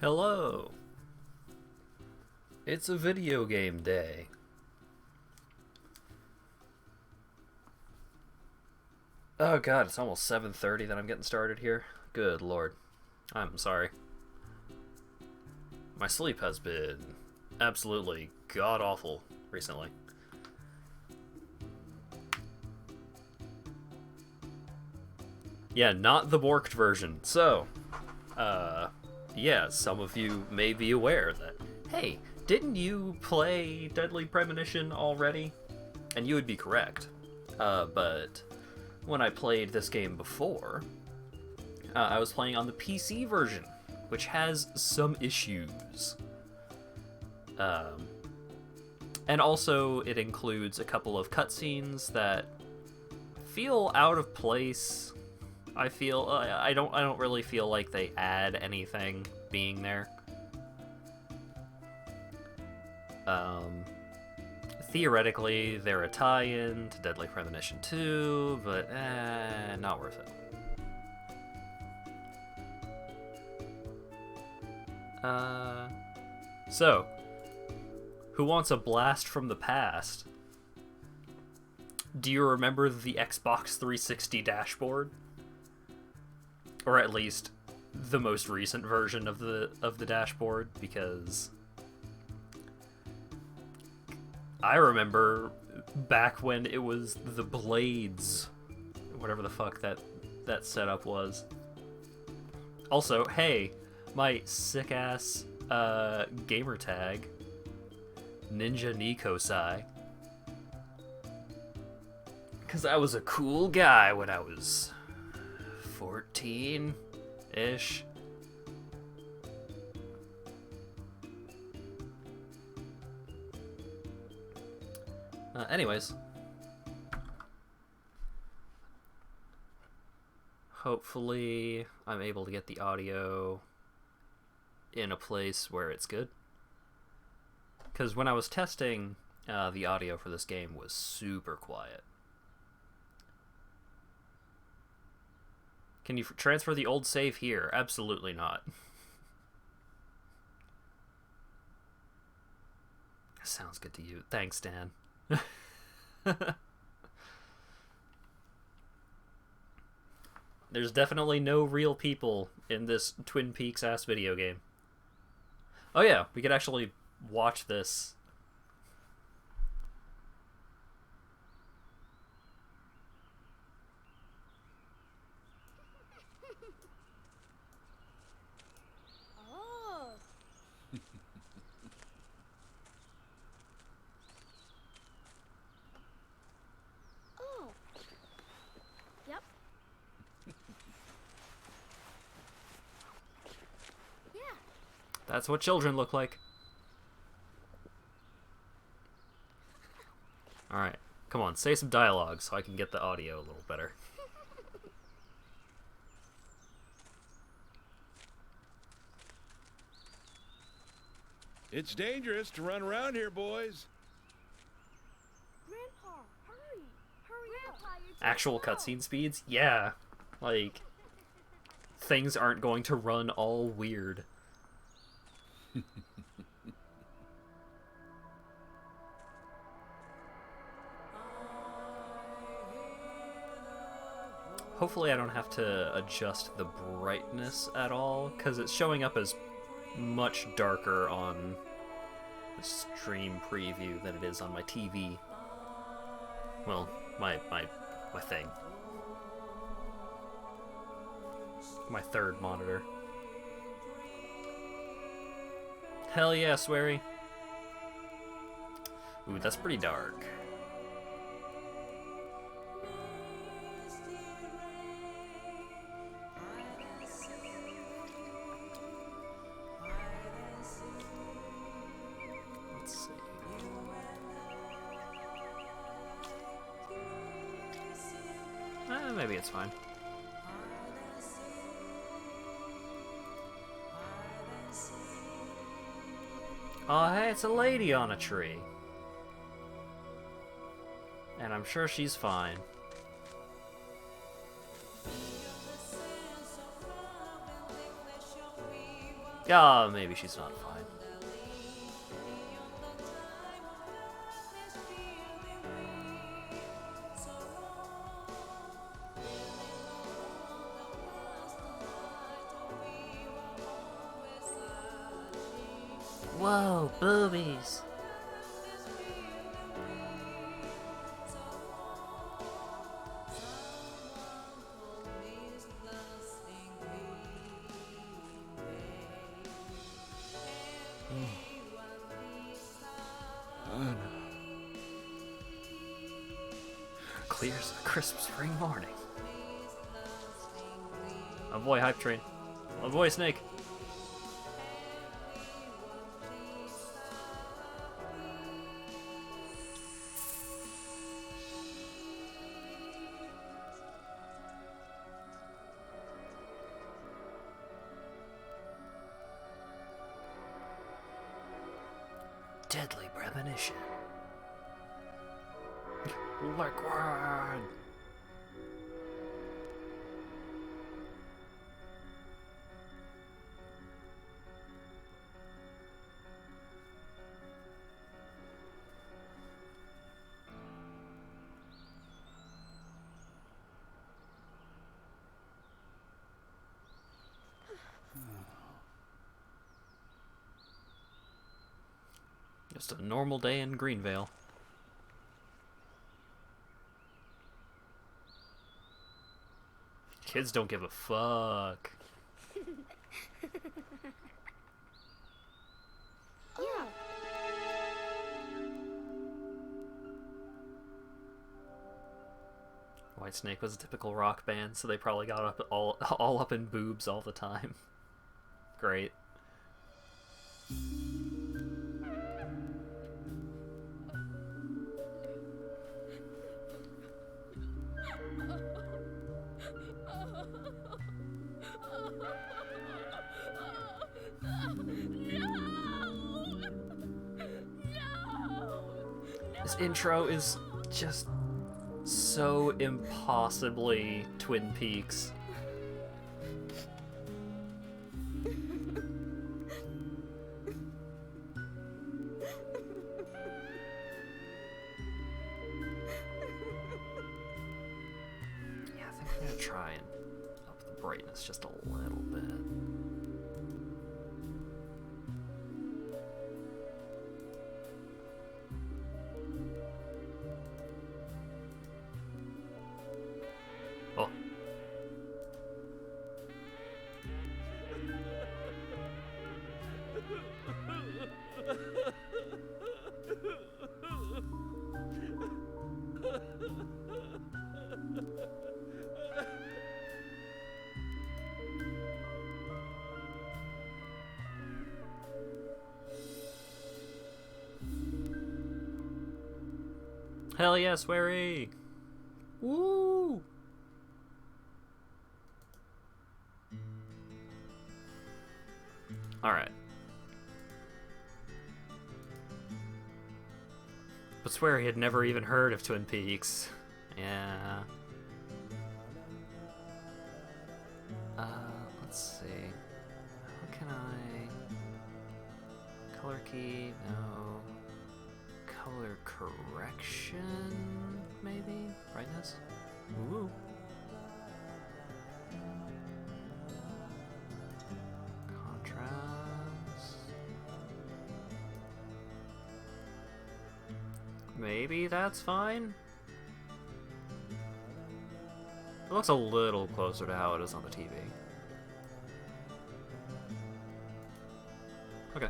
Hello! It's a video game day. Oh god, it's almost 7:30 that I'm getting started here. Good lord. I'm sorry. My sleep has been absolutely god-awful recently. Yeah, not the borked version. So, yeah, some of you may be aware that, hey, didn't you play Deadly Premonition already? And you would be correct. But when I played this game before, I was playing on the PC version, which has some issues. And also, it includes a couple of cutscenes that feel out of place. I feel I don't really feel like they add anything being there. Theoretically, they're a tie-in to Deadly Premonition 2, but not worth it. So, who wants a blast from the past? Do you remember the Xbox 360 dashboard? Or at least the most recent version of the dashboard, because I remember back when it was the blades, whatever the fuck that setup was. Also, hey, my sick ass gamer tag, Ninja Nikosai, because I was a cool guy when I was 14-ish. Anyways. Hopefully I'm able to get the audio in a place where it's good. Because when I was testing, the audio for this game was super quiet. Can you transfer the old save here? Absolutely not. Sounds good to you. Thanks, Dan. There's definitely no real people in this Twin Peaks-ass video game. Oh yeah, we could actually watch this. That's what children look like. Alright, come on, say some dialogue so I can get the audio a little better. It's dangerous to run around here, boys. Grandpa, hurry! Hurry up! Actual cutscene speeds? Yeah. Like, things aren't going to run all weird. Hopefully I don't have to adjust the brightness at all, because it's showing up as much darker on the stream preview than it is on my TV. Well, my thing. My third monitor. Hell yeah, Swery. Ooh, that's pretty dark. Let's see. Maybe it's fine. Oh, hey, it's a lady on a tree. And I'm sure she's fine. Ah, maybe she's not fine. Whoa, boobies! Clear as a crisp spring morning. Oh boy, hype train. Oh boy, Snake. Deadly Premonition. Liquid! Just a normal day in Greenvale. Kids don't give a fuck. Yeah. Whitesnake was a typical rock band, so they probably got up all up in boobs all the time. Great. This intro is just so impossibly Twin Peaks. Yeah, I think I'm gonna try and up the brightness just a little bit. Oh. Hell yeah, sweary! Woo! Alright. But sweary had never even heard of Twin Peaks. Yeah. Let's see. How can I... Color key? No. Color correction? Maybe? Brightness? Ooh. Contrast. Maybe that's fine? It looks a little closer to how it is on the TV. Okay.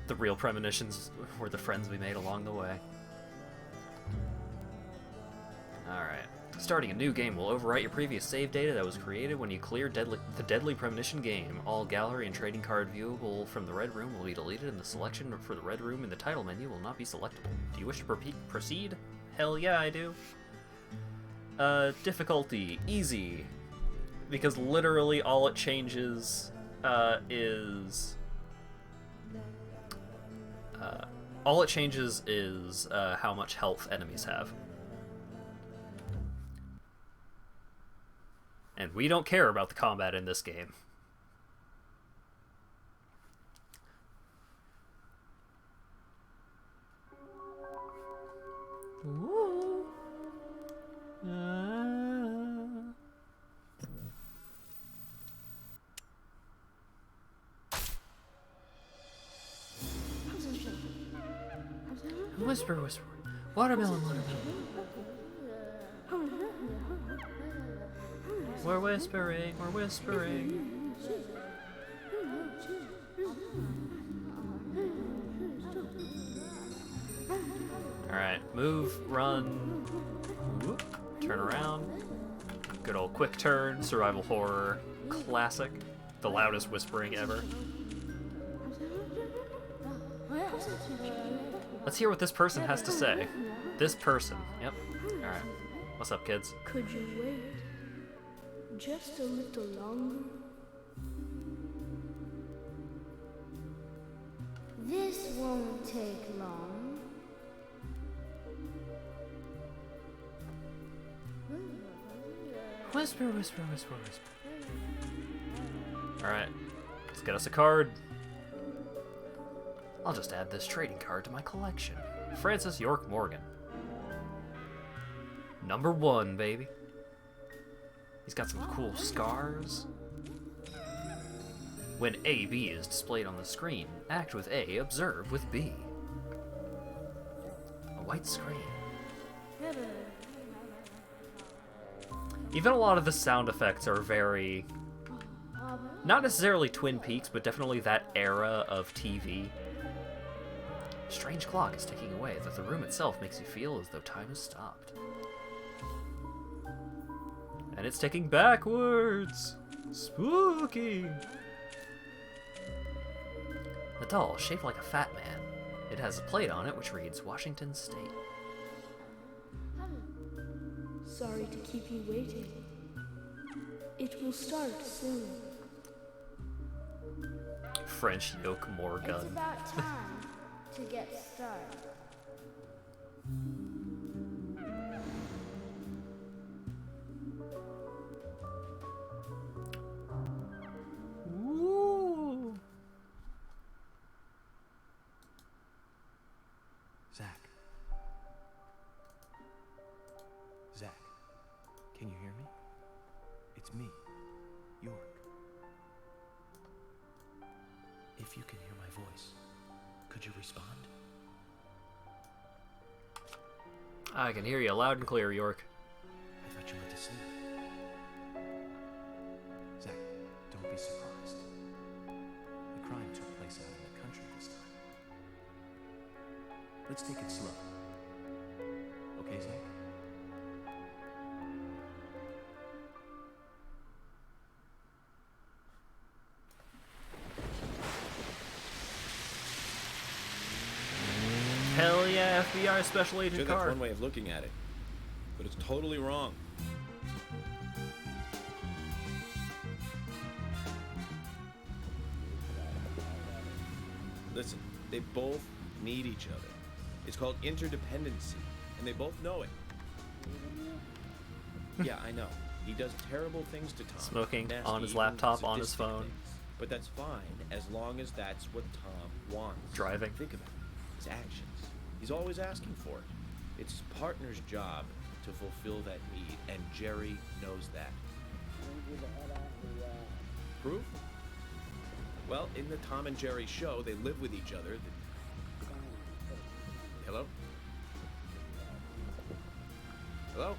The real premonitions were the friends we made along the way. Alright. Starting a new game will overwrite your previous save data that was created when you cleared the Deadly Premonition game. All gallery and trading card viewable from the Red Room will be deleted, and the selection for the Red Room in the title menu will not be selectable. Do you wish to proceed? Hell yeah, I do. Difficulty. Easy. Because literally all it changes is... all it changes is how much health enemies have. And we don't care about the combat in this game. Ooh. Whisper, whisper. Watermelon, watermelon. We're whispering, we're whispering. Alright, move, run, whoop, turn around. Good old quick turn, survival horror, classic. The loudest whispering ever. Let's hear what this person has to say. This person, yep. Alright, what's up, kids? Could you wait just a little longer? This won't take long. Whisper, whisper, whisper, whisper. Alright, let's get us a card. I'll just add this trading card to my collection. Francis York Morgan. Number 1, baby. He's got some cool scars. When AB is displayed on the screen, act with A, observe with B. A white screen. Even a lot of the sound effects are very... not necessarily Twin Peaks, but definitely that era of TV. Strange clock is ticking away, that the room itself makes you feel as though time has stopped. And it's ticking backwards! Spooky! The doll, shaped like a fat man. It has a plate on it which reads Washington State. Sorry to keep you waiting. It will start soon. French yoke It's Morgan. about time to get started. Ooh. Zach. Zach, can you hear me? It's me, York. If you can hear my voice, could you respond? I can hear you loud and clear, York. I thought you went to sleep. Zach, don't be surprised. The crime took place out in the country this time. Let's take it slow. Okay, Zach? Hell yeah, FBI Special Agent Sure, that's card. one way of looking at it, but it's totally wrong. Listen, they both need each other. It's called interdependency, and they both know it. Yeah, I know. He does terrible things to Tom. Smoking Nasty, on his evil, laptop, on his sadistic phone. things. But that's fine, as long as that's what Tom wants. Driving. Think of it. His actions. He's always asking for it. It's his partner's job to fulfill that need, and Jerry knows that. Proof? Well, in the Tom and Jerry show, they live with each other. Hello? Hello?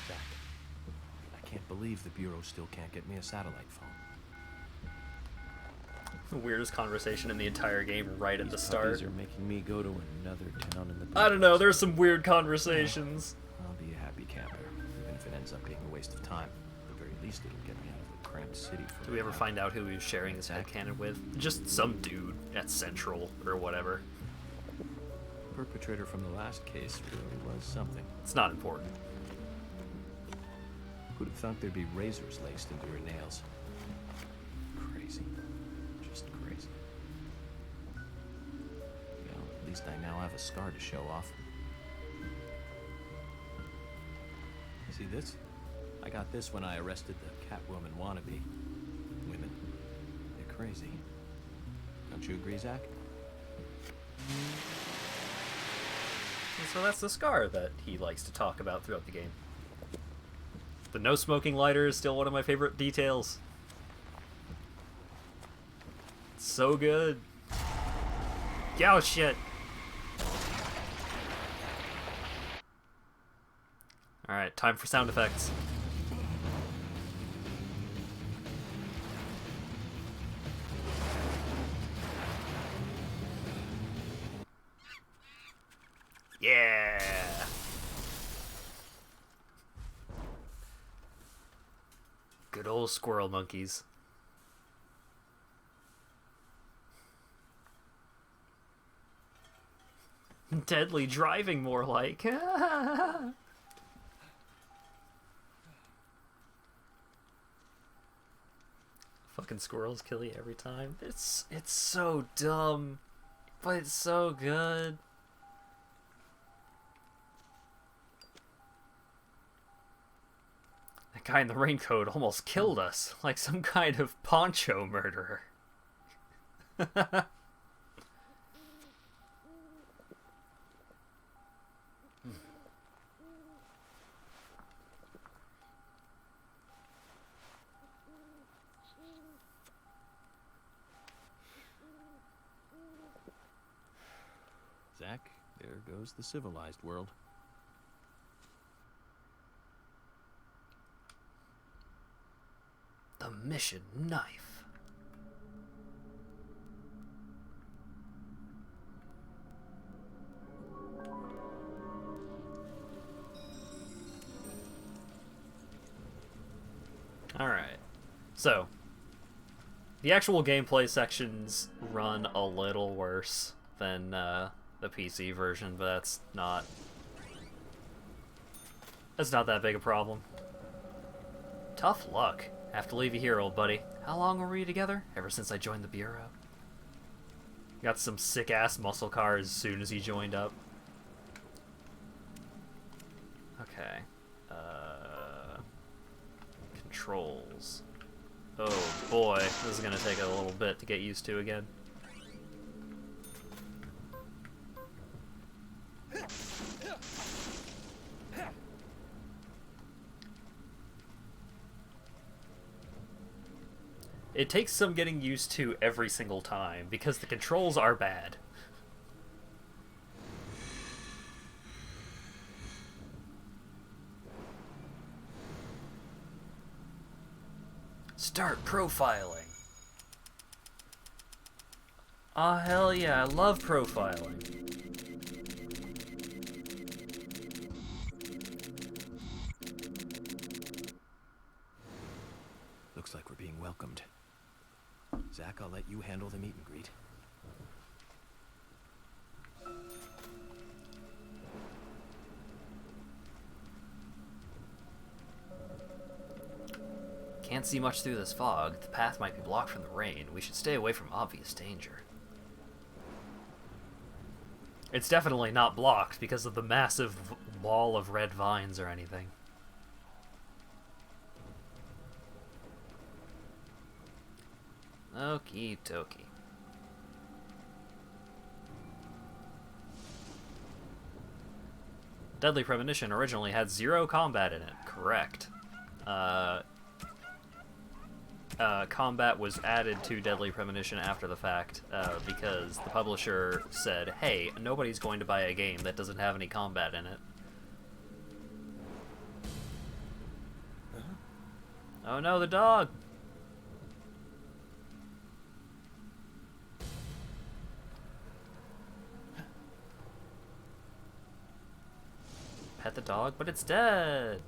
Zach, I can't believe the Bureau still can't get me a satellite phone. The weirdest conversation in the entire game right at the start. Puppies are making me go to another town in the I don't know, there's some weird conversations. I'll be a happy camper, even if it ends up being a waste of time. At the very least, it'll get me out of the cramped city for Do we ever find out who he was sharing his headcanon with? Just some dude at Central or whatever. The perpetrator from the last case really was something. It's not important. Who'd have thought there'd be razors laced into her nails? Crazy. Just crazy. Well, at least I now have a scar to show off. See this? I got this when I arrested the Catwoman wannabe. Women. They're crazy. Don't you agree, Zach? And so that's the scar that he likes to talk about throughout the game. The no smoking lighter is still one of my favorite details. It's so good. Oh shit. Alright, time for sound effects. Yeah. Good old squirrel monkeys. Deadly driving, more like. Fucking squirrels kill you every time. It's so dumb, but it's so good. That guy in the raincoat almost killed us, like some kind of poncho murderer. Zach, there goes the civilized world. The mission knife. Alright. So, the actual gameplay sections run a little worse than the PC version, but that's not that big a problem. Tough luck. Have to leave you here, old buddy. How long were we together? Ever since I joined the Bureau. Got some sick-ass muscle cars as soon as he joined up. Okay. Controls. Oh boy, this is gonna take a little bit to get used to again. It takes some getting used to every single time, because the controls are bad. Start profiling. Aw, hell yeah, I love profiling. Looks like we're being welcomed. Zach, I'll let you handle the meet and greet. Can't see much through this fog. The path might be blocked from the rain. We should stay away from obvious danger. It's definitely not blocked because of the massive wall of red vines or anything. Okie dokie. Deadly Premonition originally had 0 combat in it. Correct. Combat was added to Deadly Premonition after the fact because the publisher said, hey, nobody's going to buy a game that doesn't have any combat in it. Oh no, the dog! Pet the dog, but it's dead!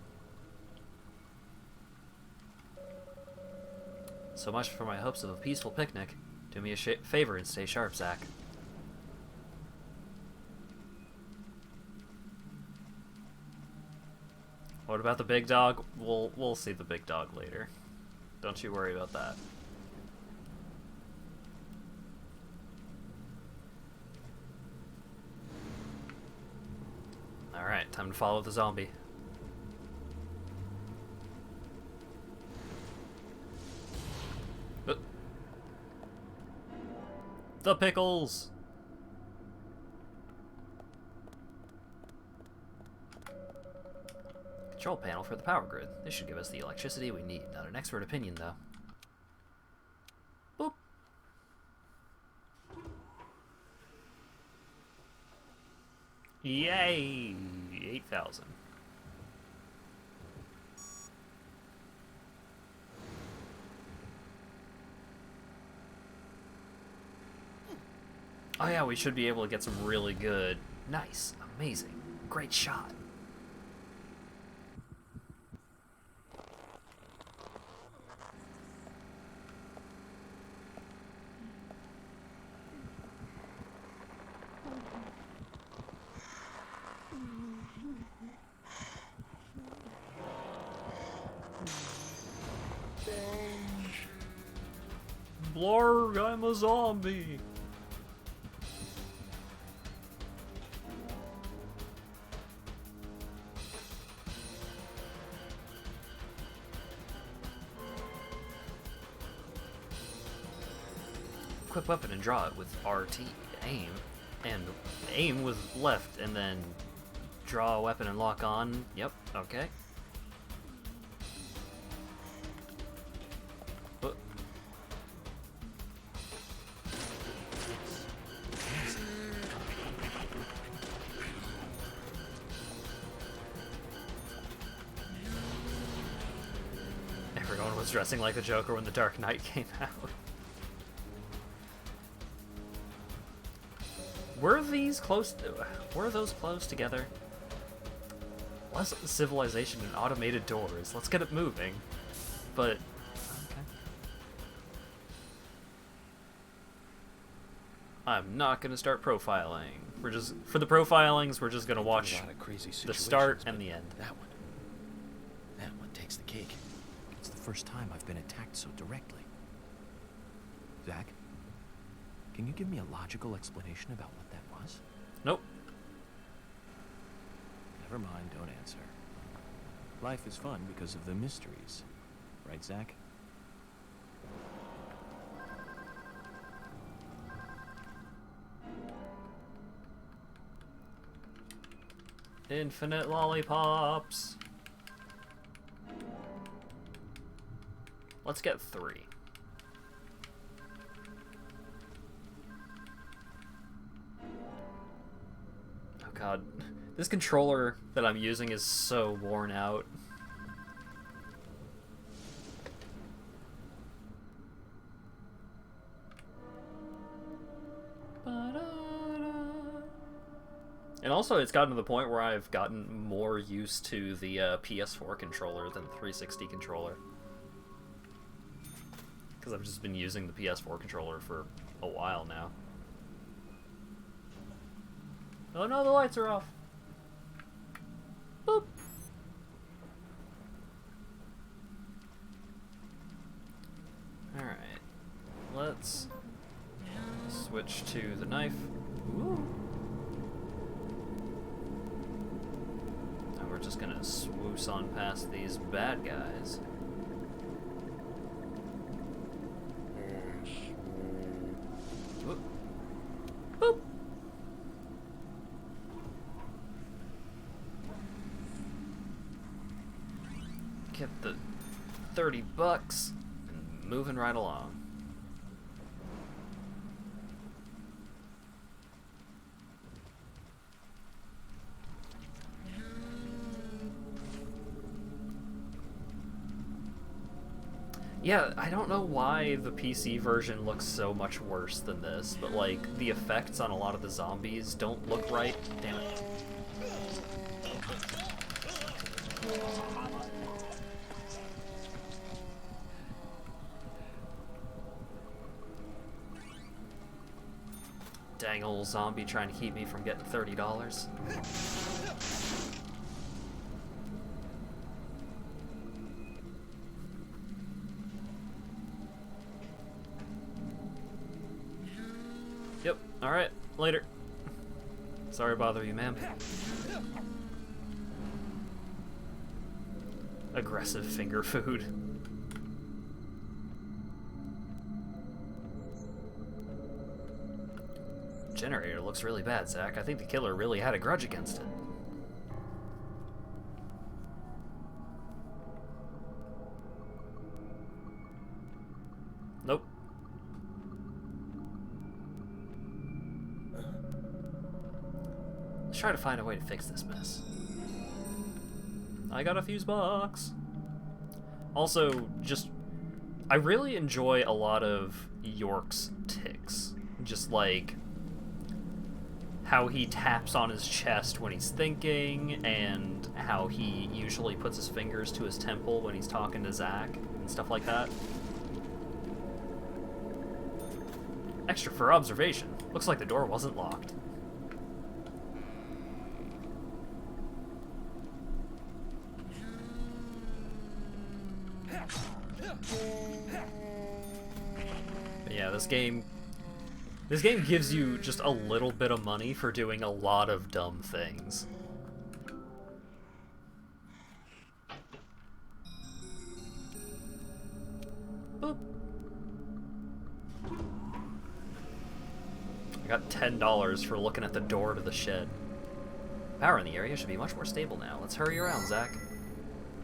So much for my hopes of a peaceful picnic. Do me a favor and stay sharp, Zach. What about the big dog? We'll see the big dog later. Don't you worry about that. Alright, time to follow the zombie. The pickles! Control panel for the power grid. This should give us the electricity we need. Not an expert opinion, though. Boop. Yay! 8,000. Oh yeah, we should be able to get some really good... Nice. Amazing. Great shot. Blarg, I'm a zombie. Equip weapon and draw it with RT. Aim. And aim with left, and then draw a weapon and lock on. Yep, okay. Everyone was dressing like the Joker when The Dark Knight came out. Were these close? Were those close together? Less civilization and automated doors. Let's get it moving. But okay. I'm not gonna start profiling. We're just for the profilings. We're just gonna watch A lot of crazy the start situations, and but the end. That one takes the cake. It's the first time I've been attacked so directly. Zach, can you give me a logical explanation about what that was? Nope. Never mind, don't answer. Life is fun because of the mysteries. Right, Zach? Infinite lollipops. Let's get 3. Oh god. This controller that I'm using is so worn out. And also, it's gotten to the point where I've gotten more used to the PS4 controller than the 360 controller. Because I've just been using the PS4 controller for a while now. Oh no, the lights are off! Boop! Alright. Let's switch to the knife. Ooh. And we're just gonna swoosh on past these bad guys. Boop. Boop. Get the $30 and moving right along. Yeah, I don't know why the PC version looks so much worse than this, but like the effects on a lot of the zombies don't look right. Damn it. Dang old zombie trying to keep me from getting $30. Yep, alright, later. Sorry to bother you, ma'am. Aggressive finger food. Generator looks really bad, Zach. I think the killer really had a grudge against it. Nope. Let's try to find a way to fix this mess. I got a fuse box. Also, I really enjoy a lot of York's tics. Just like how he taps on his chest when he's thinking, and how he usually puts his fingers to his temple when he's talking to Zach, and stuff like that. Extra for observation. Looks like the door wasn't locked. But yeah, this game gives you just a little bit of money for doing a lot of dumb things. Boop. I got $10 for looking at the door to the shed. Power in the area should be much more stable now. Let's hurry around, Zach.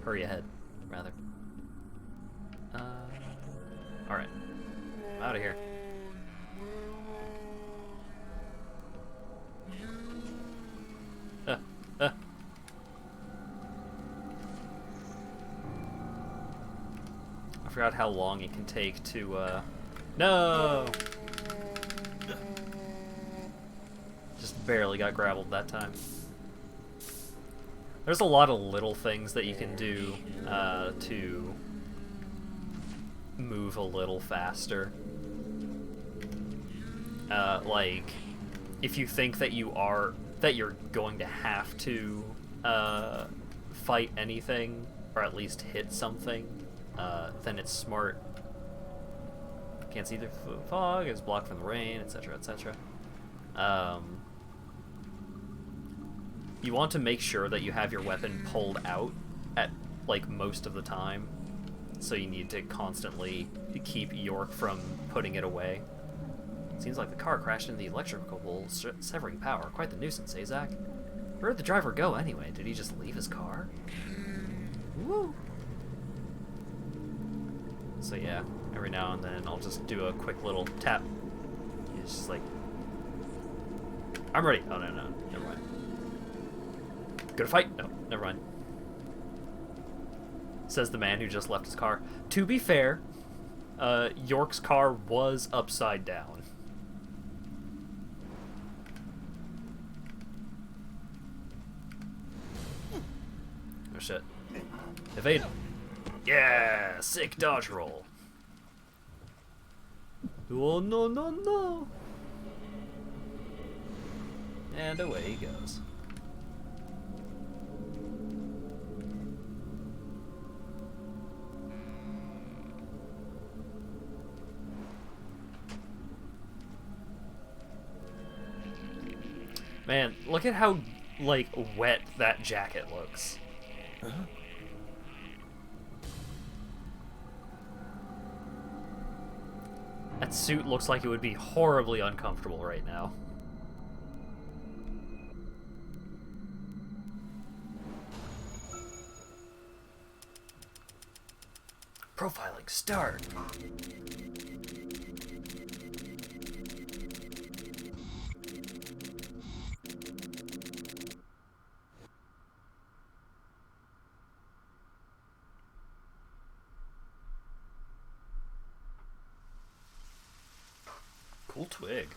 Hurry ahead, rather. Alright. I'm out of here. I forgot how long it can take to, No! Just barely got grappled that time. There's a lot of little things that you can do, to move a little faster. Like, if you think that you're going to have to, fight anything, or at least hit something, then it's smart. Can't see the fog, it's blocked from the rain, etc., etc. You want to make sure that you have your weapon pulled out at, like, most of the time. So you need to constantly keep York from putting it away. Seems like the car crashed into the electrical pole, severing power. Quite the nuisance, eh, Zach? Where did the driver go anyway? Did he just leave his car? Woo! So yeah, every now and then I'll just do a quick little tap. It's just like, I'm ready. Oh, no, never mind. Gonna fight? No, never mind. Says the man who just left his car. To be fair, York's car was upside down. Oh shit. Evade. Yeah! Sick dodge roll. Oh no no no! And away he goes. Man, look at how, like, wet that jacket looks. That suit looks like it would be horribly uncomfortable right now. Profiling start. Cool twig.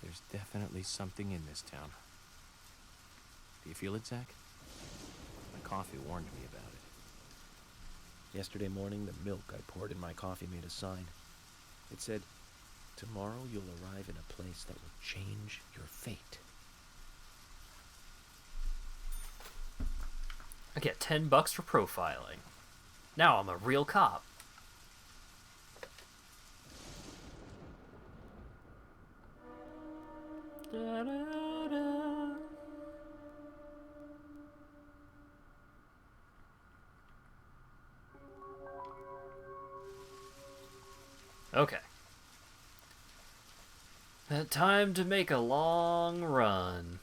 There's definitely something in this town. Do you feel it, Zach? My coffee warned me about it. Yesterday morning, the milk I poured in my coffee made a sign. It said, "Tomorrow you'll arrive in a place that will change your fate." I get $10 for profiling. Now I'm a real cop. Da-da-da. Okay. Time to make a long run.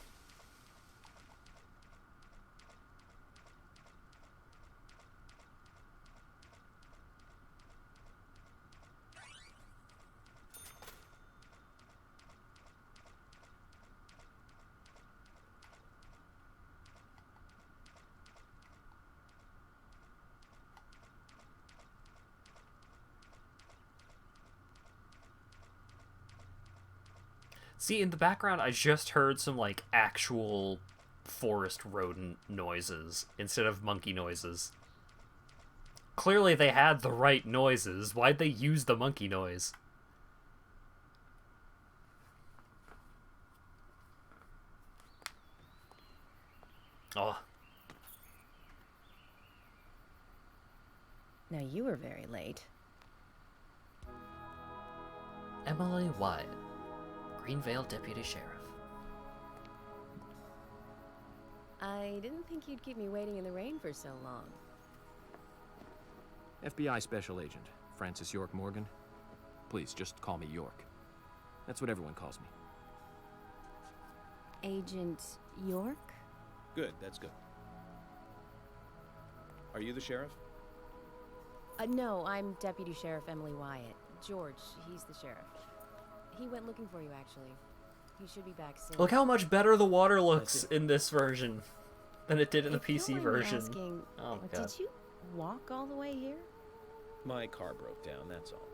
See, in the background, I just heard some, like, actual forest rodent noises instead of monkey noises. Clearly they had the right noises. Why'd they use the monkey noise? Oh. Now you were very late. Emily Wyatt, Greenvale Deputy Sheriff. I didn't think you'd keep me waiting in the rain for so long. FBI Special Agent, Francis York Morgan. Please, just call me York. That's what everyone calls me. Agent York? Good, that's good. Are you the sheriff? No, I'm Deputy Sheriff Emily Wyatt. George, he's the sheriff. He went looking for you, actually. He should be back soon. Look how much better the water looks in this version than it did in the If you PC don't mind me version. asking, Oh my god. did you walk all the way here? My car broke down, that's all.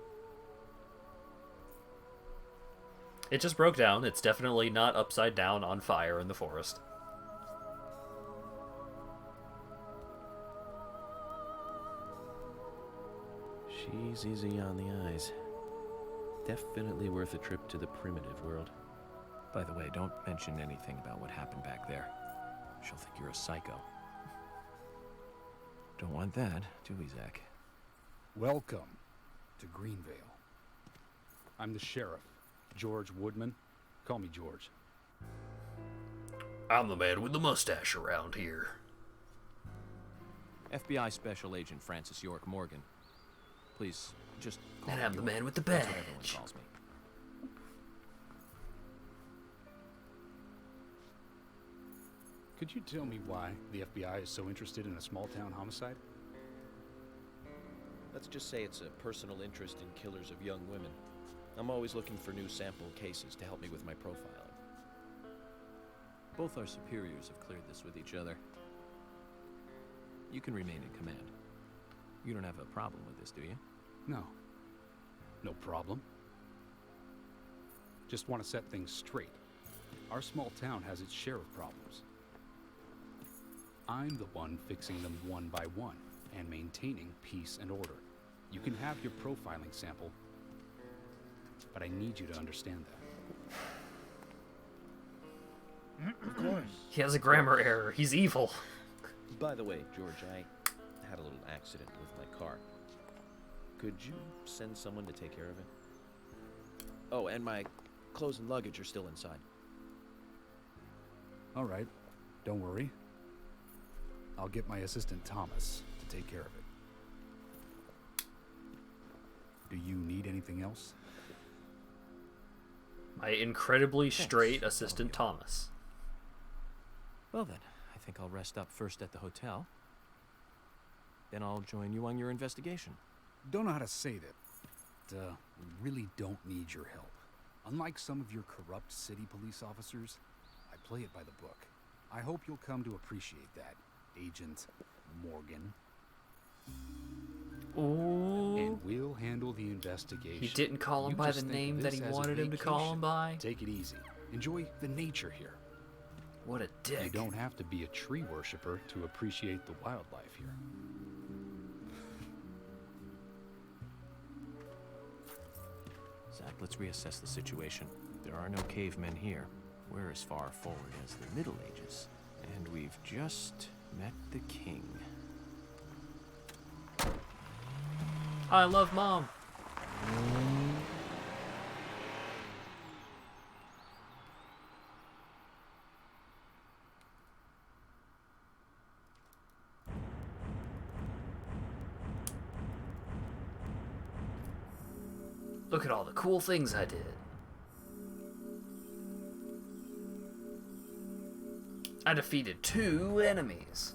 It just broke down. It's definitely not upside down on fire in the forest. She's easy on the eyes. Definitely worth a trip to the primitive world. By the way, don't mention anything about what happened back there. She'll think you're a psycho. Don't want that, do we, Zach? Welcome to Greenvale. I'm the sheriff, George Woodman. Call me George. I'm the man with the mustache around here. FBI Special Agent Francis York Morgan. Please, just call And me I'm the York. man with the That's what everyone badge. calls me. Could you tell me why the FBI is so interested in a small-town homicide? Let's just say it's a personal interest in killers of young women. I'm always looking for new sample cases to help me with my profiling. Both our superiors have cleared this with each other. You can remain in command. You don't have a problem with this, do you? No. No problem. Just want to set things straight. Our small town has its share of problems. I'm the one fixing them one by one and maintaining peace and order. You can have your profiling sample, but I need you to understand that. Of course. He has a grammar error. He's evil. By the way, George, I had a little accident with my car. Could you send someone to take care of it? Oh, and my clothes and luggage are still inside. All right, don't worry. I'll get my assistant Thomas to take care of it. Do you need anything else? My incredibly straight assistant Thomas. Well then, I think I'll rest up first at the hotel. Then I'll join you on your investigation. Don't know how to say that. We really don't need your help. Unlike some of your corrupt city police officers, I play it by the book. I hope you'll come to appreciate that, Agent Morgan. Ooh. And we'll handle the investigation. He didn't call him You by just the think name of that this he as a wanted him to call him vacation. by. Take it easy. Enjoy the nature here. What a dick. You don't have to be a tree worshiper to appreciate the wildlife here. Zach, let's reassess the situation. There are no cavemen here. We're as far forward as the Middle Ages. And we've just met the king. I love Mom. Look at all the cool things I did. I defeated 2 enemies.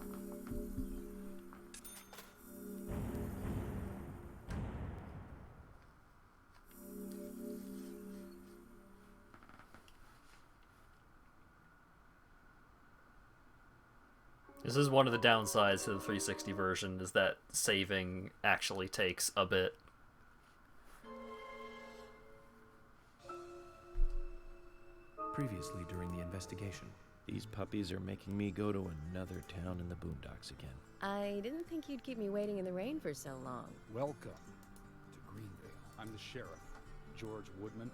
This is one of the downsides to the 360 version, is that saving actually takes a bit. previously during the investigation. These puppies are making me go to another town in the boondocks again. I didn't think you'd keep me waiting in the rain for so long. Welcome to Greenvale. I'm the sheriff, George Woodman.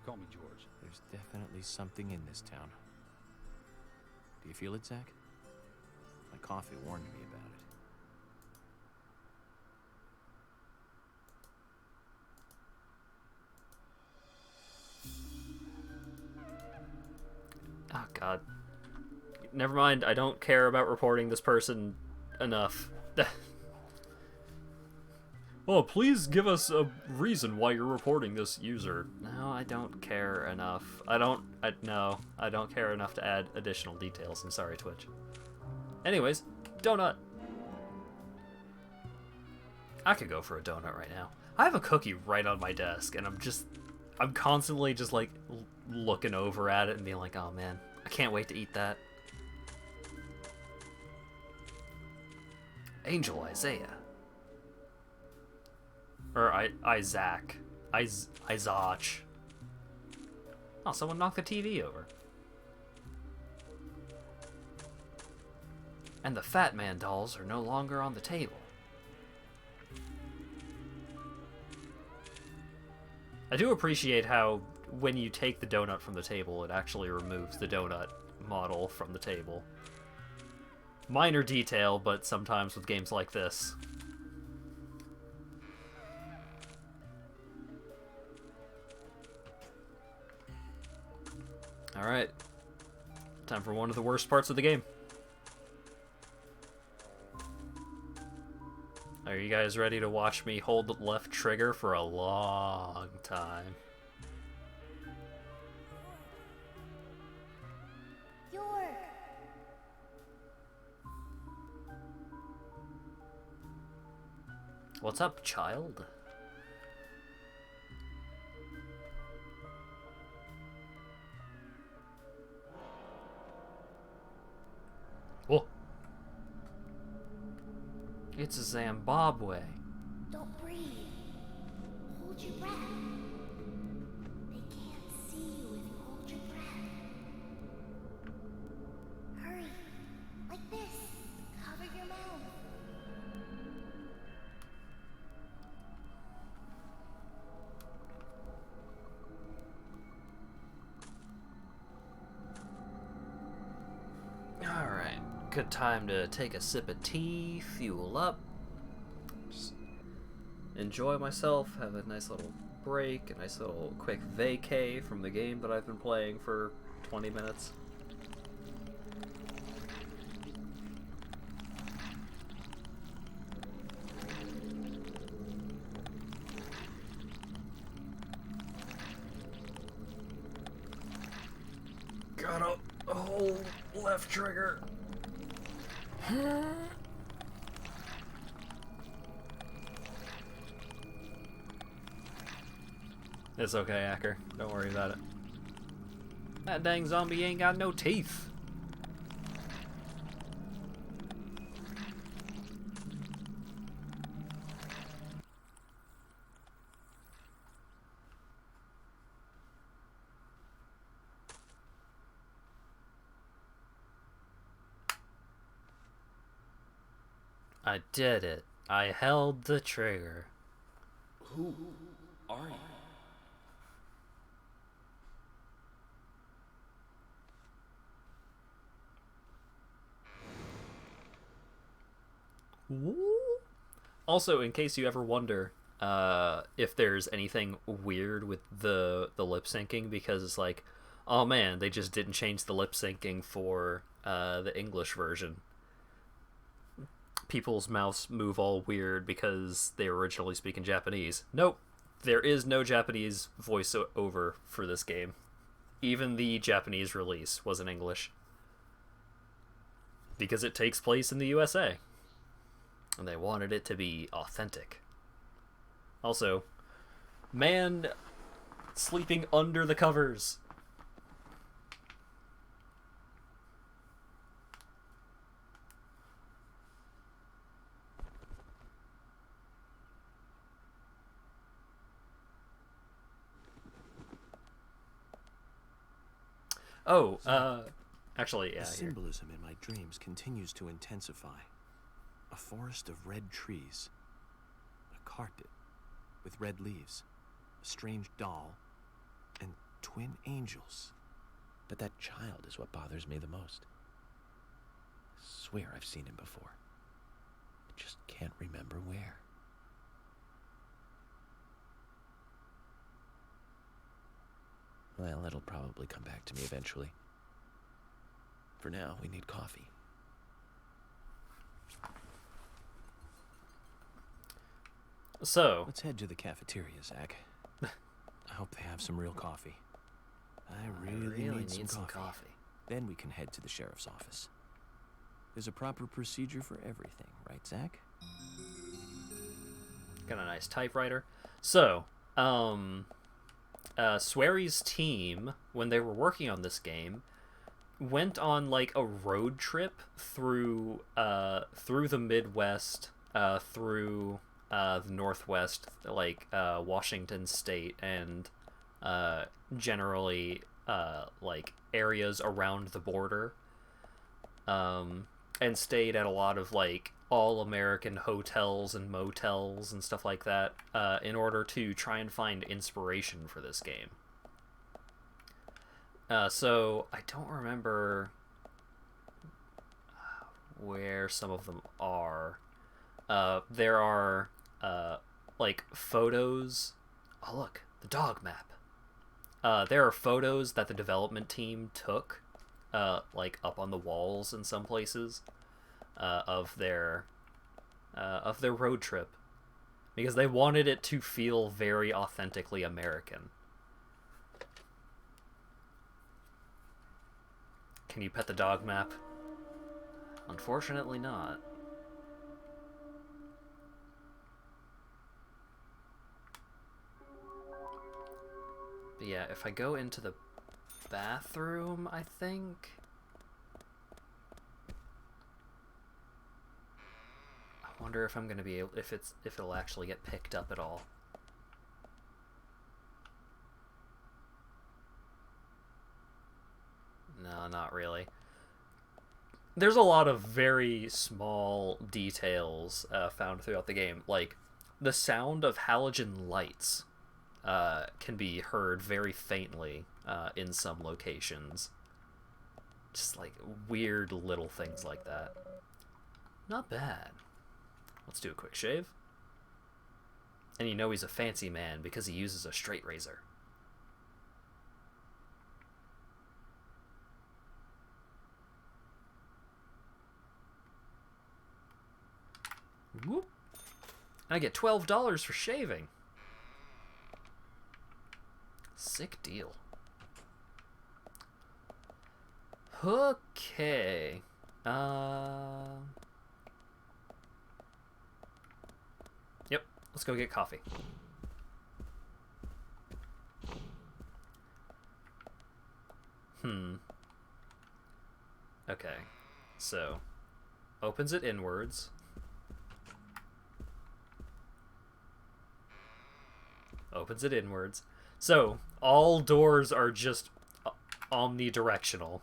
Call me George. There's definitely something in this town. Do you feel it, Zach? My coffee warned me about it. Oh, God. Never mind, I don't care about reporting this person enough. Oh, please give us a reason why you're reporting this user. No, I don't care enough. No, I don't care enough to add additional details. I'm sorry, Twitch. Anyways, donut. I could go for a donut right now. I have a cookie right on my desk, and I'm constantly just like looking over at it and being like, oh man, I can't wait to eat that. Angel Isaiah. Or Isaac. Isaac. Oh, someone knocked the TV over. And the Fat Man dolls are no longer on the table. I do appreciate how when you take the donut from the table, it actually removes the donut model from the table. Minor detail, but sometimes with games like this. Alright. Time for one of the worst parts of the game. Are you guys ready to watch me hold the left trigger for a long time? York! What's up, child? Oh. It's Zimbabwe. Don't breathe. Hold your breath. They can't see you if you hold your breath. Hurry. Like this. Cover your mouth. Alright. Good time to take a sip of tea, fuel up. Just enjoy myself, have a nice little break, a nice little quick vacay from the game that I've been playing for 20 minutes. Gotta hold left trigger. It's okay, Acker. Don't worry about it. That dang zombie ain't got no teeth. I did it. I held the trigger. Who are you? Also, in case you ever wonder if there's anything weird with the lip syncing, because it's like, oh man, they just didn't change the lip syncing for the English version. People's mouths move all weird because they were originally speaking Japanese. Nope, there is no Japanese voiceover for this game. Even the Japanese release was in English. Because it takes place in the USA. And they wanted it to be authentic. Also, man sleeping under the covers. Oh, actually, yeah. The Here. symbolism in my dreams continues to intensify. A forest of red trees, a carpet with red leaves, a strange doll, and twin angels. But that child is what bothers me the most. I swear I've seen him before. I just can't remember where. Well, it'll probably come back to me eventually. For now, we need coffee. So, Let's head to the cafeteria, Zach. I hope they have some real coffee. I really need some coffee. Then we can head to the sheriff's office. There's a proper procedure for everything, right, Zach? Got a nice typewriter. So, Swery's team, when they were working on this game, went on like a road trip through the Midwest, through the Northwest, like Washington State, and generally like areas around the border, and stayed at a lot of like all-American hotels and motels and stuff like that, in order to try and find inspiration for this game. So I don't remember where some of them are. There are like photos. Oh look, the dog map. There are photos that the development team took, like up on the walls in some places, of their road trip, because they wanted it to feel very authentically American. Can you pet the dog map? Unfortunately not. But yeah, if I go into the bathroom, I think... I wonder if I'm gonna be able, if it'll actually get picked up at all. No, not really. There's a lot of very small details found throughout the game. Like, the sound of halogen lights can be heard very faintly in some locations. Just like weird little things like that. Not bad. Let's do a quick shave. And you know he's a fancy man because he uses a straight razor. Whoop. And I get $12 for shaving. Sick deal. Okay. Yep, let's go get coffee. Okay. So, opens it inwards. Opens it inwards. So, all doors are just omnidirectional.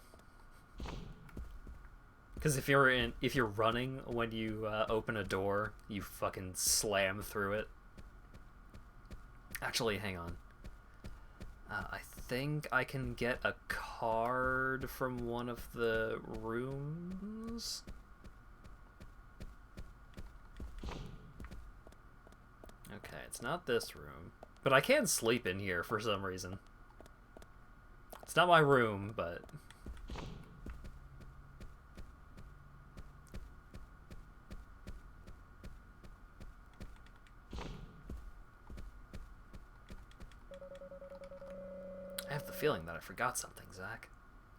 Because if you're running when you open a door, you fucking slam through it. Actually, hang on. I think I can get a card from one of the rooms. Okay, it's not this room. But I can sleep in here for some reason. It's not my room, but... I have the feeling that I forgot something, Zach.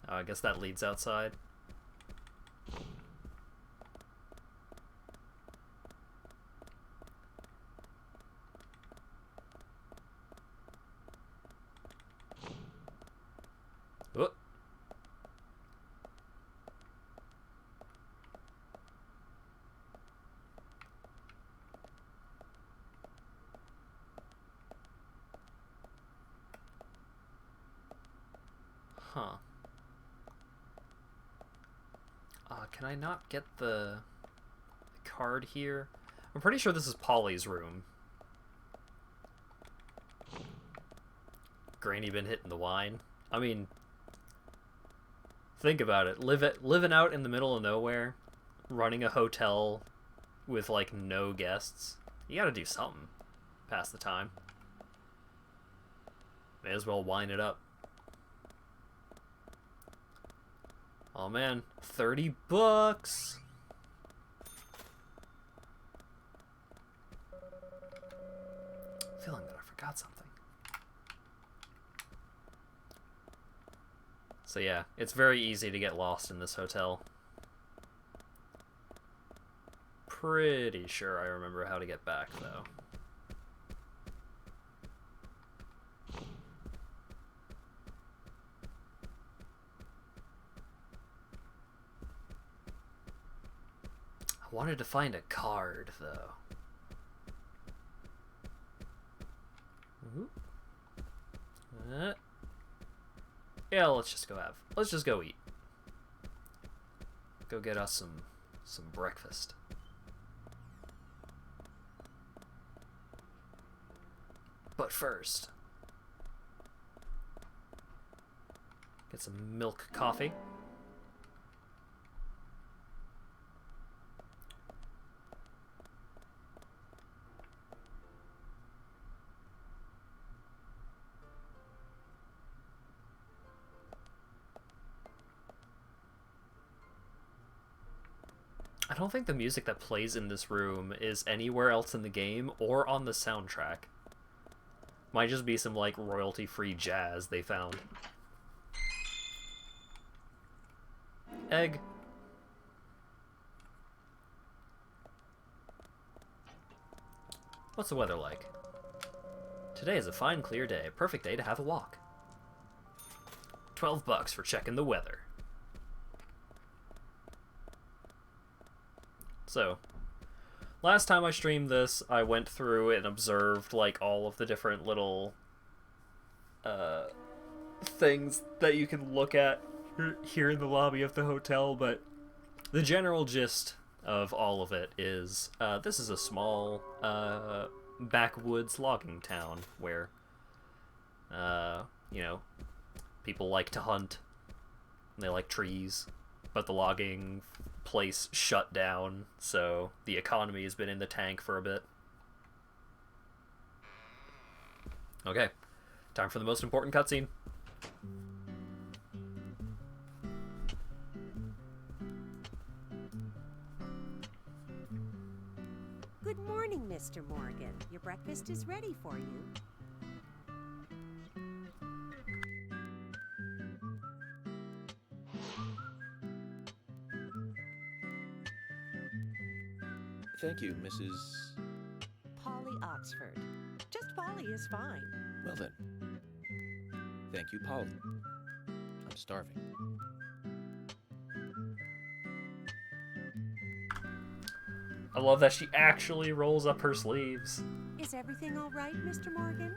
Oh, I guess that leads outside. Whoop. Huh. Can I not get the card here? I'm pretty sure this is Polly's room. Granny been hitting the wine. I mean, think about it. Living out in the middle of nowhere, running a hotel with like no guests. You gotta do something. Pass the time. May as well wine it up. Oh man, $30. Feeling that I forgot something. So yeah, it's very easy to get lost in this hotel. Pretty sure I remember how to get back though. I wanted to find a card, though. Yeah, let's just go eat. Go get us some breakfast. But first, get some milk coffee. I don't think the music that plays in this room is anywhere else in the game or on the soundtrack. Might just be some, like, royalty-free jazz they found. Egg. What's the weather like? Today is a fine, clear day. Perfect day to have a walk. $12 for checking the weather. So, last time I streamed this, I went through and observed, like, all of the different little, things that you can look at here in the lobby of the hotel, but the general gist of all of it is, this is a small, backwoods logging town where, you know, people like to hunt, and they like trees, but the logging place shut down, so the economy has been in the tank for a bit. Okay, time for the most important cutscene. Good morning, Mr. Morgan. Your breakfast is ready for you. Thank you, Mrs. Polly Oxford. Just Polly is fine. Well then. Thank you, Polly. I'm starving. I love that she actually rolls up her sleeves. Is everything all right, Mr. Morgan?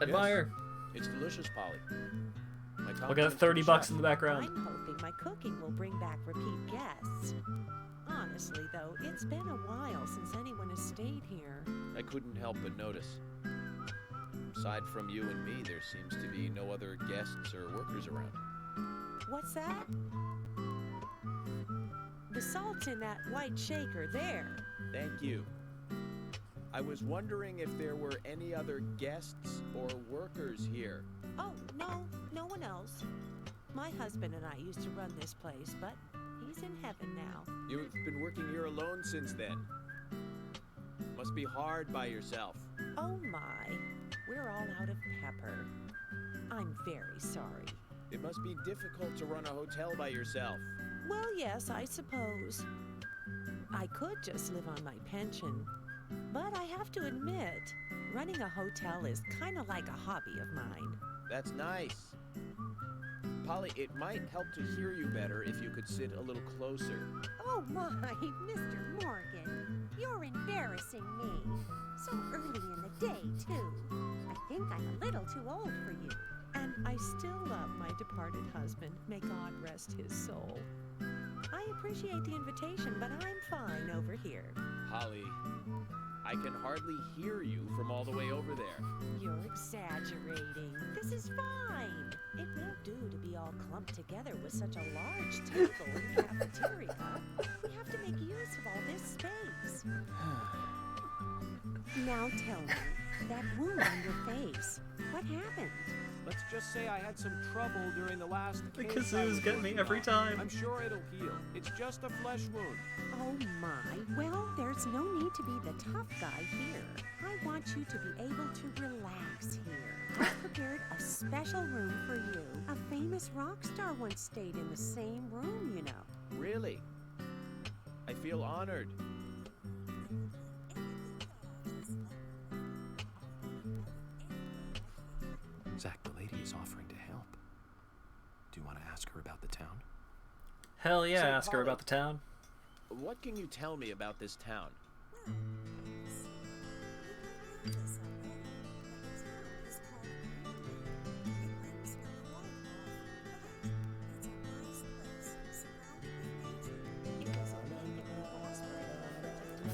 Admire. Yes, it's delicious, Polly. Look at that $30 in the background. I'm hoping my cooking will bring back repeat guests. Honestly, though, it's been a while since anyone has stayed here. I couldn't help but notice. Aside from you and me, there seems to be no other guests or workers around. What's that? The salt's in that white shaker there. Thank you. I was wondering if there were any other guests or workers here. Oh, no one else. My husband and I used to run this place, but he's in heaven now. You've been working here alone since then. Must be hard by yourself. Oh my, we're all out of pepper. I'm very sorry. It must be difficult to run a hotel by yourself. Well, yes, I suppose. I could just live on my pension. But I have to admit, running a hotel is kind of like a hobby of mine. That's nice. Polly, it might help to hear you better if you could sit a little closer. Oh my, Mr. Morgan, you're embarrassing me. So early in the day, too. I think I'm a little too old for you. And I still love my departed husband. May God rest his soul. I appreciate the invitation, but I'm fine over here. Polly, I can hardly hear you from all the way over there. You're exaggerating. This is fine. It won't do to be all clumped together with such a large table and cafeteria. We have to make use of all this space. Now tell me, that wound on your face, what happened? Let's just say I had some trouble during the last case Because I it was was getting me working every on. time. I'm sure it'll heal. It's just a flesh wound. Oh my, well, there's no need to be the tough guy here. I want you to be able to relax here. I've prepared a special room for you. A famous rock star once stayed in the same room, you know. Really? I feel honored. Zach, the lady is offering to help. Do you want to ask her about the town? Hell yeah, Say, ask her Polly. about the town. What can you tell me about this town?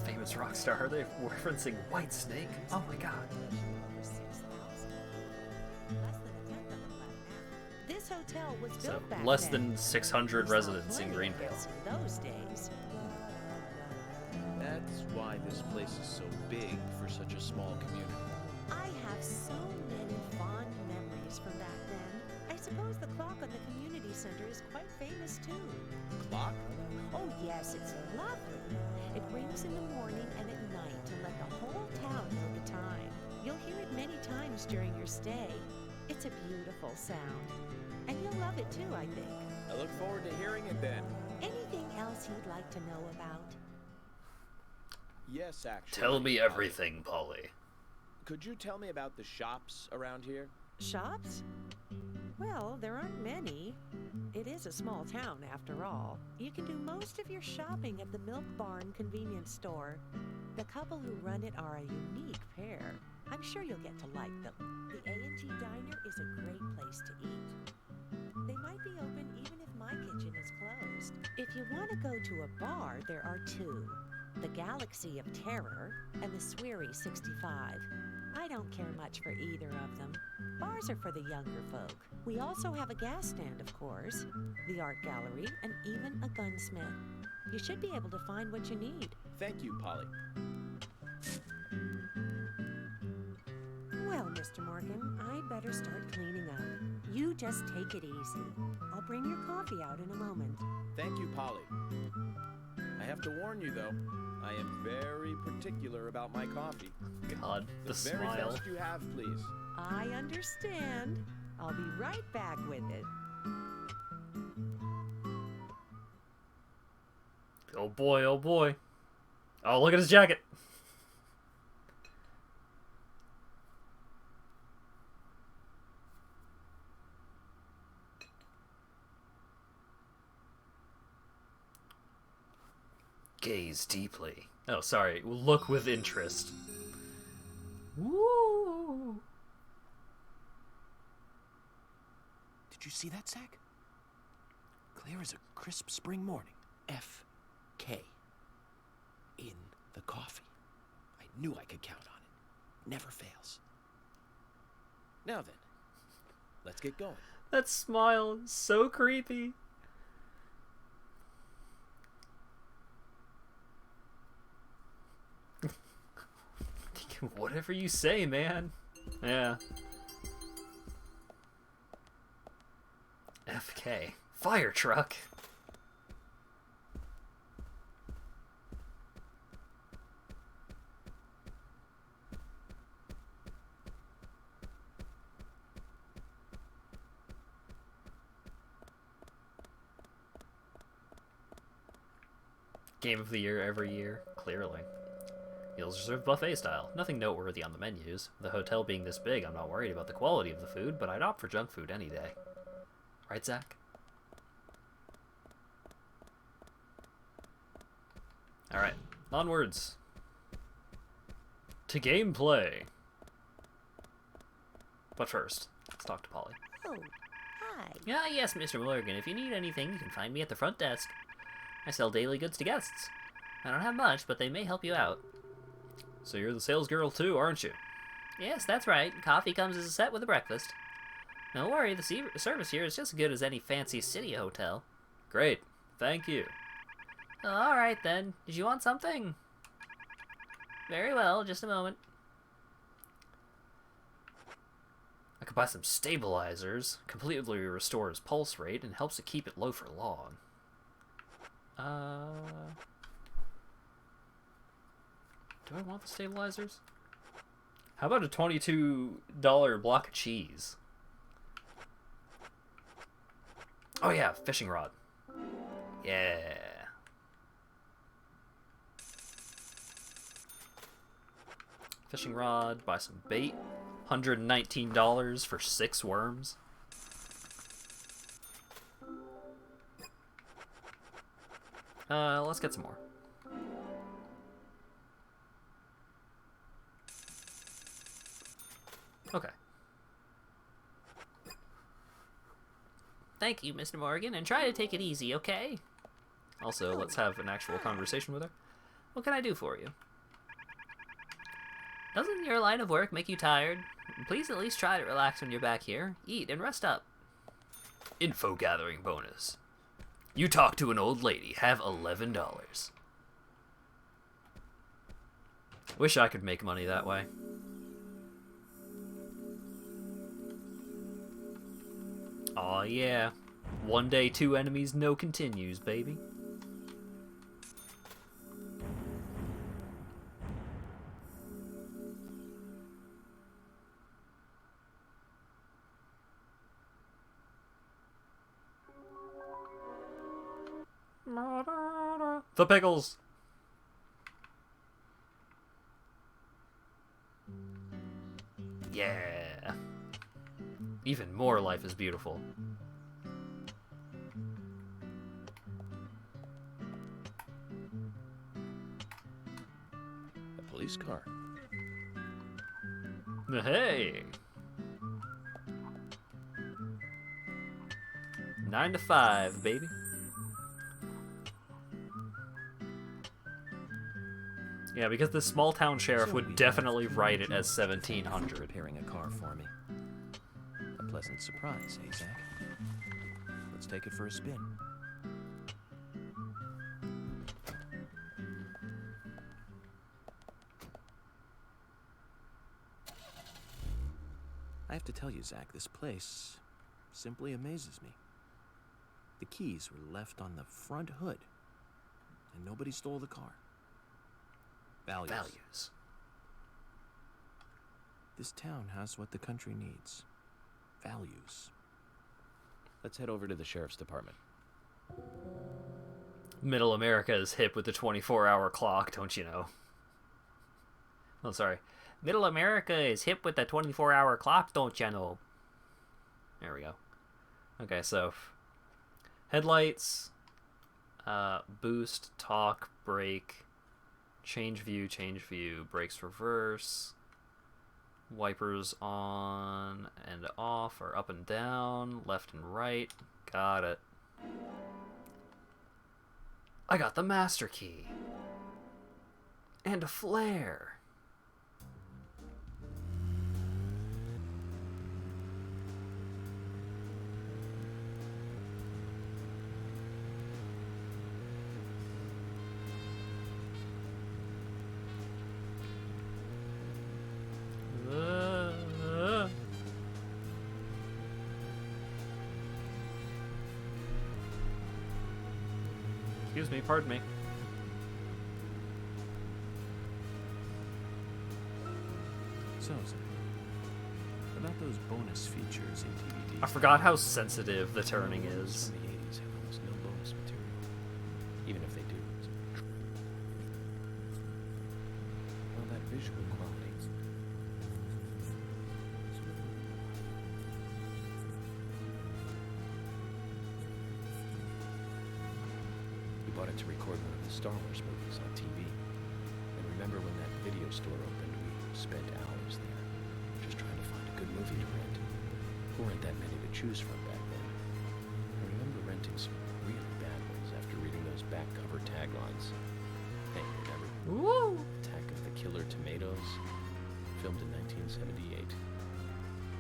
Famous rock star. Are they referencing White Snake? Oh my god. This hotel was So, built back less then. than 600 We saw residents in plenty of Greenville. this in those days. That's why this place is so big for such a small community. I have so many fond memories from back then. I suppose the clock on the community center is quite famous too. Clock? Oh yes, it's lovely. It rings in the morning and at night to let the whole town know the time. You'll hear it many times during your stay. It's a beautiful sound. And you'll love it too, I think. I look forward to hearing it then. Anything else you'd like to know about? Yes, actually. Tell me everything, Polly. Could you tell me about the shops around here? Shops? Well, there aren't many. It is a small town, after all. You can do most of your shopping at the Milk Barn convenience store. The couple who run it are a unique pair. I'm sure you'll get to like them. The A&G Diner is a great place to eat. They might be open even if my kitchen is closed. If you want to go to a bar, there are two. The Galaxy of Terror and the Sweary 65. I don't care much for either of them. Bars are for the younger folk. We also have a gas stand, of course, the art gallery, and even a gunsmith. You should be able to find what you need. Thank you, Polly. Well, Mr. Morgan, I'd better start cleaning up. You just take it easy. I'll bring your coffee out in a moment. Thank you, Polly. I have to warn you, though. I am very particular about my coffee. God, the very smile. best you have, please. I understand. I'll be right back with it. Oh boy, oh boy. Oh, look at his jacket. Gaze deeply. Oh, sorry. Look with interest. Woo! Did you see that, Zach? Clear as a crisp spring morning. F.K. in the coffee. I knew I could count on it. Never fails. Now then, let's get going. That smile is so creepy. Whatever you say, man. Yeah. FK. Fire truck. Game of the year every year, clearly. Meals are served buffet style. Nothing noteworthy on the menus. The hotel being this big, I'm not worried about the quality of the food, but I'd opt for junk food any day. Right, Zach? Alright, onwards. To gameplay. But first, let's talk to Polly. Oh, hi. Ah, yes, Mr. Morgan. If you need anything, you can find me at the front desk. I sell daily goods to guests. I don't have much, but they may help you out. So you're the sales girl too, aren't you? Yes, that's right. Coffee comes as a set with a breakfast. Don't worry, the service here is just as good as any fancy city hotel. Great. Thank you. Alright then. Did you want something? Very well, just a moment. I could buy some stabilizers. Completely restores pulse rate and helps to keep it low for long. Do I want the stabilizers? How about a $22 block of cheese? Oh yeah, fishing rod. Yeah. Fishing rod, buy some bait. $119 for 6 worms. Let's get some more. Okay. Thank you, Mr. Morgan, and try to take it easy, okay? Also, let's have an actual conversation with her. What can I do for you? Doesn't your line of work make you tired? Please at least try to relax when you're back here. Eat and rest up. Info gathering bonus. You talk to an old lady, have $11. Wish I could make money that way. Aw, yeah. One day, 2 enemies, no continues, baby. The pickles! Yeah. Even more life is beautiful. A police car. Hey! 9 to 5, baby. Yeah, because the small town sheriff would definitely write it as 1700. Repairing a car for me. A pleasant surprise, eh, Zach? Let's take it for a spin. I have to tell you, Zach, this place simply amazes me. The keys were left on the front hood, and nobody stole the car. Values. This town has what the country needs. Values. Let's head over to the sheriff's department. Middle America is hip with the 24-hour clock, don't you know? Oh, sorry. Middle America is hip with the 24-hour clock, don't you know? There we go. Okay, so headlights, boost, talk, brake, change view, brakes reverse, wipers on and off or up and down, left and right. Got it. I got the master key. And a flare. Excuse me, pardon me. So, Zach, about those bonus features in DVDs. I forgot how sensitive the turning Movies is. from the 80s have almost no bonus material. Even if they do. Well, that visual quality. We bought it to record one of the Star Wars movies on TV. And remember when that video store opened, we spent hours there just trying to find a good movie to rent. There weren't that many to choose choose from back then. I remember renting some really bad ones after reading those back cover taglines. Hey, remember? Woo! Attack of the Killer Tomatoes, filmed in 1978.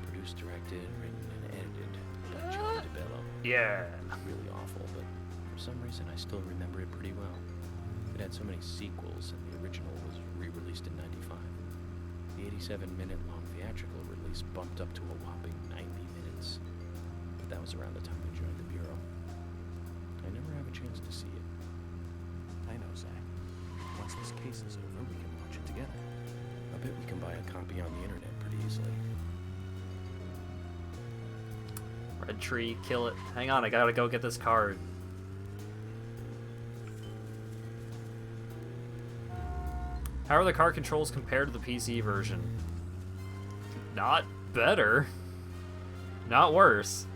Produced, directed, written, and edited by John DeBello. Yeah. Really awful, but for some reason I still remember it pretty well. It had so many sequels, and the original was re-released in '95. The 87-minute long theatrical release bumped up to a whopping 90 minutes. But that was around the time I joined the Bureau. I never have a chance to see it. I know, Zach. Once this case is over, we can watch it together. I bet we can buy a copy on the internet pretty easily. Red tree, kill it. Hang on, I gotta go get this card. How are the card controls compared to the PC version? Not better. Not worse.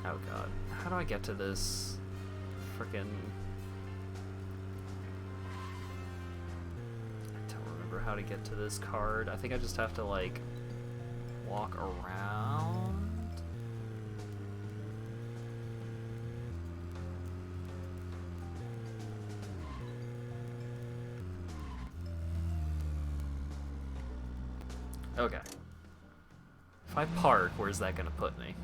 Oh god. How do I get to this frickin'... I don't remember how to get to this card. I think I just have to, like, walk around? Okay. If I park, where's that gonna put me?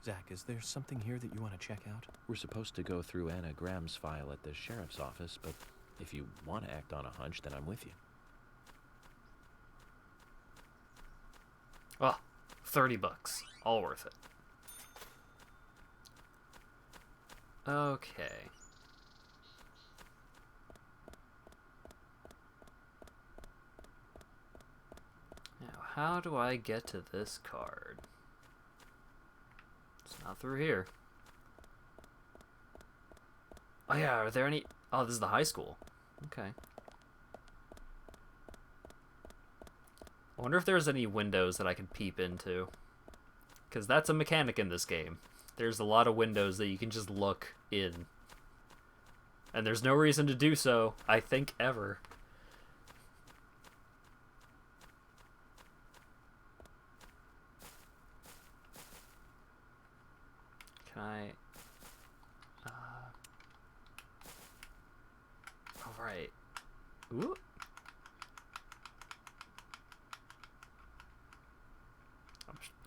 Zach, is there something here that you want to check out? We're supposed to go through Anna Graham's file at the sheriff's office, but if you want to act on a hunch, then I'm with you. Oh, $30. All worth it. Okay. Now, how do I get to this card? It's not through here. Oh yeah, are there any... Oh, this is the high school. Okay. I wonder if there's any windows that I can peep into. Because that's a mechanic in this game. There's a lot of windows that you can just look in. And there's no reason to do so, I think, ever. Can I... Alright. Ooh.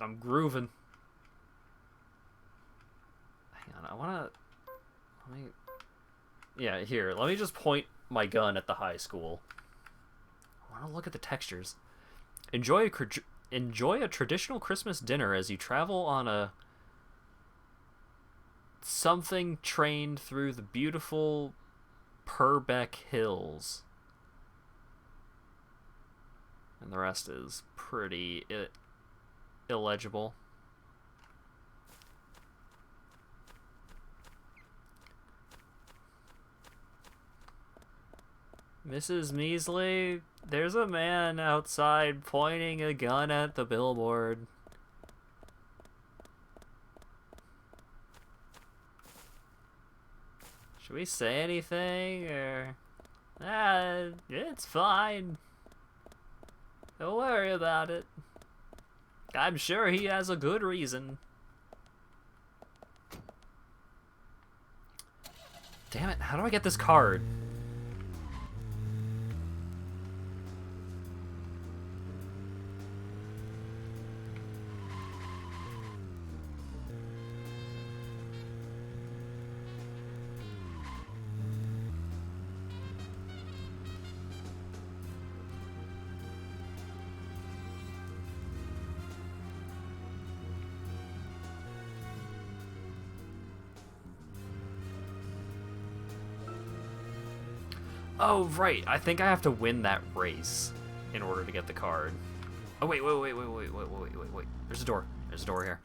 I'm grooving. Hang on, I wanna... Let me... Yeah, here, let me just point my gun at the high school. I wanna look at the textures. Enjoy a traditional Christmas dinner as you travel on a... something trained through the beautiful Purbeck Hills. And the rest is pretty illegible. Mrs. Measley, there's a man outside pointing a gun at the billboard. Should we say anything, or... it's fine. Don't worry about it. I'm sure he has a good reason. Damn it, how do I get this card? Oh, right. I think I have to win that race in order to get the card. Oh, wait. There's a door. There's a door here.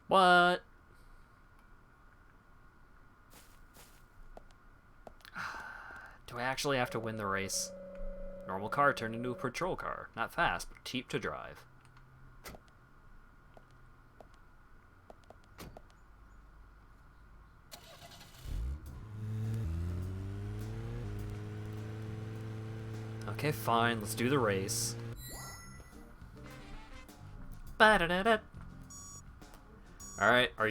What? Do I actually have to win the race? Normal car turned into a patrol car. Not fast, but cheap to drive. Okay, fine. Let's do the race. Ba-da-da-da. All right, are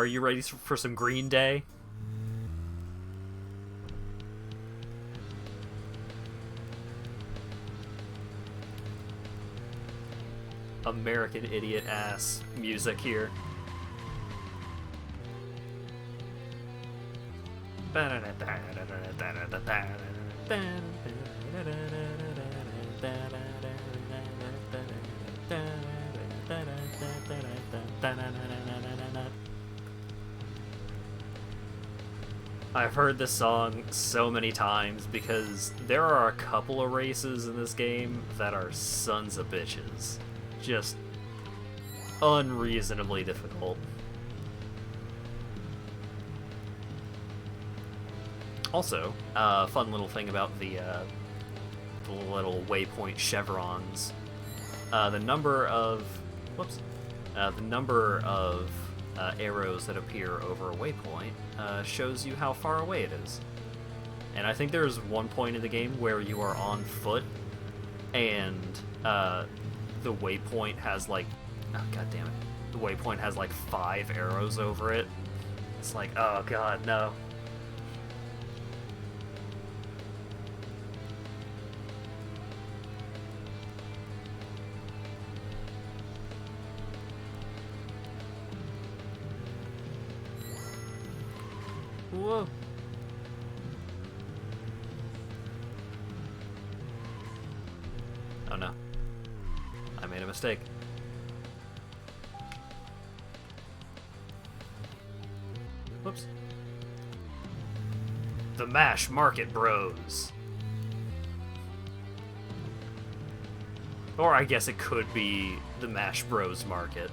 you ready for some Green Day? American idiot ass music here. I've heard this song so many times because there are a couple of races in this game that are sons of bitches. Just unreasonably difficult. Also, fun little thing about the little waypoint chevrons. The number of arrows that appear over a waypoint shows you how far away it is. And I think there's one point in the game where you are on foot, and the waypoint has like, oh god damn it, the waypoint has like 5 arrows over it. It's like, oh god, no. Whoa. Oh no. I made a mistake. Whoops. The Mash Market Bros. Or I guess it could be the Mash Bros Market.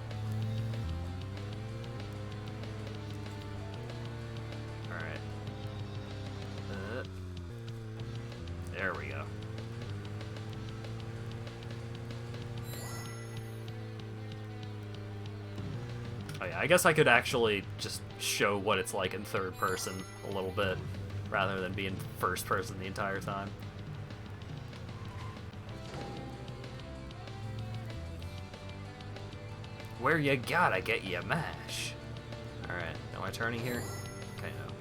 Alright. There we go. Oh yeah, I guess I could actually just show what it's like in third person a little bit, rather than being first person the entire time. Where you gotta get your mash. Alright, am I turning here? Okay, no.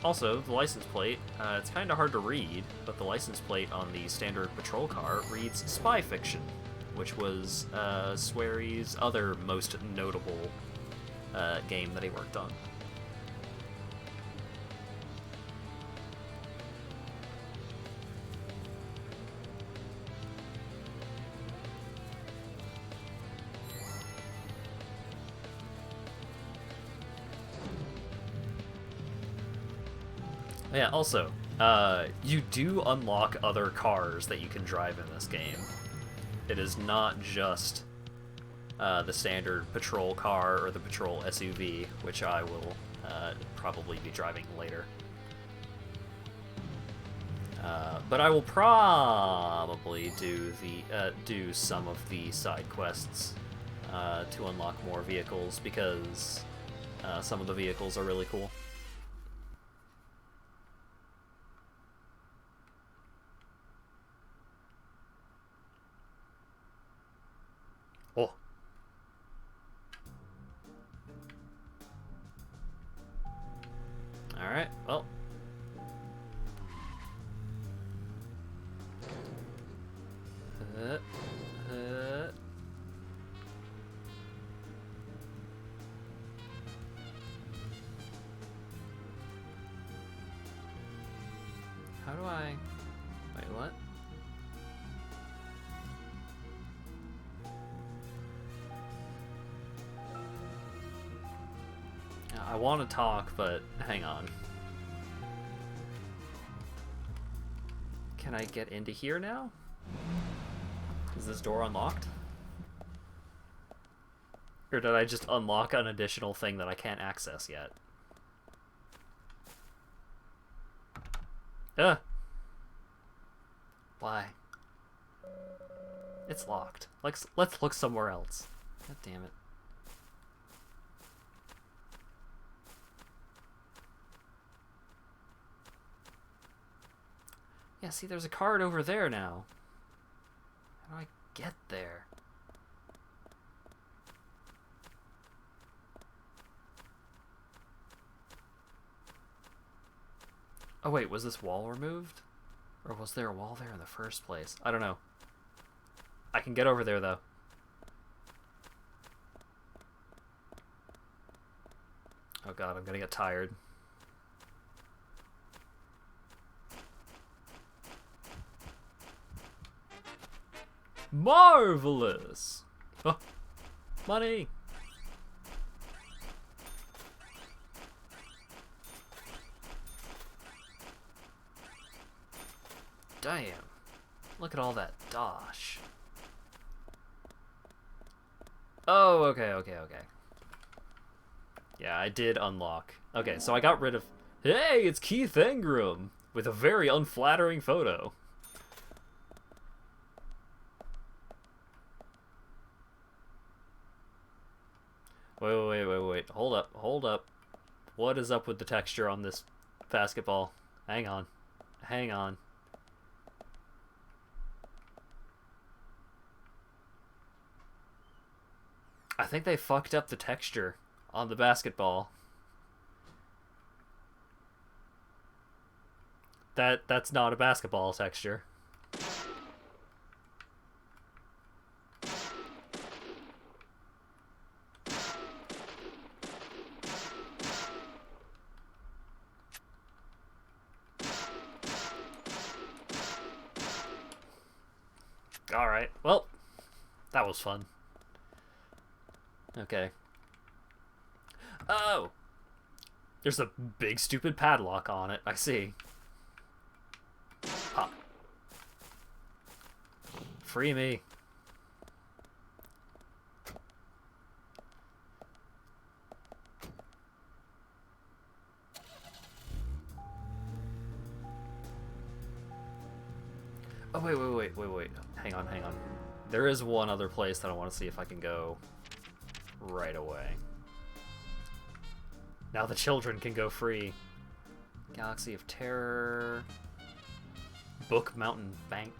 Also, the license plate, it's kinda hard to read, but the license plate on the standard patrol car reads Spy Fiction, which was Swery's other most notable game that he worked on. Yeah, also, you do unlock other cars that you can drive in this game. It is not just the standard patrol car or the patrol SUV, which I will probably be driving later. But I will probably do some of the side quests to unlock more vehicles, because some of the vehicles are really cool. Oh. Alright, well. How do I... Wait, what? I want to talk, but hang on. Can I get into here now? Is this door unlocked? Or did I just unlock an additional thing that I can't access yet? Why? It's locked. Let's look somewhere else. God damn it. Yeah, see, there's a card over there now. How do I get there? Oh wait, was this wall removed? Or was there a wall there in the first place? I don't know. I can get over there, though. Oh god, I'm gonna get tired. Marvelous! Oh, money! Damn. Look at all that dosh. Oh, okay. Yeah, I did unlock. Okay, so I got rid of... Hey, it's Keith Ingram! With a very unflattering photo. Wait. Hold up. What is up with the texture on this basketball? Hang on. I think they fucked up the texture on the basketball. That's not a basketball texture. Alright, well, that was fun. Okay. Oh! There's a big stupid padlock on it, I see. Pop. Free me. Oh, wait. Hang on. There is one other place that I want to see if I can go right away. Now the children can go free. Galaxy of Terror. Book Mountain Bank.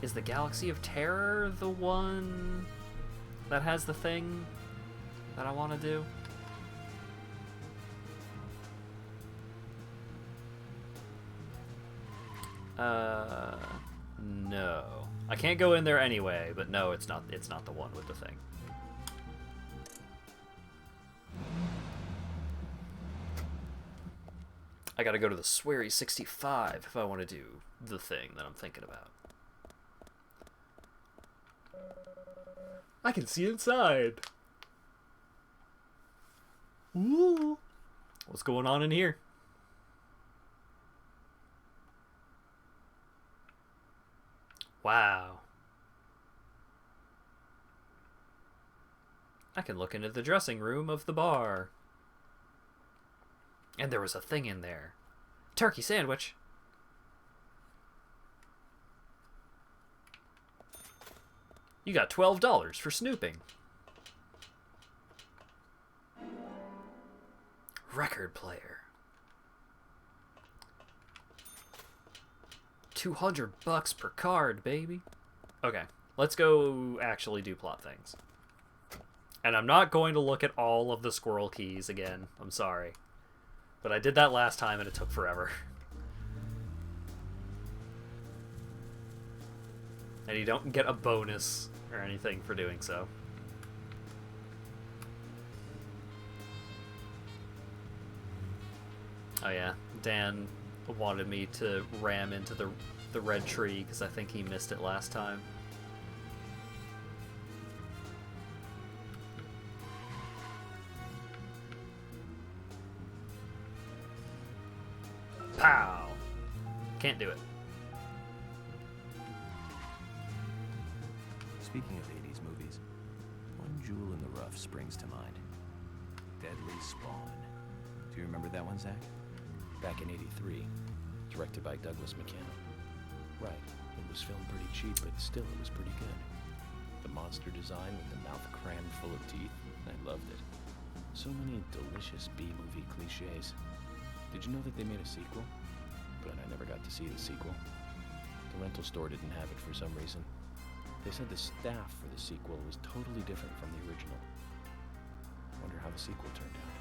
Is the Galaxy of Terror the one that has the thing that I want to do? No. I can't go in there anyway, but no, it's not the one with the thing. I gotta go to the Sweary 65 if I want to do the thing that I'm thinking about. I can see inside! Ooh! What's going on in here? Wow. I can look into the dressing room of the bar. And there was a thing in there. Turkey sandwich. You got $12 for snooping. Record player. $200 per card, baby. Okay, let's go actually do plot things. And I'm not going to look at all of the squirrel keys again. I'm sorry. But I did that last time and it took forever. And you don't get a bonus or anything for doing so. Oh yeah, Dan wanted me to ram into the red tree because I think he missed it last time. Pow! Can't do it. Speaking of 80s movies, One jewel in the rough springs to mind. Deadly Spawn. Do you remember that one, Zach? Back in '83, directed by Douglas McKenna. Right, it was filmed pretty cheap, but still it was pretty good. The monster design with the mouth crammed full of teeth, I loved it. So many delicious B-movie cliches. Did you know that they made a sequel? But I never got to see the sequel. The rental store didn't have it for some reason. They said the staff for the sequel was totally different from the original. Wonder how the sequel turned out.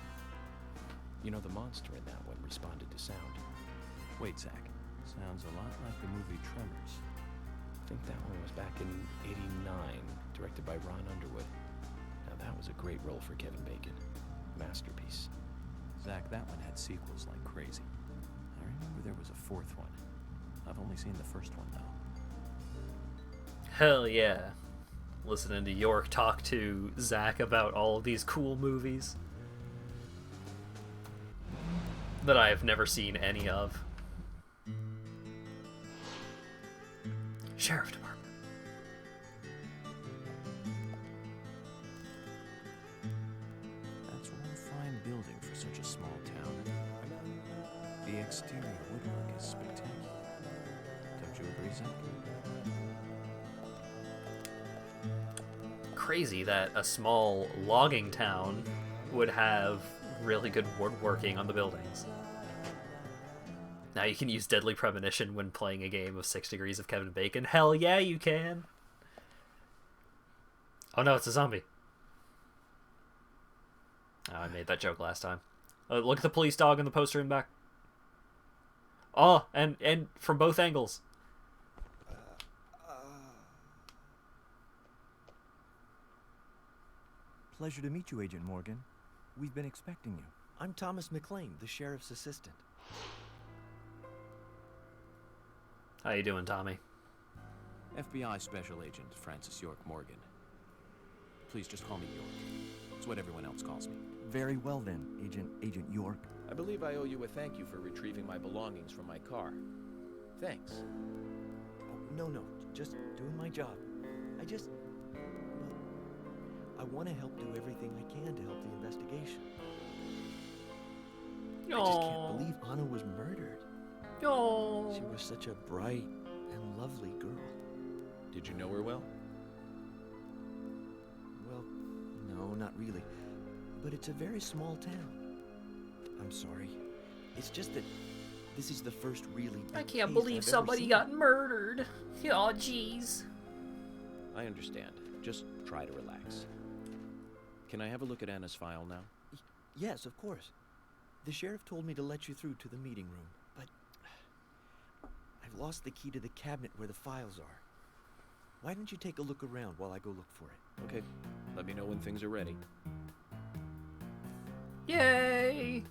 You know, the monster in that one responded to sound. Wait, Zach. Sounds a lot like the movie Tremors. I think that one was back in '89, directed by Ron Underwood. Now that was a great role for Kevin Bacon. Masterpiece. Zach, that one had sequels like crazy. I remember there was a fourth one. I've only seen the first one, though. Hell yeah. Listening to York talk to Zach about all of these cool movies that I have never seen any of. Sheriff Department. That's one fine building for such a small town. The exterior woodwork is spectacular. Don't you agree, Zach? Crazy that a small logging town would have really good woodworking on the buildings. Now you can use Deadly Premonition when playing a game of 6 Degrees of Kevin Bacon. Hell yeah, you can! Oh no, it's a zombie. Oh, I made that joke last time. Look at the police dog in the poster in the back. Oh, and from both angles. Pleasure to meet you, Agent Morgan. We've been expecting you. I'm Thomas McLean, the sheriff's assistant. How you doing, Tommy? FBI Special Agent Francis York Morgan. Please just call me York. It's what everyone else calls me. Very well then, Agent York. I believe I owe you a thank you for retrieving my belongings from my car. Thanks. Oh, no, just doing my job. I want to help do everything I can to help the investigation. I just can't believe Anna was murdered. Oh. She was such a bright and lovely girl. Did you know her well? Well, no, not really. But it's a very small town. I'm sorry. It's just that this is the first really big I can't case believe I've ever somebody seen. got murdered. Oh, jeez. I understand. Just try to relax. Can I have a look at Anna's file now? Yes, of course. The sheriff told me to let you through to the meeting room, but I've lost the key to the cabinet where the files are. Why don't you take a look around while I go look for it? Okay. Let me know when things are ready. Yay!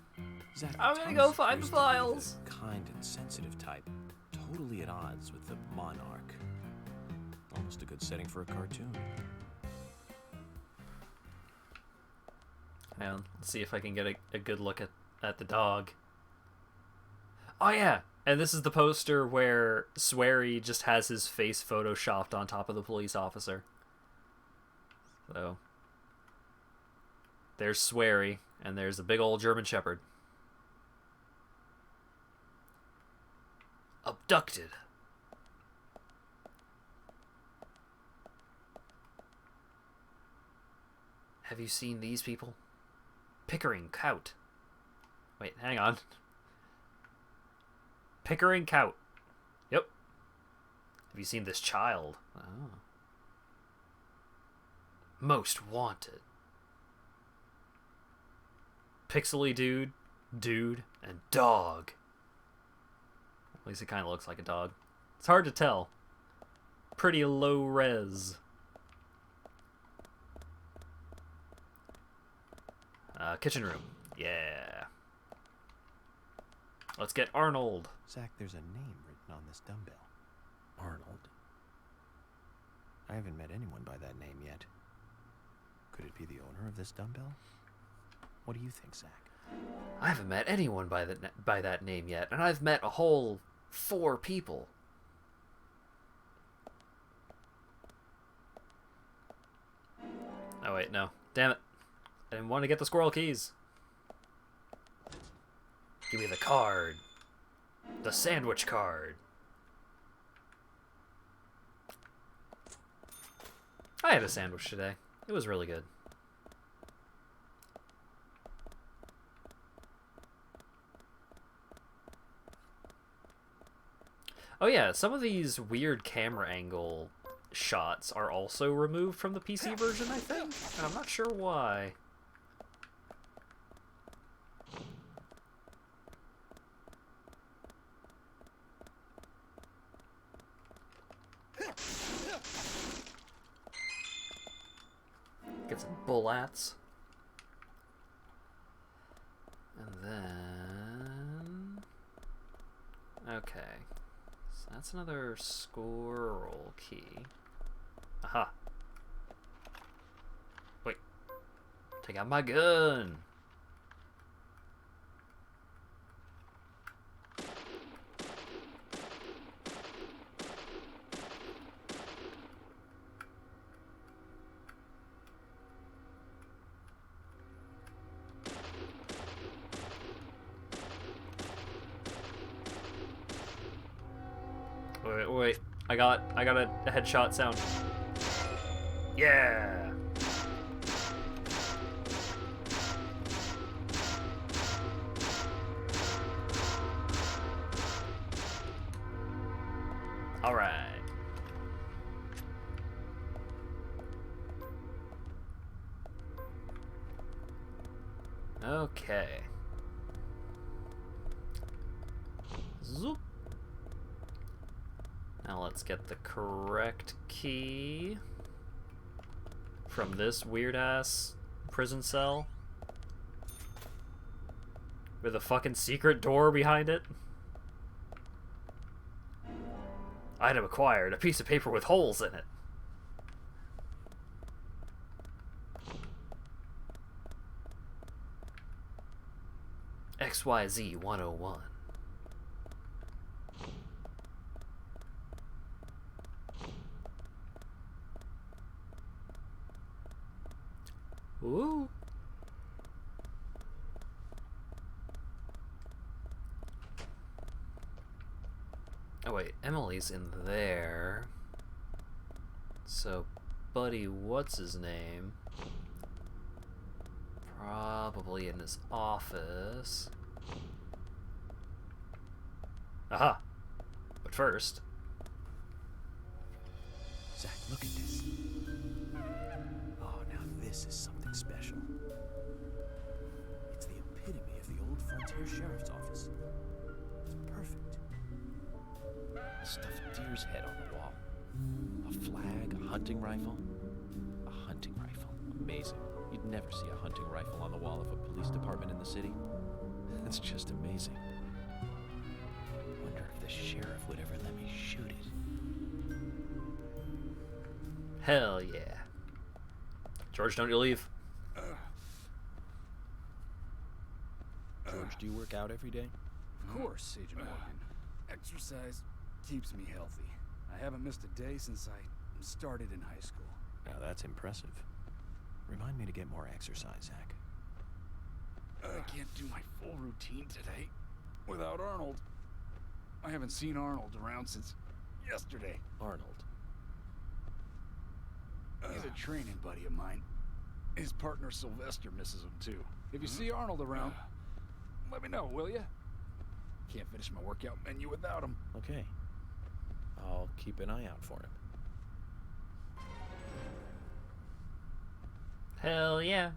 Zach, I'm gonna Thomas go find appears the to be files. the kind and sensitive type, totally at odds with the monarch. Almost a good setting for a cartoon. Hang on, let's see if I can get a good look at the dog. Oh yeah, and this is the poster where Swery just has his face photoshopped on top of the police officer. So there's Swery, and there's a big old German Shepherd. Abducted. Have you seen these people? Pickering Cout. Wait, hang on. Pickering Cout. Yep. Have you seen this child? Oh. Most wanted. Pixely dude, and dog. At least it kind of looks like a dog. It's hard to tell. Pretty low res. Kitchen room. Yeah. Let's get Arnold. Zach, there's a name written on this dumbbell. Arnold. I haven't met anyone by that name yet. Could it be the owner of this dumbbell? What do you think, Zach? I haven't met anyone by that name yet, and I've met a whole 4 people. Oh wait, no. Damn it. I didn't want to get the squirrel keys. Give me the card. The sandwich card. I had a sandwich today. It was really good. Oh yeah, some of these weird camera angle shots are also removed from the PC version, I think. And I'm not sure why. Get some bullets. And then... Okay. So that's another squirrel key. Aha. Wait. Take out my gun. Wait. I got a headshot sound. Yeah. All right. Okay. Zoop. Now let's get the correct key from this weird-ass prison cell with a fucking secret door behind it. Item acquired, a piece of paper with holes in it. XYZ 101. Ooh. Oh wait, Emily's in there. So, Buddy, what's his name? Probably in his office. Aha! But first... Zach, look at this. Oh, now this is something special. It's the epitome of the old Frontier Sheriff's Office. It's perfect. A stuffed deer's head on the wall. A flag, a hunting rifle. A hunting rifle. Amazing. You'd never see a hunting rifle on the wall of a police department in the city. That's just amazing. Wonder if the sheriff would ever let me shoot it. Hell yeah. George, don't you leave. George, do you work out every day? Of course, Agent Morgan. Exercise keeps me healthy. I haven't missed a day since I started in high school. Now that's impressive. Remind me to get more exercise, Zach. I can't do my full routine today without Arnold. I haven't seen Arnold around since yesterday. Arnold. He's a training buddy of mine. His partner Sylvester misses him too. If you see Arnold around, let me know, will ya? Can't finish my workout menu without him. Okay. I'll keep an eye out for him. Hell yeah.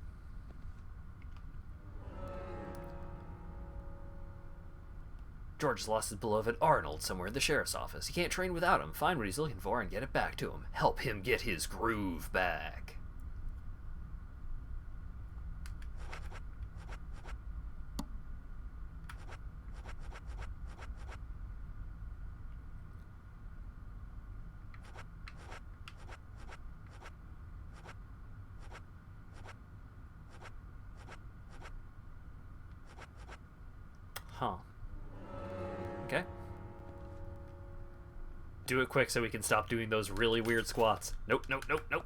George has lost his beloved Arnold somewhere in the sheriff's office. He can't train without him. Find what he's looking for and get it back to him. Help him get his groove back. Huh. Okay. Do it quick so we can stop doing those really weird squats. Nope, nope, nope, nope.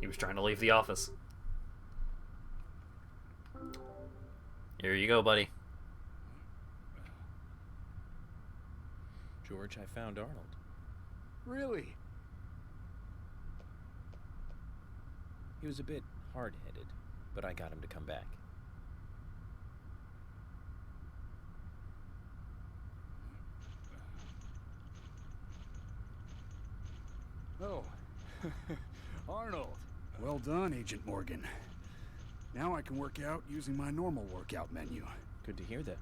He was trying to leave the office. Here you go, buddy. George, I found Arnold. Really? He was a bit hard-headed, but I got him to come back. Oh, Arnold. Well done, Agent Morgan. Now I can work out using my normal workout menu. Good to hear that.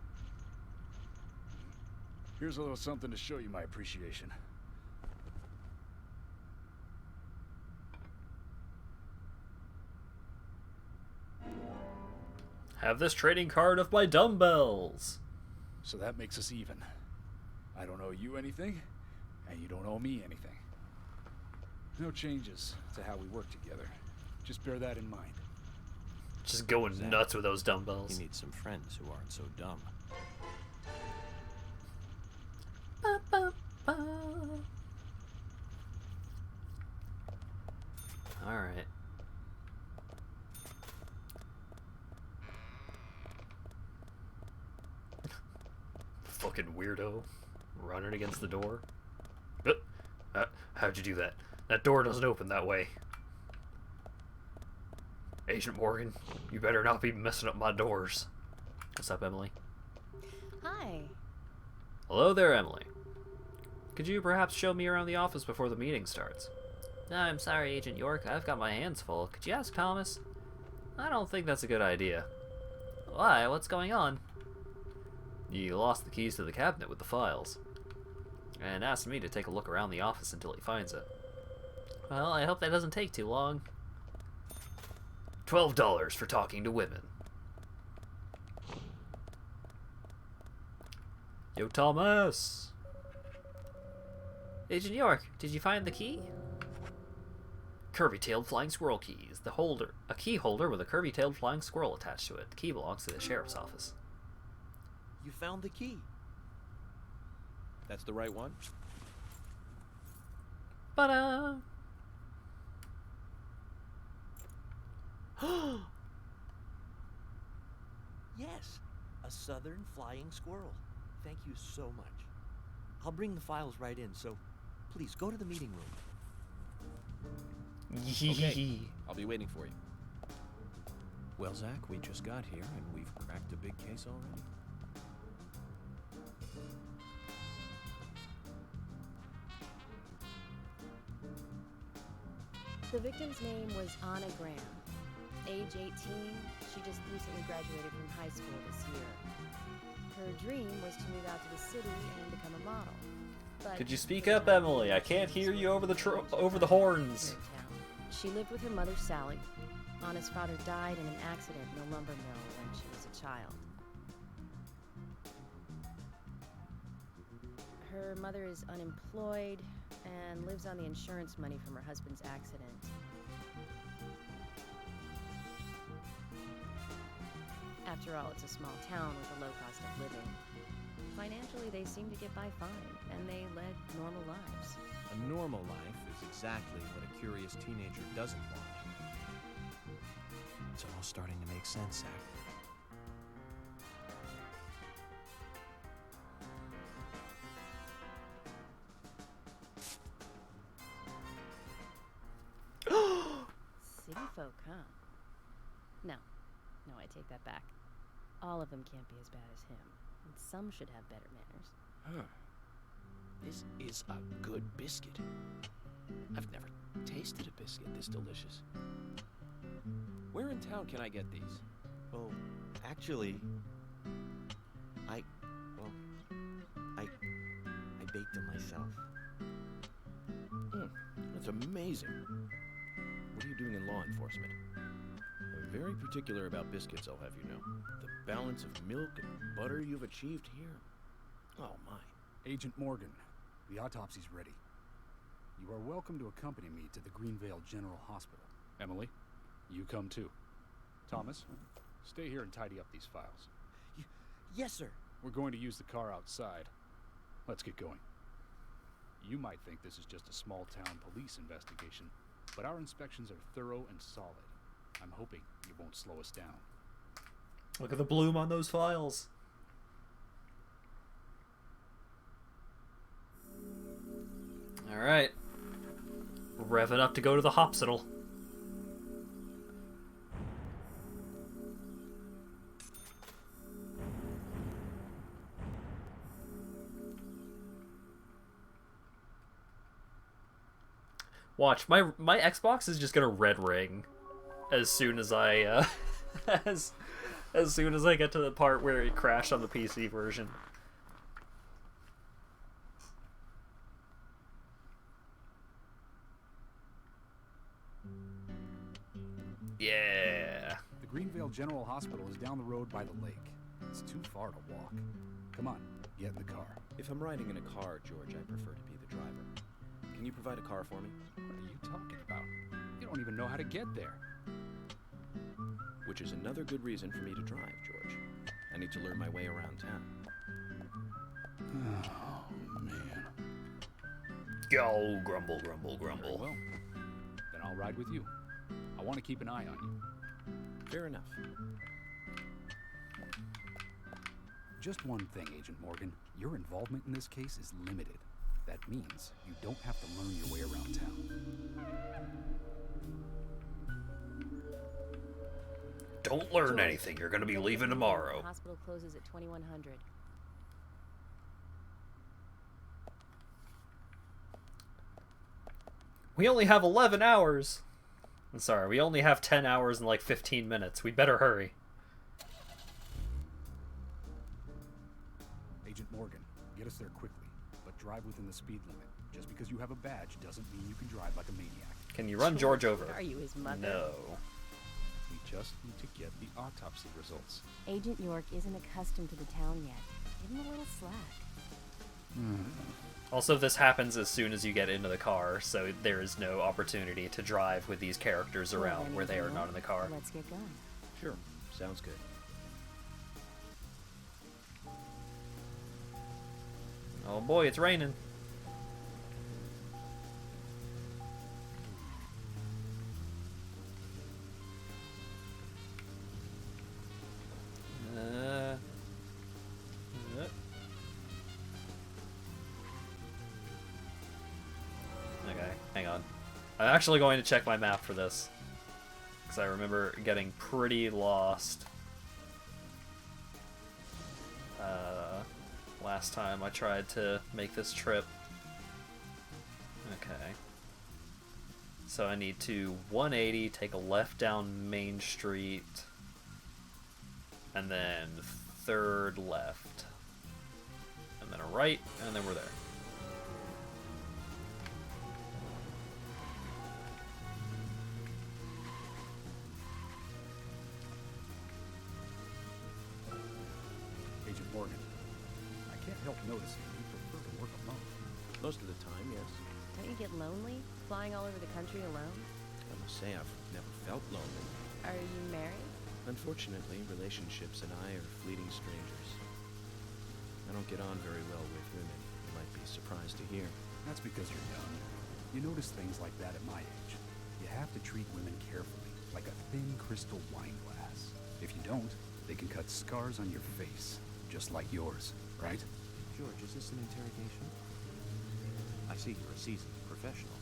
Here's a little something to show you my appreciation. Have this trading card of my dumbbells. So that makes us even. I don't owe you anything, and you don't owe me anything. No changes to how we work together. Just bear that in mind. Just going nuts with those dumbbells. He needs some friends who aren't so dumb. Alright. Fucking weirdo. Running against the door. How'd you do that? That door doesn't open that way. Agent Morgan, you better not be messing up my doors. What's up, Emily? Hi. Hello there, Emily. Could you perhaps show me around the office before the meeting starts? I'm sorry, Agent York. I've got my hands full. Could you ask Thomas? I don't think that's a good idea. Why? What's going on? You lost the keys to the cabinet with the files, and asked me to take a look around the office until he finds it. Well, I hope that doesn't take too long. $12 for talking to women. Yo, Thomas! Agent York, did you find the key? Curvy-tailed flying squirrel keys. The holder, a key holder with a curvy-tailed flying squirrel attached to it. The key belongs to the sheriff's office. You found the key. That's the right one? Ta-da! Yes, a southern flying squirrel. Thank you so much. I'll bring the files right in, so please go to the meeting room. Okay, I'll be waiting for you. Well, Zach, we just got here, and we've cracked a big case already. The victim's name was Anna Graham. Age 18, she just recently graduated from high school this year. Her dream was to move out to the city and become a model. But Could you speak up, Emily? I can't hear you over the horns. She lived with her mother, Sally. Anna's father died in an accident in a lumber mill when she was a child. Her mother is unemployed and lives on the insurance money from her husband's accident. After all, it's a small town with a low cost of living. Financially, they seem to get by fine, and they led normal lives. A normal life is exactly what a curious teenager doesn't want. It's all starting to make sense, Zach. City folk, huh? No, I take that back. All of them can't be as bad as him, and some should have better manners. Huh. This is a good biscuit. I've never tasted a biscuit this delicious. Where in town can I get these? Oh, actually, I baked them myself. That's amazing. What are you doing in law enforcement? I'm very particular about biscuits, I'll have you know. The balance of milk and butter you've achieved here. Oh, my. Agent Morgan, the autopsy's ready. You are welcome to accompany me to the Greenvale General Hospital. Emily, you come too. Thomas, stay here and tidy up these files. Yes, sir. We're going to use the car outside. Let's get going. You might think this is just a small-town police investigation, but our inspections are thorough and solid. I'm hoping you won't slow us down. Look at the bloom on those files. Alright. We're revving up to go to the hospital. Watch, my Xbox is just gonna red ring as soon as I as soon as I get to the part where it crashed on the PC version. Yeah. The Greenvale General Hospital is down the road by the lake. It's too far to walk. Come on, get in the car. If I'm riding in a car, George, I prefer to be the driver. Can you provide a car for me? What are you talking about? You don't even know how to get there. Which is another good reason for me to drive, George. I need to learn my way around town. Oh, man. Go, grumble, grumble, grumble. Very well, then I'll ride with you. I want to keep an eye on you. Fair enough. Just one thing, Agent Morgan. Your involvement in this case is limited. That means you don't have to learn your way around town. Don't learn anything. You're gonna be leaving tomorrow. The hospital closes at 2100. We only have 11 hours. I'm sorry, we only have 10 hours and like 15 minutes. We better hurry. Agent Morgan, get us there quickly, but drive within the speed limit. Just because you have a badge doesn't mean you can drive like a maniac. Can you run George over? Are you his mother? No. We just need to get the autopsy results. Agent York isn't accustomed to the town yet. Give him a little slack. Also, this happens as soon as you get into the car, so there is no opportunity to drive with these characters around where they are not in the car. Let's get going. Sure, sounds good. Oh boy, it's raining. Okay, hang on. I'm actually going to check my map for this, because I remember getting pretty lost last time I tried to make this trip. Okay. So I need to 180, take a left down Main Street, and then third left, and then a right, and then we're there. Agent Morgan, I can't help noticing you prefer to work alone. Most of the time, yes. Don't you get lonely flying all over the country alone? I must say I've never felt lonely. Are you married? Unfortunately, relationships and I are fleeting strangers. I don't get on very well with women, you might be surprised to hear. That's because you're young. You notice things like that at my age. You have to treat women carefully, like a thin crystal wine glass. If you don't, they can cut scars on your face, just like yours, right? George, is this an interrogation? I see you're a seasoned professional.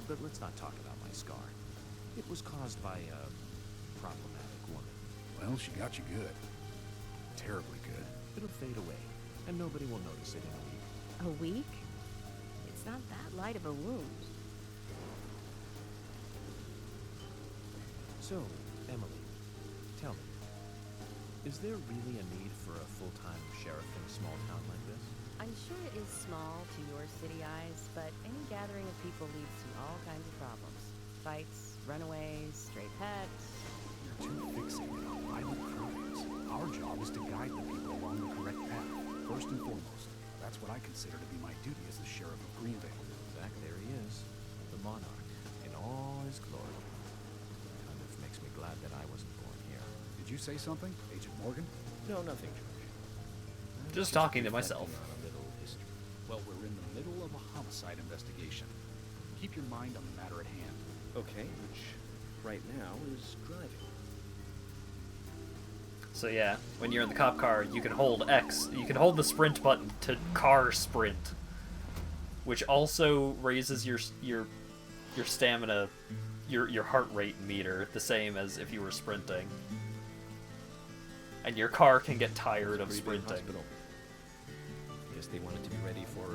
But let's not talk about my scar. It was caused by a problematic woman. Well, she got you good. Terribly good. It'll fade away, and nobody will notice it in a week. A week? It's not that light of a wound. So, Emily, tell me, is there really a need for a full-time sheriff in a small town like this? I'm sure it is small to your city eyes, but any gathering of people leads to all kinds of problems. Fights, runaways, stray pets. You're too fixated on violent crimes. Our job is to guide the people along the correct path, first and foremost. That's what I consider to be my duty as the sheriff of Greenvale. Zach, there he is, the monarch, in all his glory. Kind of makes me glad that I wasn't born here. Did you say something, Agent Morgan? No, nothing, George. Just talking to myself. Reflecting on a little history. Well, we're in the middle of a homicide investigation. Keep your mind on the matter at hand. Okay, which right now is driving. So yeah, when you're in the cop car, you can hold X. You can hold the sprint button to car sprint, which also raises your stamina, your heart rate meter, the same as if you were sprinting. And your car can get tired of sprinting. Guess they wanted to be ready for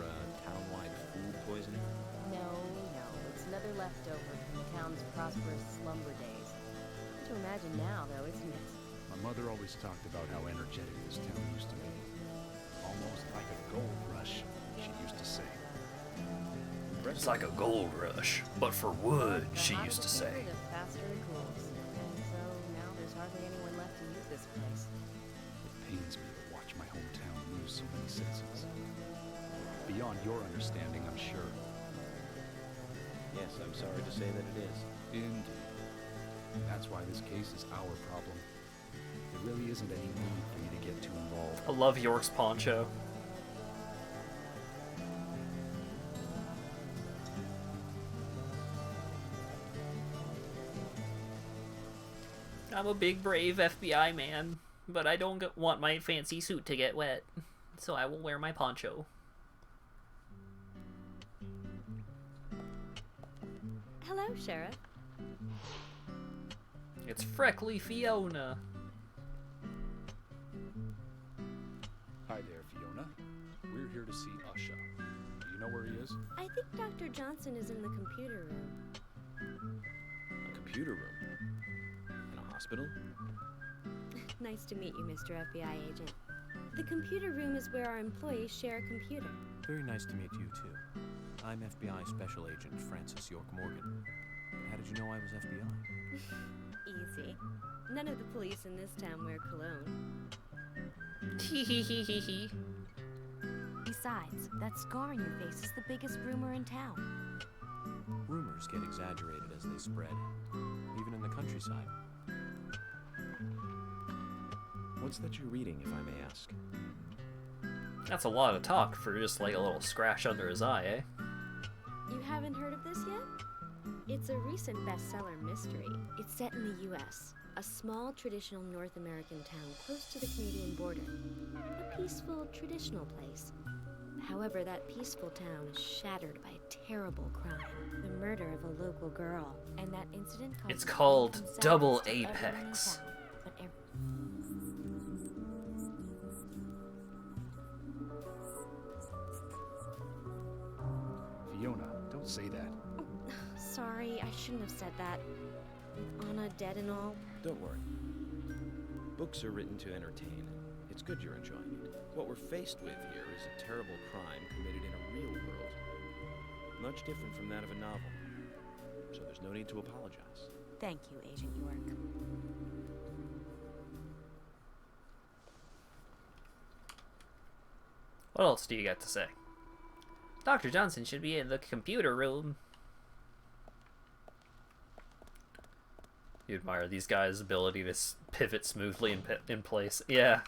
town-wide food poisoning. No, it's another leftover from the town's prosperous slumber days. Hard to imagine now, though, isn't it? My mother always talked about how energetic this town used to be. Almost like a gold rush, she used to say. It's like a gold rush, but for wood, she used to say. The faster it cools. And so now there's hardly anyone left to use this place. It pains me to watch my hometown lose so many citizens. Beyond your understanding, I'm sure. Yes, I'm sorry to say that it is. Indeed. And that's why this case is our problem. There really isn't any need for you to get too involved. I love York's poncho. I'm a big, brave FBI man, but I don't want my fancy suit to get wet, so I will wear my poncho. Hello, Sheriff. It's Freckly Fiona. Hi there, Fiona. We're here to see Usha. Do you know where he is? I think Dr. Johnson is in the computer room. A computer room? In a hospital? Nice to meet you, Mr. FBI agent. The computer room is where our employees share a computer. Very nice to meet you, too. I'm FBI Special Agent Francis York Morgan. But how did you know I was FBI? Easy. None of the police in this town wear cologne. Hee. Besides, that scar on your face is the biggest rumor in town. Rumors get exaggerated as they spread, even in the countryside. What's that you're reading, if I may ask? That's a lot of talk for just like a little scratch under his eye, eh? You haven't heard of this yet? It's a recent bestseller mystery. It's set in the U.S., a small traditional North American town close to the Canadian border. A peaceful, traditional place. However, that peaceful town is shattered by a terrible crime. The murder of a local girl. And that incident caused It's called sadness Double to everyone in Apex. town. But Fiona, don't say that. Sorry, I shouldn't have said that. With Anna dead and all. Don't worry. Books are written to entertain. It's good you're enjoying it. What we're faced with here is a terrible crime committed in a real world. Much different from that of a novel. So there's no need to apologize. Thank you, Agent York. What else do you got to say? Dr. Johnson should be in the computer room. You admire these guys' ability to pivot smoothly in place. Yeah.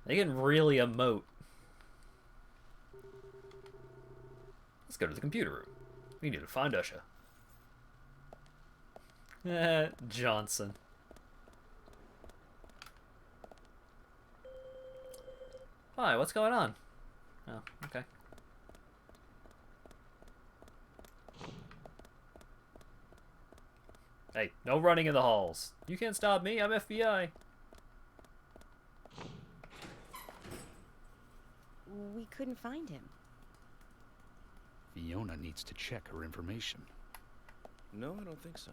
They can really emote. Let's go to the computer room. We need to find Usha. Johnson. Hi, what's going on? Oh, okay. Hey, no running in the halls. You can't stop me, I'm FBI. We couldn't find him. Fiona needs to check her information. No, I don't think so.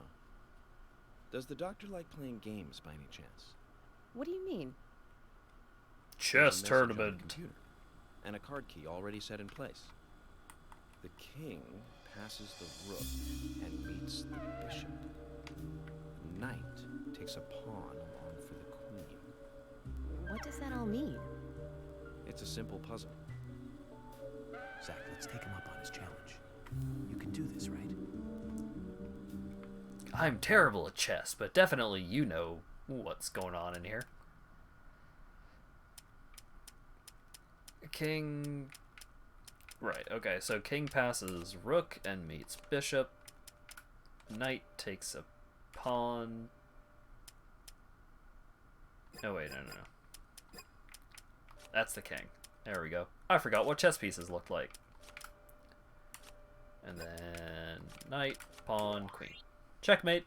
Does the doctor like playing games by any chance? What do you mean? Chess There's a message on the tournament. computer, and a card key already set in place. The king passes the rook and meets the bishop. The knight takes a pawn along for the queen. What does that all mean? It's a simple puzzle. Zach, let's take him up on his challenge. You can do this, right? I'm terrible at chess, but definitely you know what's going on in here. King Right, okay, so king passes rook and meets bishop. Knight takes a pawn. Oh, wait, no. That's the king. There we go. I forgot what chess pieces looked like. And then knight, pawn, queen. Checkmate.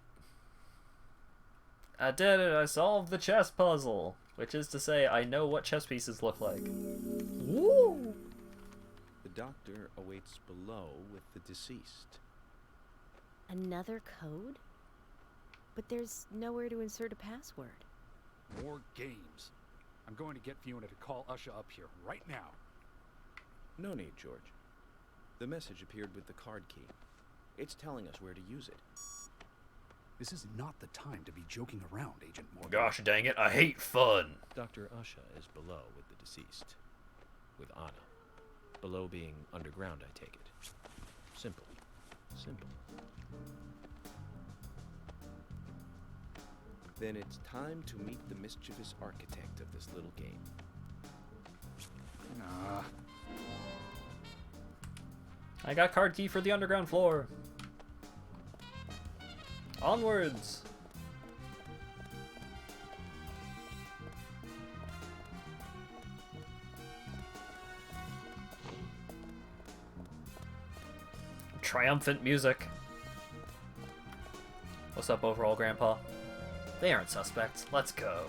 I did it. I solved the chess puzzle. Which is to say, I know what chess pieces look like. Woo! The doctor awaits below with the deceased. Another code? But there's nowhere to insert a password. More games. I'm going to get Fiona to call Usha up here right now. No need, George. The message appeared with the card key. It's telling us where to use it. This is not the time to be joking around, Agent Morgan. Gosh dang it, I hate fun. Dr. Usha is below with the deceased. With Anna. Below being underground, I take it. Simple. Simple. Then it's time to meet the mischievous architect of this little game. Nah. I got card key for the underground floor. Onwards. Triumphant music. What's up, overall, Grandpa? They aren't suspects. Let's go.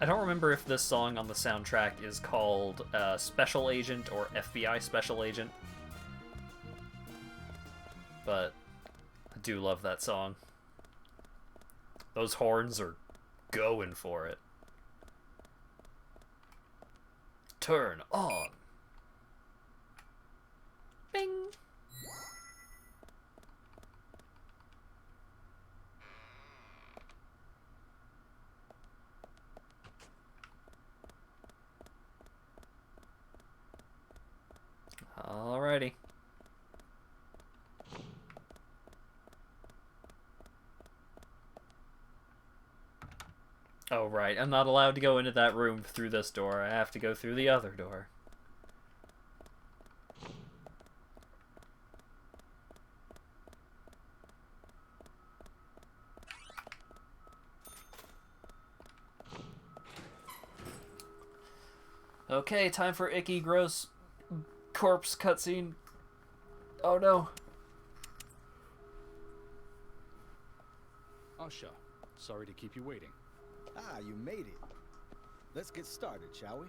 I don't remember if this song on the soundtrack is called Special Agent or FBI Special Agent, but I do love that song. Those horns are going for it. Turn on. Bing. Alrighty. Oh, right. I'm not allowed to go into that room through this door. I have to go through the other door. Okay, time for icky, gross corpse cutscene. Oh no. Usha, sorry to keep you waiting. Ah, you made it. Let's get started, shall we?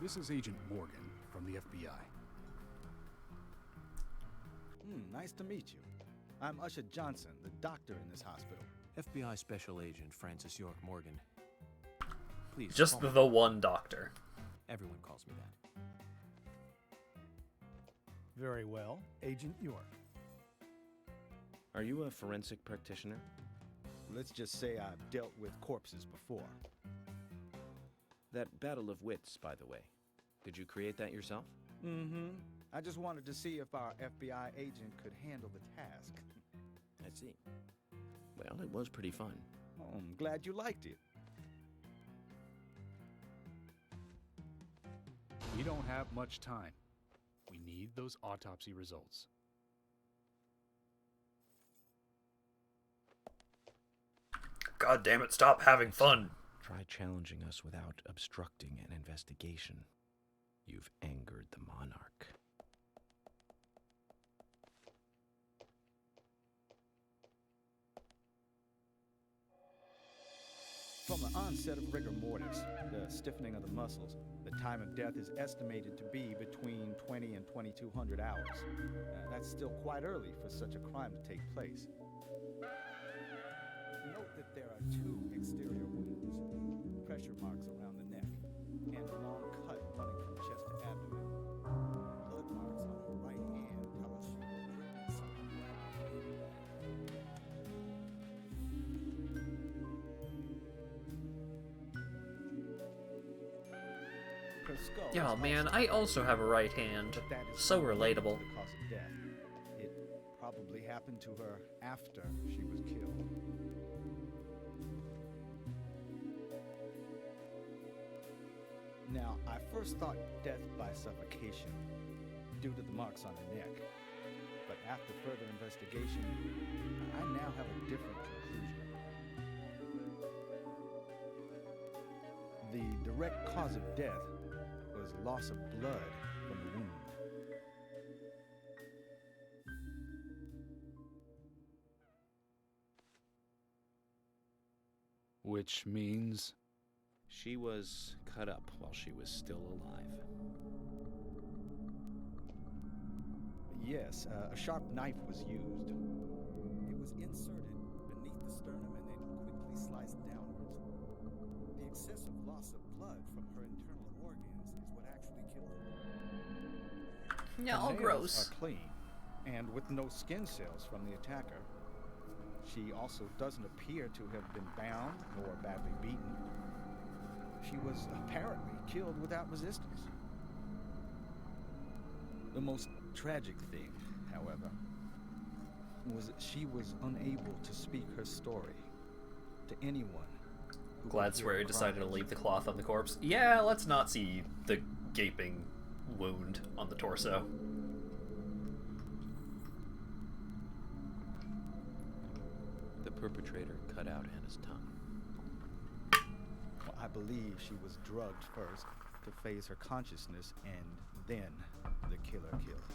This is Agent Morgan from the FBI. Nice to meet you. I'm Usha Johnson, the doctor in this hospital. FBI Special Agent Francis York Morgan. Please. Just call me. the one doctor. Everyone calls me that. Very well, Agent York. Are you a forensic practitioner? Let's just say I've dealt with corpses before. That battle of wits, by the way. Did you create that yourself? Mm-hmm. I just wanted to see if our FBI agent could handle the task. I see. Well, it was pretty fun. Oh, I'm glad you liked it. We don't have much time. We need those autopsy results. God damn it, stop having fun. Try challenging us without obstructing an investigation. You've angered the monarch. From the onset of rigor mortis, the stiffening of the muscles, the time of death is estimated to be between 20 and 2200 hours. That's still quite early for such a crime to take place. Note that there are 2 exterior wounds, pressure marks around the neck, and a long cut running from chest to abdomen. Blood marks on her right hand tell us she was Her skull Yeah, was man, also I also have a right hand. but that is So unlikely relatable. The cause of death. It probably happened to her after she was killed. Now, I first thought death by suffocation due to the marks on her neck. But after further investigation, I now have a different conclusion. The direct cause of death was loss of blood from the wound. Which means? She was cut up while she was still alive. Yes, a sharp knife was used. It was inserted beneath the sternum and then quickly sliced downwards. The excessive loss of blood from her internal organs is what actually killed her. No, Her nails gross. are clean, and with no skin cells from the attacker. She also doesn't appear to have been bound nor badly beaten. She was apparently killed without resistance. The most tragic thing, however, was that she was unable to speak her story to anyone. who Glad could hear Swery her decided to cries. leave the cloth on the corpse. Yeah, let's not see the gaping wound on the torso. The perpetrator cut out Anna's tongue. Well, I believe she was drugged first to phase her consciousness, and then the killer killed.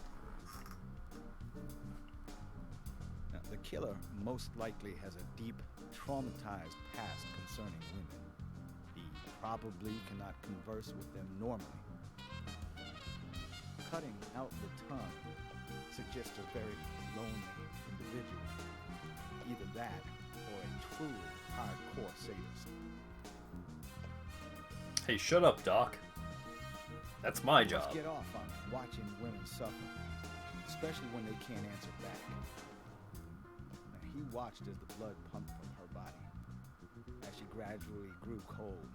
Now, the killer most likely has a deep, traumatized past concerning women. He probably cannot converse with them normally. Cutting out the tongue suggests a very lonely individual. Either that or a truly hardcore sadist. Hey, shut up, Doc. That's my You must job. get off on watching women suffer, especially when they can't answer back. Now, he watched as the blood pumped from her body, as she gradually grew cold.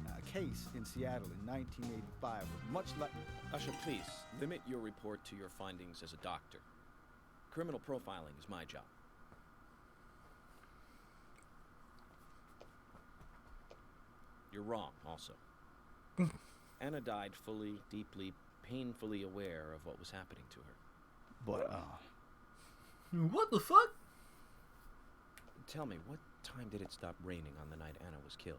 Now, a case in Seattle in 1985 was much like... Usher, please, limit your report to your findings as a doctor. Criminal profiling is my job. You're wrong, also. Anna died fully, deeply, painfully aware of what was happening to her. But, What the fuck? Tell me, what time did it stop raining on the night Anna was killed?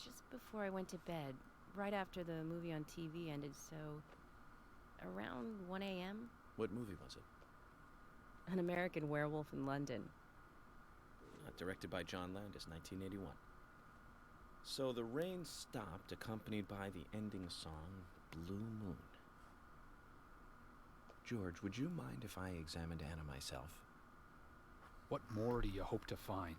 Just before I went to bed, right after the movie on TV ended, so around 1 a.m. What movie was it? An American Werewolf in London. Directed by John Landis, 1981. So the rain stopped, accompanied by the ending song, Blue Moon. George, would you mind if I examined Anna myself? What more do you hope to find?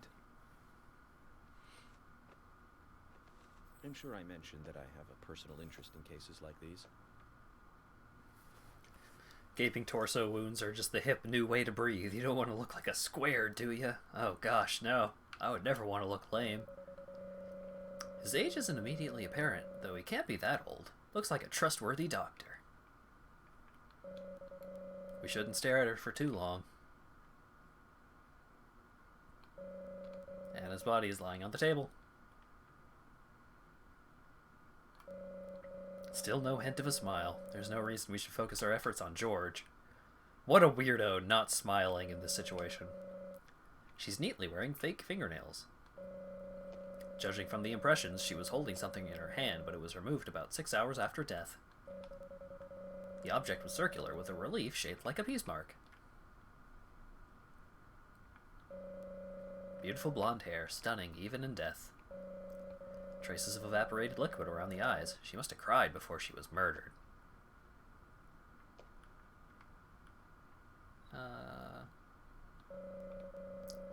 I'm sure I mentioned that I have a personal interest in cases like these. Gaping torso wounds are just the hip new way to breathe. You don't want to look like a square, do you? Oh gosh, no. I would never want to look lame. His age isn't immediately apparent, though he can't be that old. Looks like a trustworthy doctor. We shouldn't stare at her for too long. Anna's body is lying on the table. Still no hint of a smile. There's no reason we should focus our efforts on George. What a weirdo not smiling in this situation. She's neatly wearing fake fingernails. Judging from the impressions, she was holding something in her hand, but it was removed about 6 hours after death. The object was circular, with a relief shaped like a peace mark. Beautiful blonde hair, stunning even in death. Traces of evaporated liquid around the eyes. She must have cried before she was murdered.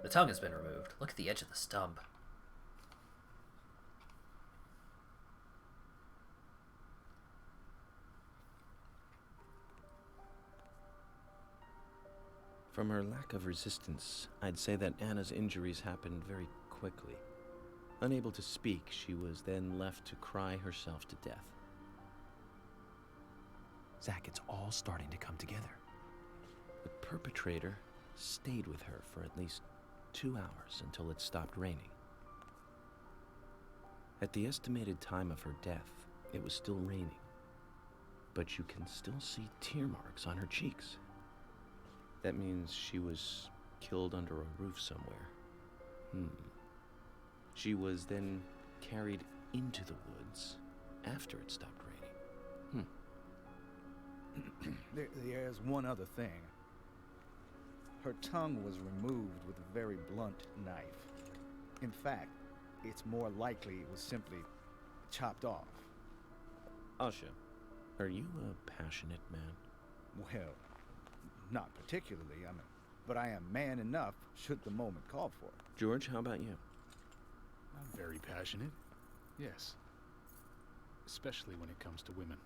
The tongue has been removed. Look at the edge of the stump. From her lack of resistance, I'd say that Anna's injuries happened very quickly. Unable to speak, she was then left to cry herself to death. Zach, it's all starting to come together. The perpetrator stayed with her for at least 2 hours until it stopped raining. At the estimated time of her death, it was still raining, but you can still see tear marks on her cheeks. That means she was killed under a roof somewhere. She was then carried into the woods after it stopped raining. There's one other thing. Her tongue was removed with a very blunt knife. In fact, it's more likely it was simply chopped off. Asha, are you a passionate man? Well, not particularly, but I am man enough should the moment call for it. George, how about you? I'm very passionate. Yes. Especially when it comes to women.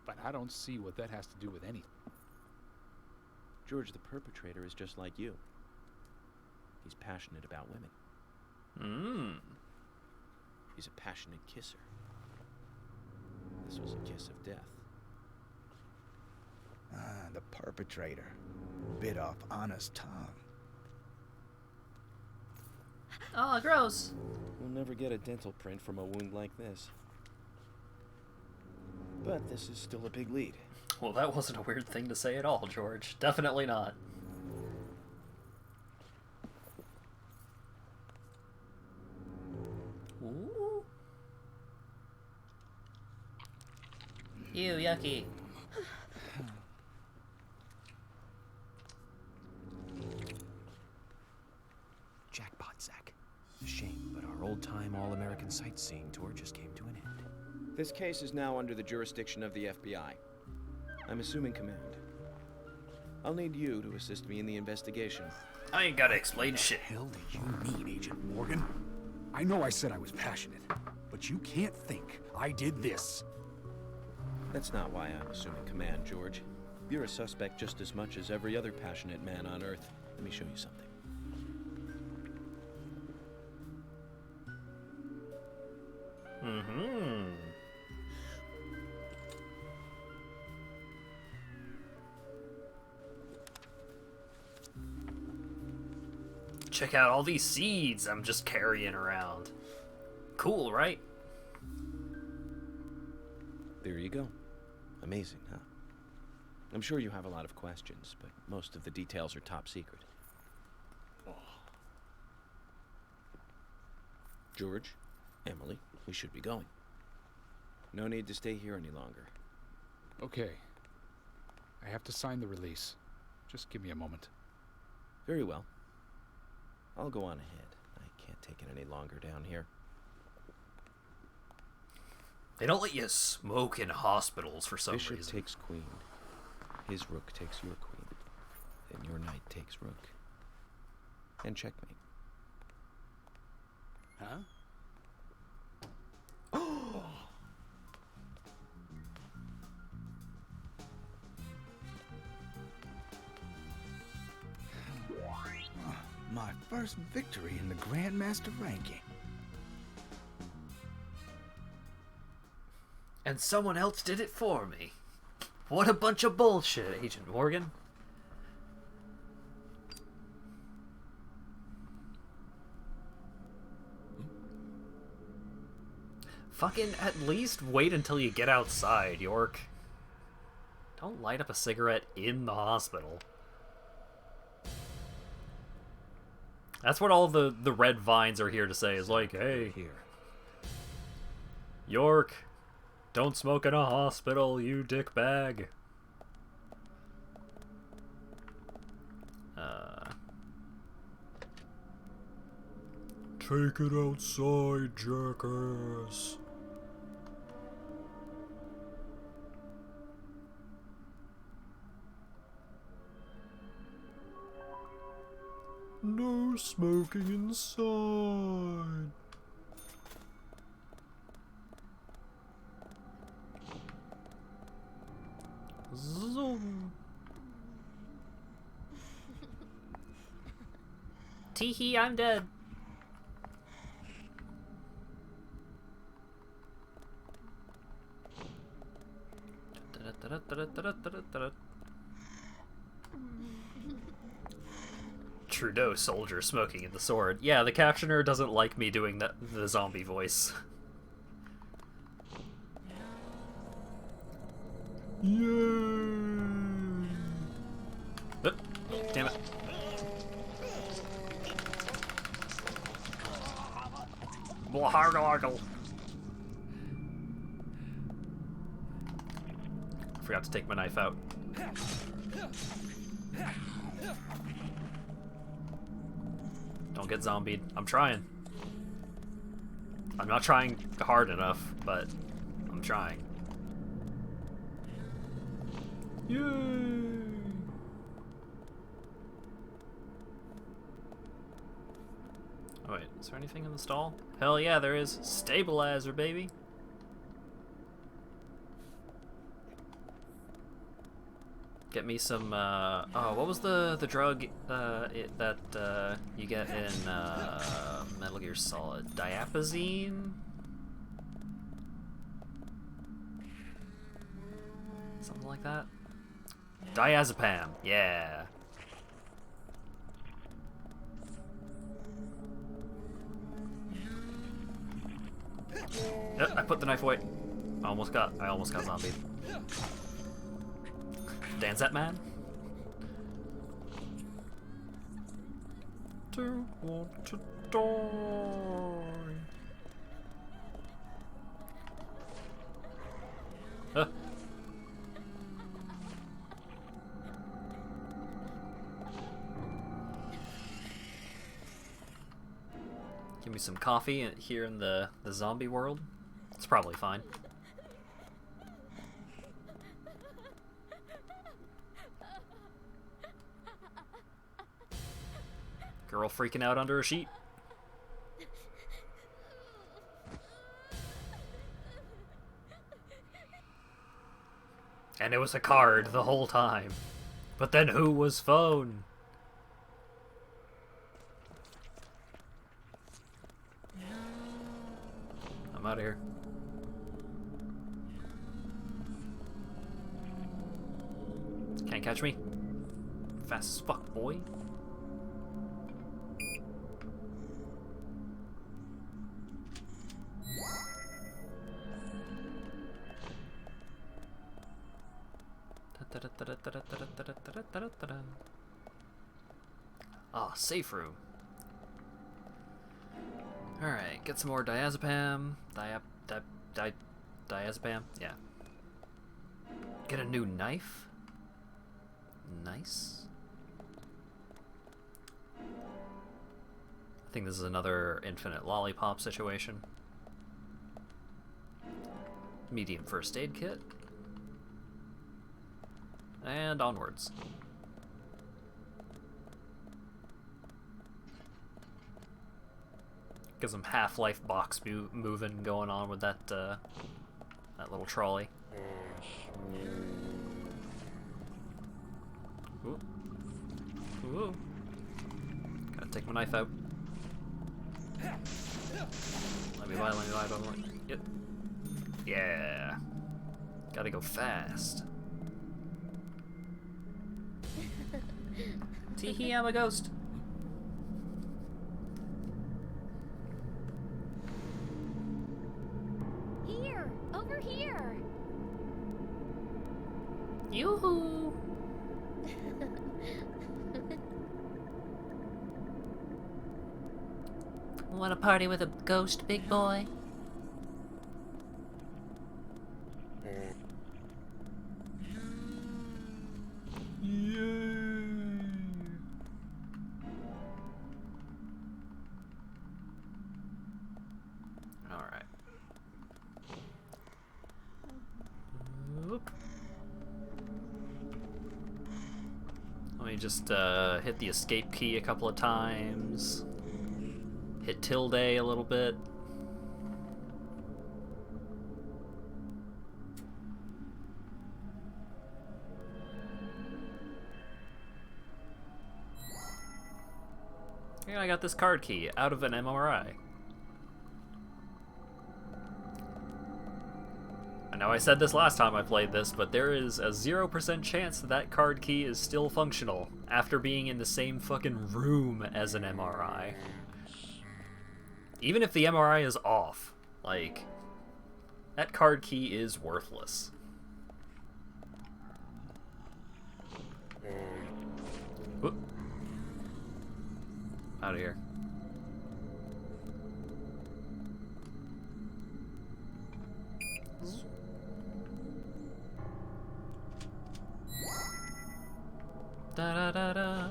But I don't see what that has to do with anything. George, the perpetrator, is just like you. He's passionate about women. He's a passionate kisser. This was a kiss of death. The perpetrator bit off Anna's tongue. Oh, gross. We'll never get a dental print from a wound like this. But this is still a big lead. Well, that wasn't a weird thing to say at all, George. Definitely not. Ooh. Ew, yucky. Jackpot, Zach. A shame, but our old-time all-American sightseeing tour just came to an end. This case is now under the jurisdiction of the FBI. I'm assuming command. I'll need you to assist me in the investigation. I ain't gotta explain shit. What the hell do you mean, Agent Morgan? I know I said I was passionate, but you can't think I did this. That's not why I'm assuming command, George. You're a suspect just as much as every other passionate man on Earth. Let me show you something. Check out all these seeds I'm just carrying around. Cool, right? There you go. Amazing, huh? I'm sure you have a lot of questions, but most of the details are top secret. George, Emily, we should be going. No need to stay here any longer. Okay. I have to sign the release. Just give me a moment. Very well. I'll go on ahead. I can't take it any longer down here. They don't let you smoke in hospitals for some Bishop reason. takes queen. His rook takes your queen. Then your knight takes rook. And checkmate. Huh? My first victory in the Grandmaster ranking. And someone else did it for me. What a bunch of bullshit, Agent Morgan. Fucking at least wait until you get outside, York. Don't light up a cigarette in the hospital. That's what all the red vines are here to say, is like, hey, Here. York, don't smoke in a hospital, you dickbag. Take it outside, jackass. No smoking inside. Zoom. Teehee, I'm dead. Trudeau soldier smoking in the sword. Yeah, the captioner doesn't like me doing the zombie voice. Yay! Damn it. Blahargargle. Forgot to take my knife out. Don't get zombied. I'm trying. I'm not trying hard enough, but I'm trying. Yay! Oh wait, is there anything in the stall? Hell yeah, there is. Stabilizer, baby! Get me some, oh, what was the drug, that, you get in, Metal Gear Solid? Diapazine? Something like that? Diazepam, yeah. Yep, I put the knife away. I almost got zombied. Dance that man? Don't want to die. Huh. Give me some coffee here in the zombie world. It's probably fine. Girl freaking out under a sheet. And it was a card the whole time. But then who was phone? I'm out of here. Can't catch me. Fast as fuck, boy. Ah, safe room. Alright, get some more diazepam. Diazepam? Yeah. Get a new knife. Nice. I think this is another infinite lollipop situation. Medium first aid kit. And onwards. Get some Half-Life box moving going on with that that little trolley. Ooh. Ooh. Gotta take my knife out. Let me buy. Yep. Yeah. Gotta go fast. Teehee, I'm a ghost. Here! Over here! Yoo-hoo! Want to party with a ghost, big boy? Alright. Let me just hit the escape key a couple of times. Hit tilde a little bit. And I got this card key out of an MRI. And Now, I said this last time I played this, but there is a 0% chance that that card key is still functional after being in the same fucking room as an MRI. Even if the MRI is off, like, that card key is worthless. Whoop. Out of here. Da da da da.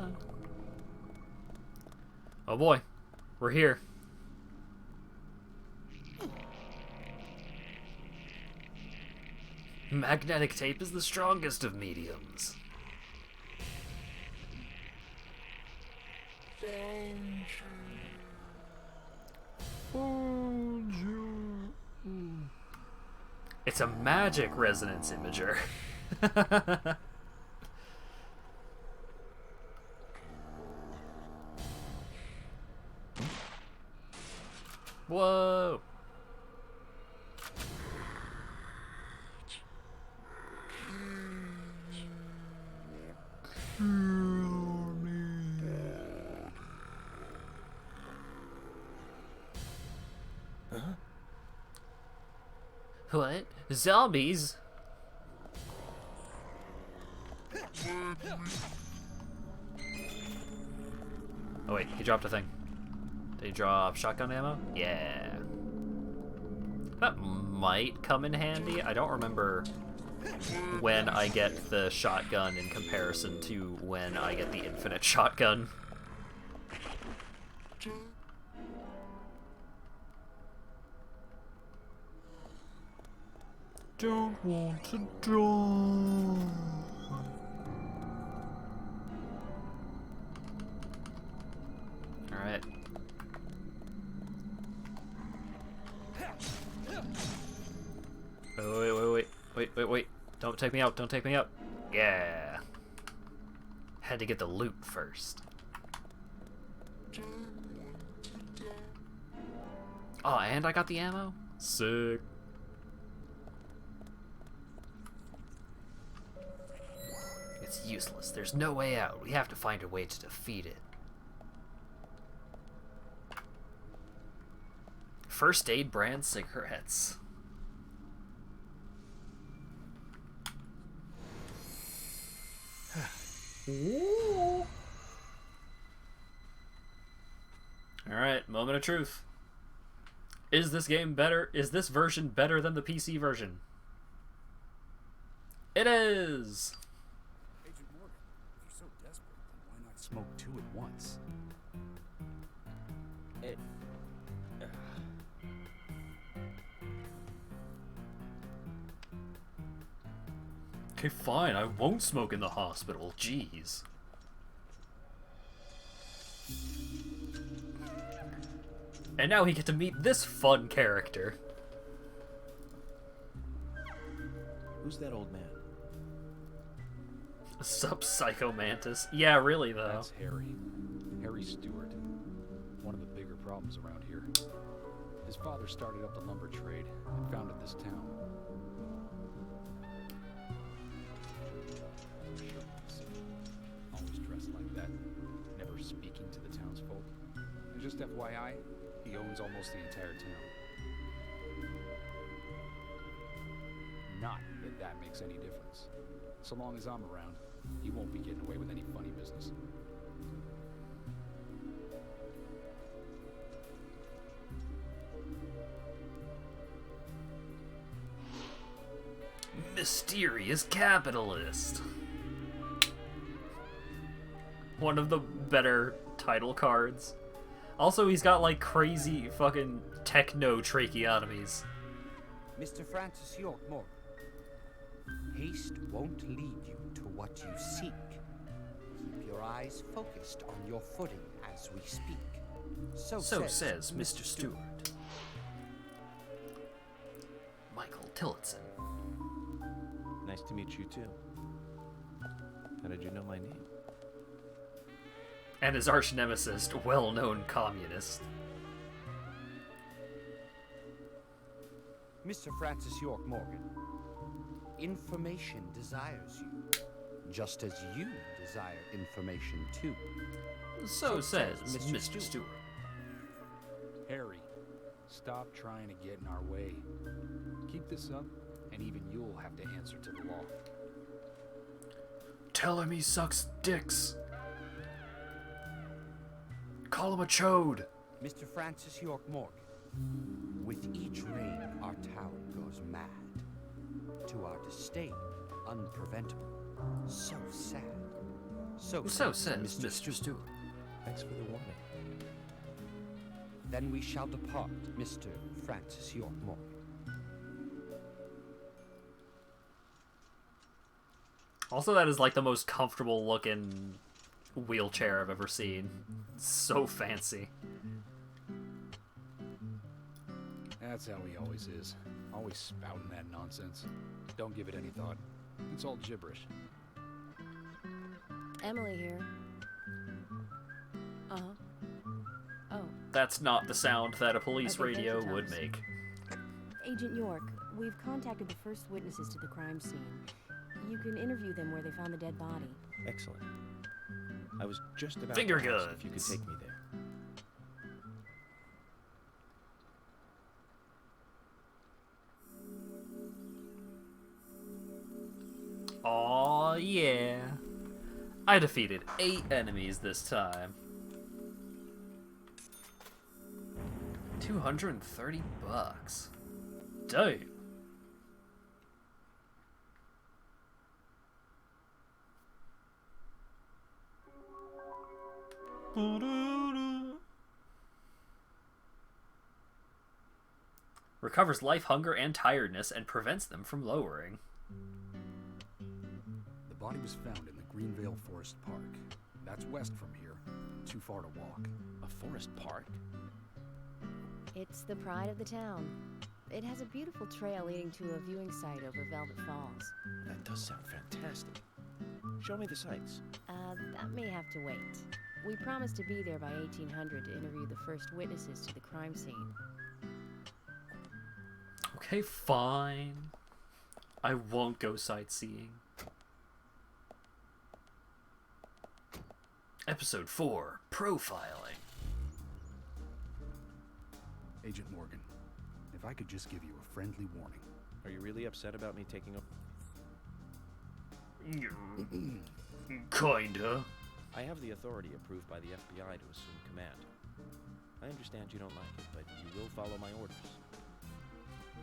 Oh boy, we're here. Magnetic tape is the strongest of mediums. It's a magic resonance imager. Whoa. Huh? What? Zombies? Oh wait, he dropped a thing. Did he drop shotgun ammo? Yeah. That might come in handy. I don't remember when I get the shotgun in comparison to when I get the infinite shotgun. Don't want to die. Alright. Wait. Don't take me out. Don't take me out. Yeah. Had to get the loot first. Oh, and I got the ammo? Sick. It's useless. There's no way out. We have to find a way to defeat it. First Aid brand cigarettes. Alright, moment of truth. Is this game better? Is this version better than the PC version? It is! Agent Morgan, if you're so desperate, then why not smoke two at once? Okay, fine, I won't smoke in the hospital, jeez. And now we get to meet this fun character. Who's that old man? Sup, Psycho Mantis? Yeah, really, though. That's Harry. Harry Stewart. One of the bigger problems around here. His father started up the lumber trade and founded this town. Always dressed like that, never speaking to the townsfolk. And just FYI, he owns almost the entire town. Not that that makes any difference. So long as I'm around, he won't be getting away with any funny business. Mysterious capitalist. One of the better title cards. Also, he's got like crazy fucking techno tracheotomies. Mr. Francis York Morgan, haste won't lead you to what you seek. Keep your eyes focused on your footing as we speak. So says Mr. Stewart. Michael Tillotson. Nice to meet you too. How did you know my name? And his arch nemesis, well-known communist. Mr. Francis York Morgan, information desires you, just as you desire information too. So says Mr. Stewart. Harry, stop trying to get in our way. Keep this up, and even you'll have to answer to the law. Tell him he sucks dicks. Call him a chode. Mr. Francis York Morgan, with each rain our town goes mad. To our disdain, unpreventable. So sad. So says Mr. Stewart. Thanks for the warning. Then we shall depart, Mr. Francis York Morgan. Also, that is like the most comfortable looking wheelchair I've ever seen. So fancy. That's how he always is. Always spouting that nonsense. Don't give it any thought. It's all gibberish. Emily here. Uh-huh. Oh. That's not the sound that a police Okay, thank radio you, would Thomas. make. Agent York, we've contacted the first witnesses to the crime scene. You can interview them where they found the dead body. Excellent. I was just about Finger to ask if you could guns. take me there. Aw, yeah. I defeated 8 enemies this time. 230 bucks. Damn. Recovers life hunger and tiredness and prevents them from lowering. The body was found in the Greenvale Forest Park. That's west from here. Too far to walk. A forest park? It's the pride of the town. It has a beautiful trail leading to a viewing site over Velvet Falls. That does sound fantastic. Show me the sights. That may have to wait. We promised to be there by 1800 to interview the first witnesses to the crime scene. Okay, fine. I won't go sightseeing. Episode 4, Profiling. Agent Morgan, if I could just give you a friendly warning. Are you really upset about me taking up? Kinda. I have the authority approved by the FBI to assume command. I understand you don't like it, but you will follow my orders.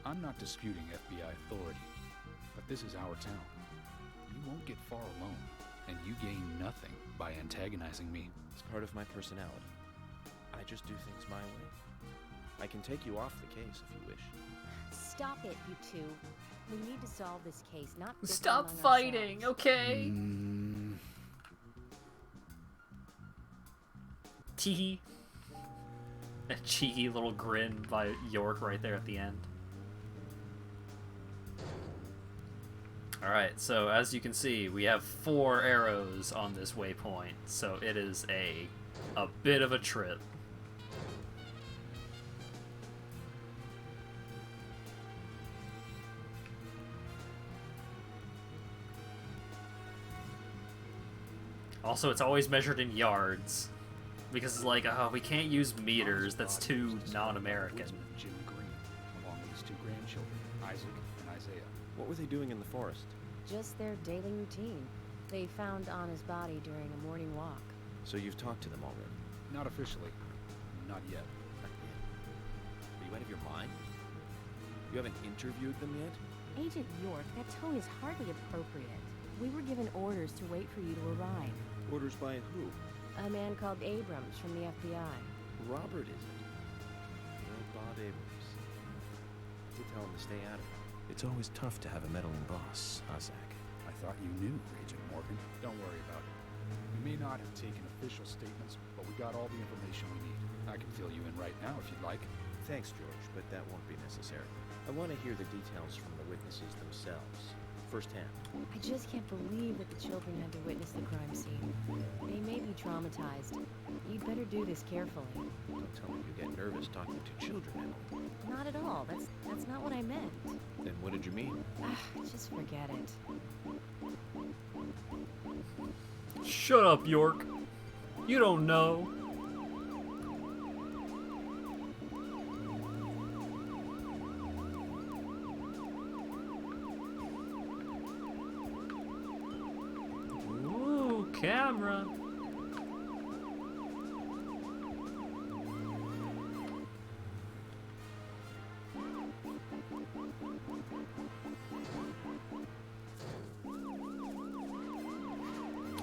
I'm not disputing FBI authority, but this is our town. You won't get far alone, and you gain nothing by antagonizing me. It's part of my personality. I just do things my way. I can take you off the case if you wish. Stop it, you two. We need to solve this case, not bicker Stop among fighting, ourselves. okay? Teehee. A cheeky little grin by York right there at the end. Alright, so as you can see, we have 4 arrows on this waypoint, so it is a bit of a trip. Also, it's always measured in yards. Because it's like, oh, we can't use meters, that's too non-American. Jim Green, along with his 2 grandchildren, Isaac and Isaiah. What were they doing in the forest? Just their daily routine. They found Anna's body during a morning walk. So you've talked to them already? Not officially. Not yet. Not yet. Are you out of your mind? You haven't interviewed them yet? Agent York, that tone is hardly appropriate. We were given orders to wait for you to arrive. Orders by who? A man called Abrams from the FBI. Robert, is it? Well, Bob Abrams. I did tell him to stay out of it. It's always tough to have a meddling boss, huh, Zach? I thought you knew, Agent Morgan. Don't worry about it. We may not have taken official statements, but we got all the information we need. I can fill you in right now if you'd like. Thanks, George, but that won't be necessary. I want to hear the details from the witnesses themselves. firsthand. I just can't believe that the children had to witness the crime scene. They may be traumatized. You'd better do this carefully. Don't tell me you get nervous talking to children, Emily. Not at all. That's not what I meant. Then what did you mean? Just forget it. Shut up, York. You don't know. Ooh, camera.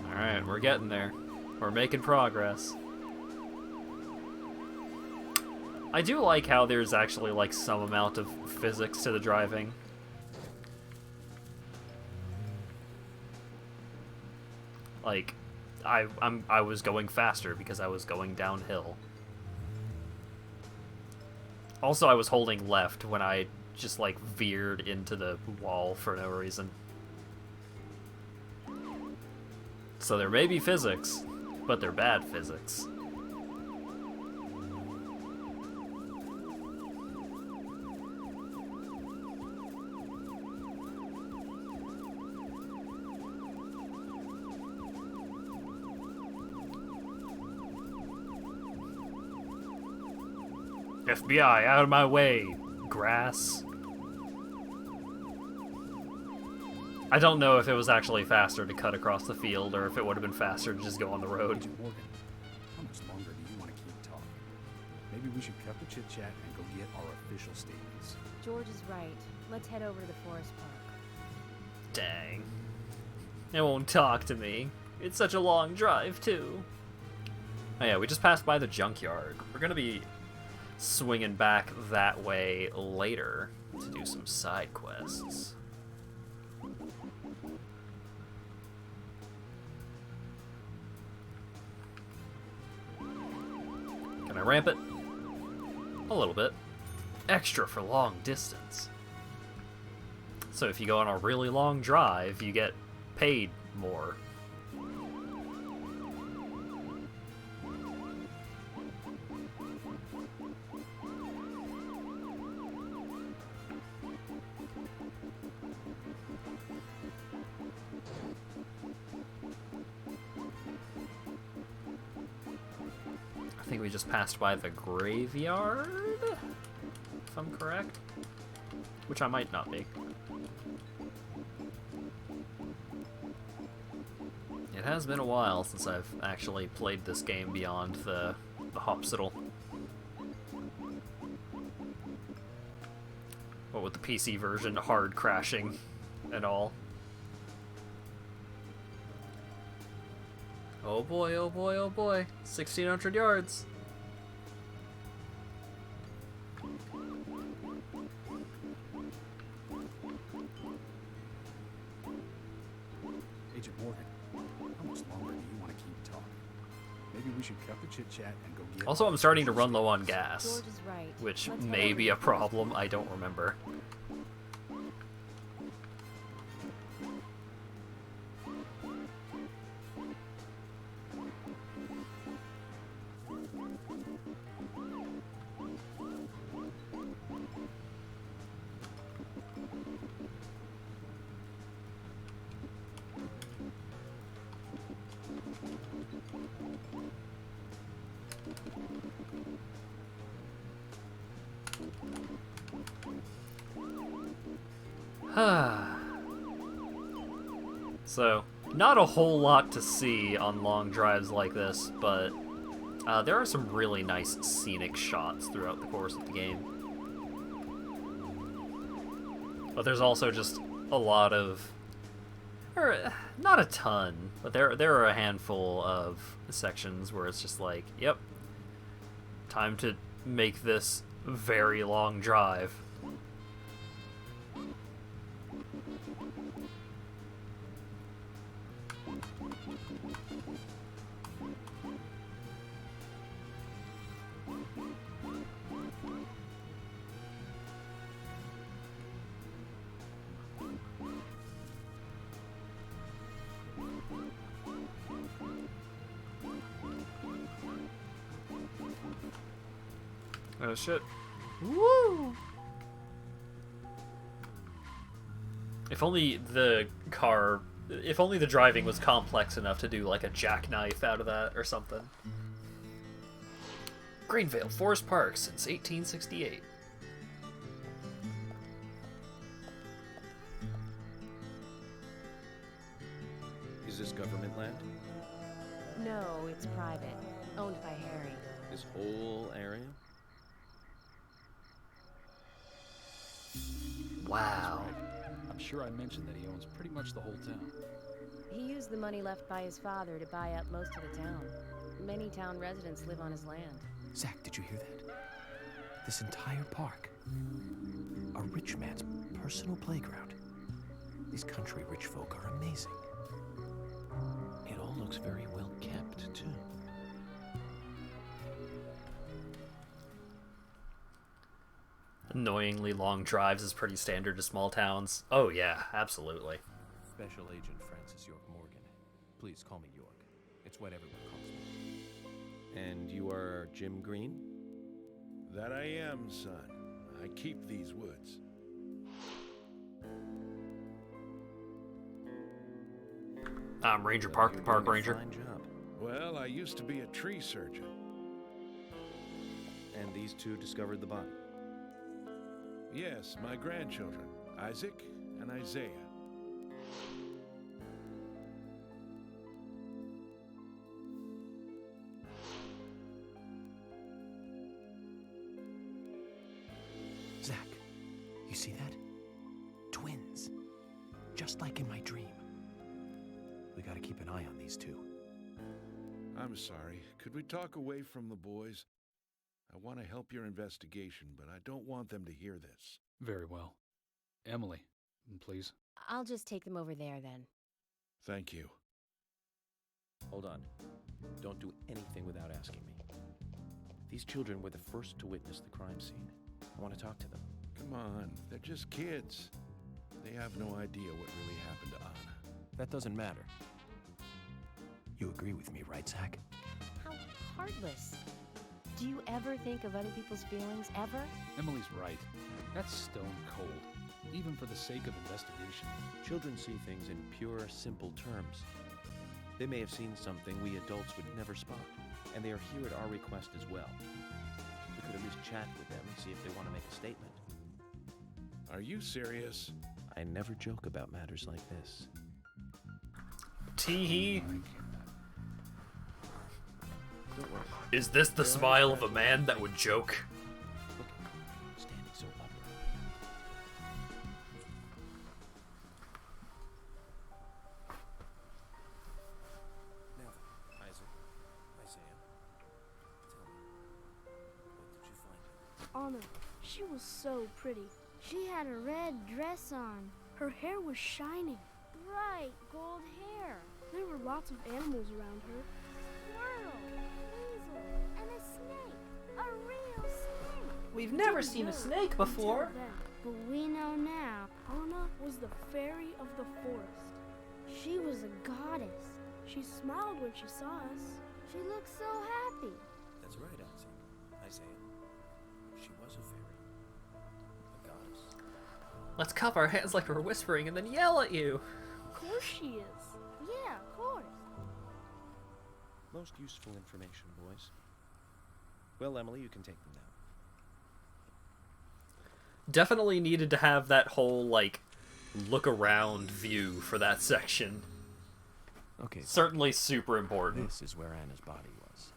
Alright, we're getting there. We're making progress. I do like how there's actually like some amount of physics to the driving. Like, I was going faster because I was going downhill. Also, I was holding left when I just like veered into the wall for no reason. So there may be physics, but they're bad physics. FBI, out of my way, grass. I don't know if it was actually faster to cut across the field or if it would have been faster to just go on the road. Agent Morgan, how much longer do you want to keep talking? Maybe we should cut the chit-chat and go get our official statements. George is right. Let's head over to the forest park. Dang. It won't talk to me. It's such a long drive, too. Oh yeah, we just passed by the junkyard. We're gonna be swinging back that way later to do some side quests. Can I ramp it? A little bit. Extra for long distance. So if you go on a really long drive, you get paid more. I think we just passed by the graveyard, if I'm correct. Which I might not be. It has been a while since I've actually played this game beyond the Hopsital. What with the PC version hard crashing and all. Oh boy, oh boy, oh boy. 1,600 yards. Agent Morgan, how much longer do you want to keep talking? Maybe we should cut the chit-chat and go get... Also, I'm starting to run low on gas, George is right. which Let's head may over be to a problem. I don't remember. So, not a whole lot to see on long drives like this, but there are some really nice scenic shots throughout the course of the game. But there's also just a lot of, or not a ton, but there are a handful of sections where it's just like, yep, time to make this very long drive. Oh shit. Woo! If only the driving was complex enough to do like a jackknife out of that or something. Greenvale Forest Park since 1868. Is this government land? No, it's private. Owned by Harry. This whole area? Wow. That's right. I'm sure I mentioned that he owns pretty much the whole town. He used the money left by his father to buy up most of the town. Many town residents live on his land. Zach, did you hear that? This entire park. A rich man's personal playground. These country rich folk are amazing. It all looks very well kept, too. Annoyingly long drives is pretty standard to small towns. Oh yeah, absolutely. Special Agent Francis York Morgan. Please call me York. It's what everyone calls me. And you are Jim Green? That I am, son. I keep these woods. I'm Ranger Park, the park ranger. Fine job. Well, I used to be a tree surgeon. And these two discovered the body? Yes, my grandchildren, Isaac and Isaiah. Zach, you see that? Twins. Just like in my dream. We gotta keep an eye on these two. I'm sorry. Could we talk away from the boys? I want to help your investigation, but I don't want them to hear this. Very well. Emily, please. I'll just take them over there then. Thank you. Hold on. Don't do anything without asking me. These children were the first to witness the crime scene. I want to talk to them. Come on, they're just kids. They have no idea what really happened to Anna. That doesn't matter. You agree with me, right, Zach? How heartless. Do you ever think of other people's feelings, ever? Emily's right. That's stone cold, even for the sake of investigation. Children see things in pure, simple terms. They may have seen something we adults would never spot, and they are here at our request as well. We could at least chat with them and see if they want to make a statement. Are you serious? I never joke about matters like this. Tee-hee. Don't worry. Is this the smile of a man that would joke? Look, standing so upright. Now, Isaac, Isaiah, tell me, what did you find? Anna, she was so pretty. She had a red dress on. Her hair was shining. Bright gold hair. There were lots of animals around her. Squirrel, weasel, and a snake. A real snake. We've never seen a snake before. Until then, But we know now. Anna was the fairy of the forest. She was a goddess. She smiled when she saw us. She looked so happy. That's right, Isaiah. She was a fairy. A goddess. Let's cup our hands like we're whispering and then yell at you. Of course she is. Yeah, of course. Most useful information, boys. Well, Emily, you can take them now. Definitely needed to have that whole, like, look around view for that section. Okay. Certainly super important. This is where Anna's body was.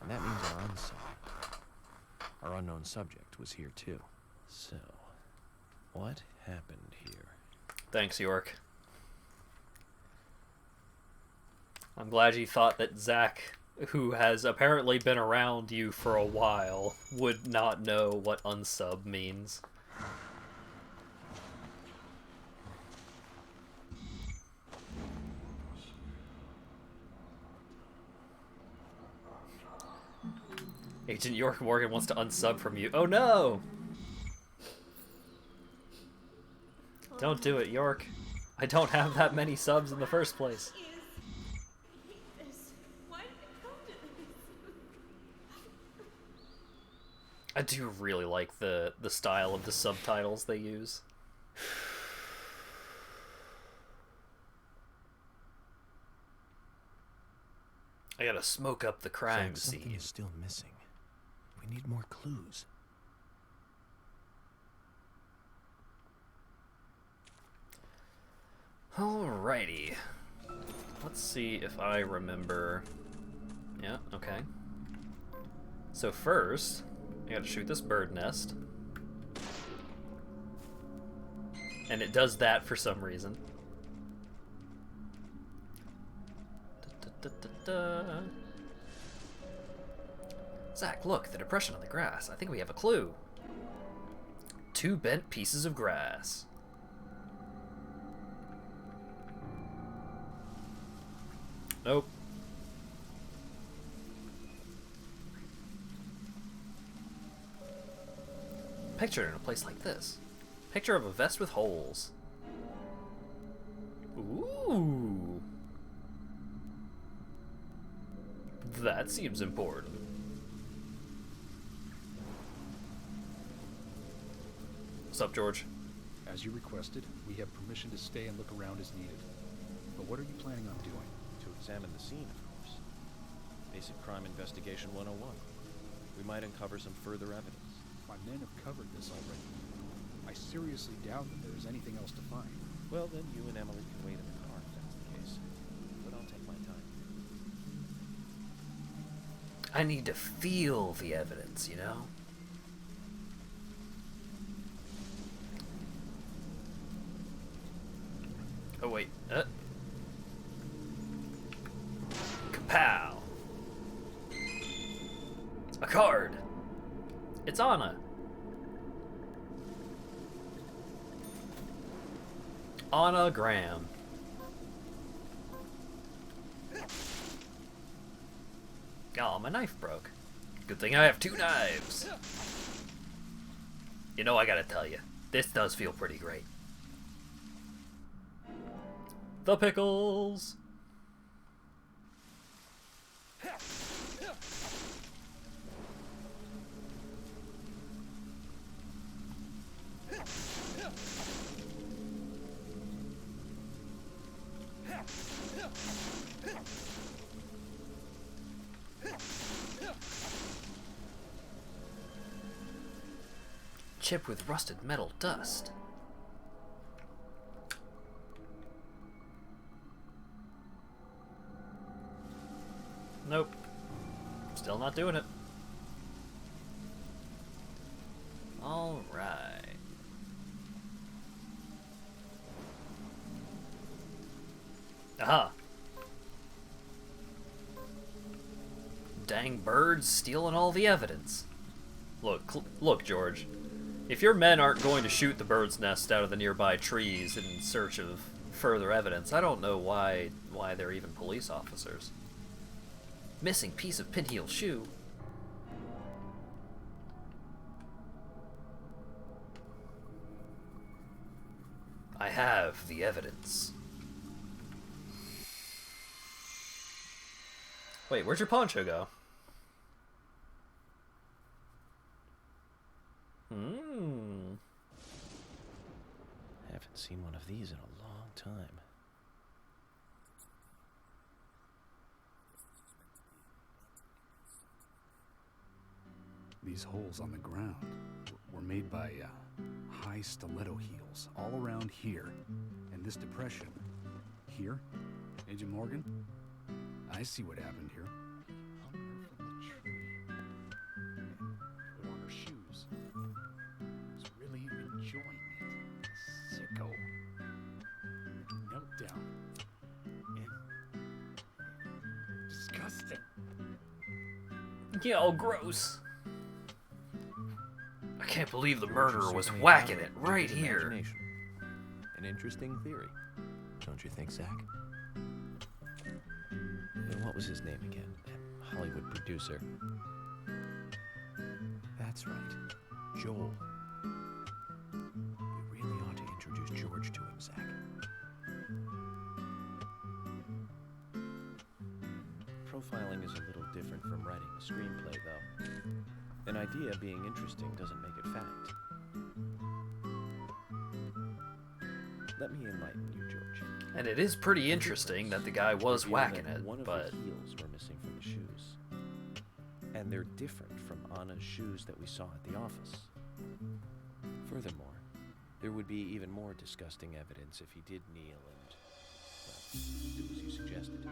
And that means our unknown subject was here too. So, what happened here? Thanks, York. I'm glad you thought that Zach, who has apparently been around you for a while, would not know what unsub means. Agent York Morgan wants to unsub from you. Oh no! Don't do it, York. I don't have that many subs in the first place. I do really like the style of the subtitles they use. I gotta smoke up the crime Something scene. is still missing. We need more clues. Alrighty. Let's see if I remember. Yeah, okay. So first, I gotta shoot this bird nest. And it does that for some reason. Zach, look, the depression on the grass. I think we have a clue. 2 bent pieces of grass. Nope. Picture in a place like this. Picture of a vest with holes. Ooh. That seems important. What's up, George? As you requested, we have permission to stay and look around as needed. But what are you planning on doing? To examine the scene, of course. Basic Crime Investigation 101. We might uncover some further evidence. My men have covered this already. I seriously doubt that there is anything else to find. Well, then you and Emily can wait in the car if that's the case. But I'll take my time. I need to feel the evidence, you know? Oh, wait. Kapow! A card! It's Anna! Anna Graham. Oh, my knife broke. Good thing I have 2 knives. You know, I gotta tell you, this does feel pretty great. The pickles! Chip with rusted metal dust. Nope. Still not doing it. Alright. Aha. Dang birds stealing all the evidence. Look, George. If your men aren't going to shoot the bird's nest out of the nearby trees in search of further evidence, I don't know why they're even police officers. Missing piece of pinheel shoe. I have the evidence. Wait, where'd your poncho go? Haven't seen one of these in a long time. These holes on the ground were made by high stiletto heels all around here. And this depression here, Agent Morgan, I see what happened here. Hung her from the tree and put on her shoes. Was really enjoying it. Sicko. Knelt down and disgusting. Yeah, all gross. I can't believe the murderer was whacking it right here. An interesting theory, don't you think, Zach? And what was his name again? That Hollywood producer. That's right, Joel. We really ought to introduce George to him, Zach. Profiling is a little different from writing a screenplay, though. An idea being interesting doesn't make it fact. Let me enlighten you, George. And it is pretty interesting that the guy was whacking it, one of but... the heels were missing from the shoes. And they're different from Anna's shoes that we saw at the office. Furthermore, there would be even more disgusting evidence if he did kneel and, well, do as you suggested.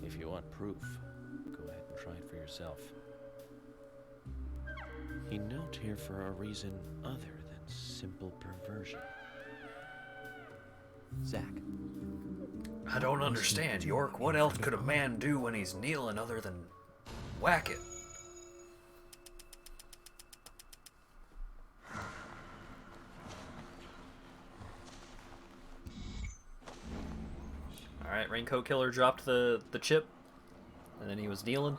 If you want proof, go ahead and try it for yourself. He knelt here for a reason other than simple perversion. Zach. I don't understand, York. What else could a man do when he's kneeling other than whack it? Alright, Raincoat Killer dropped the chip, and then he was kneeling.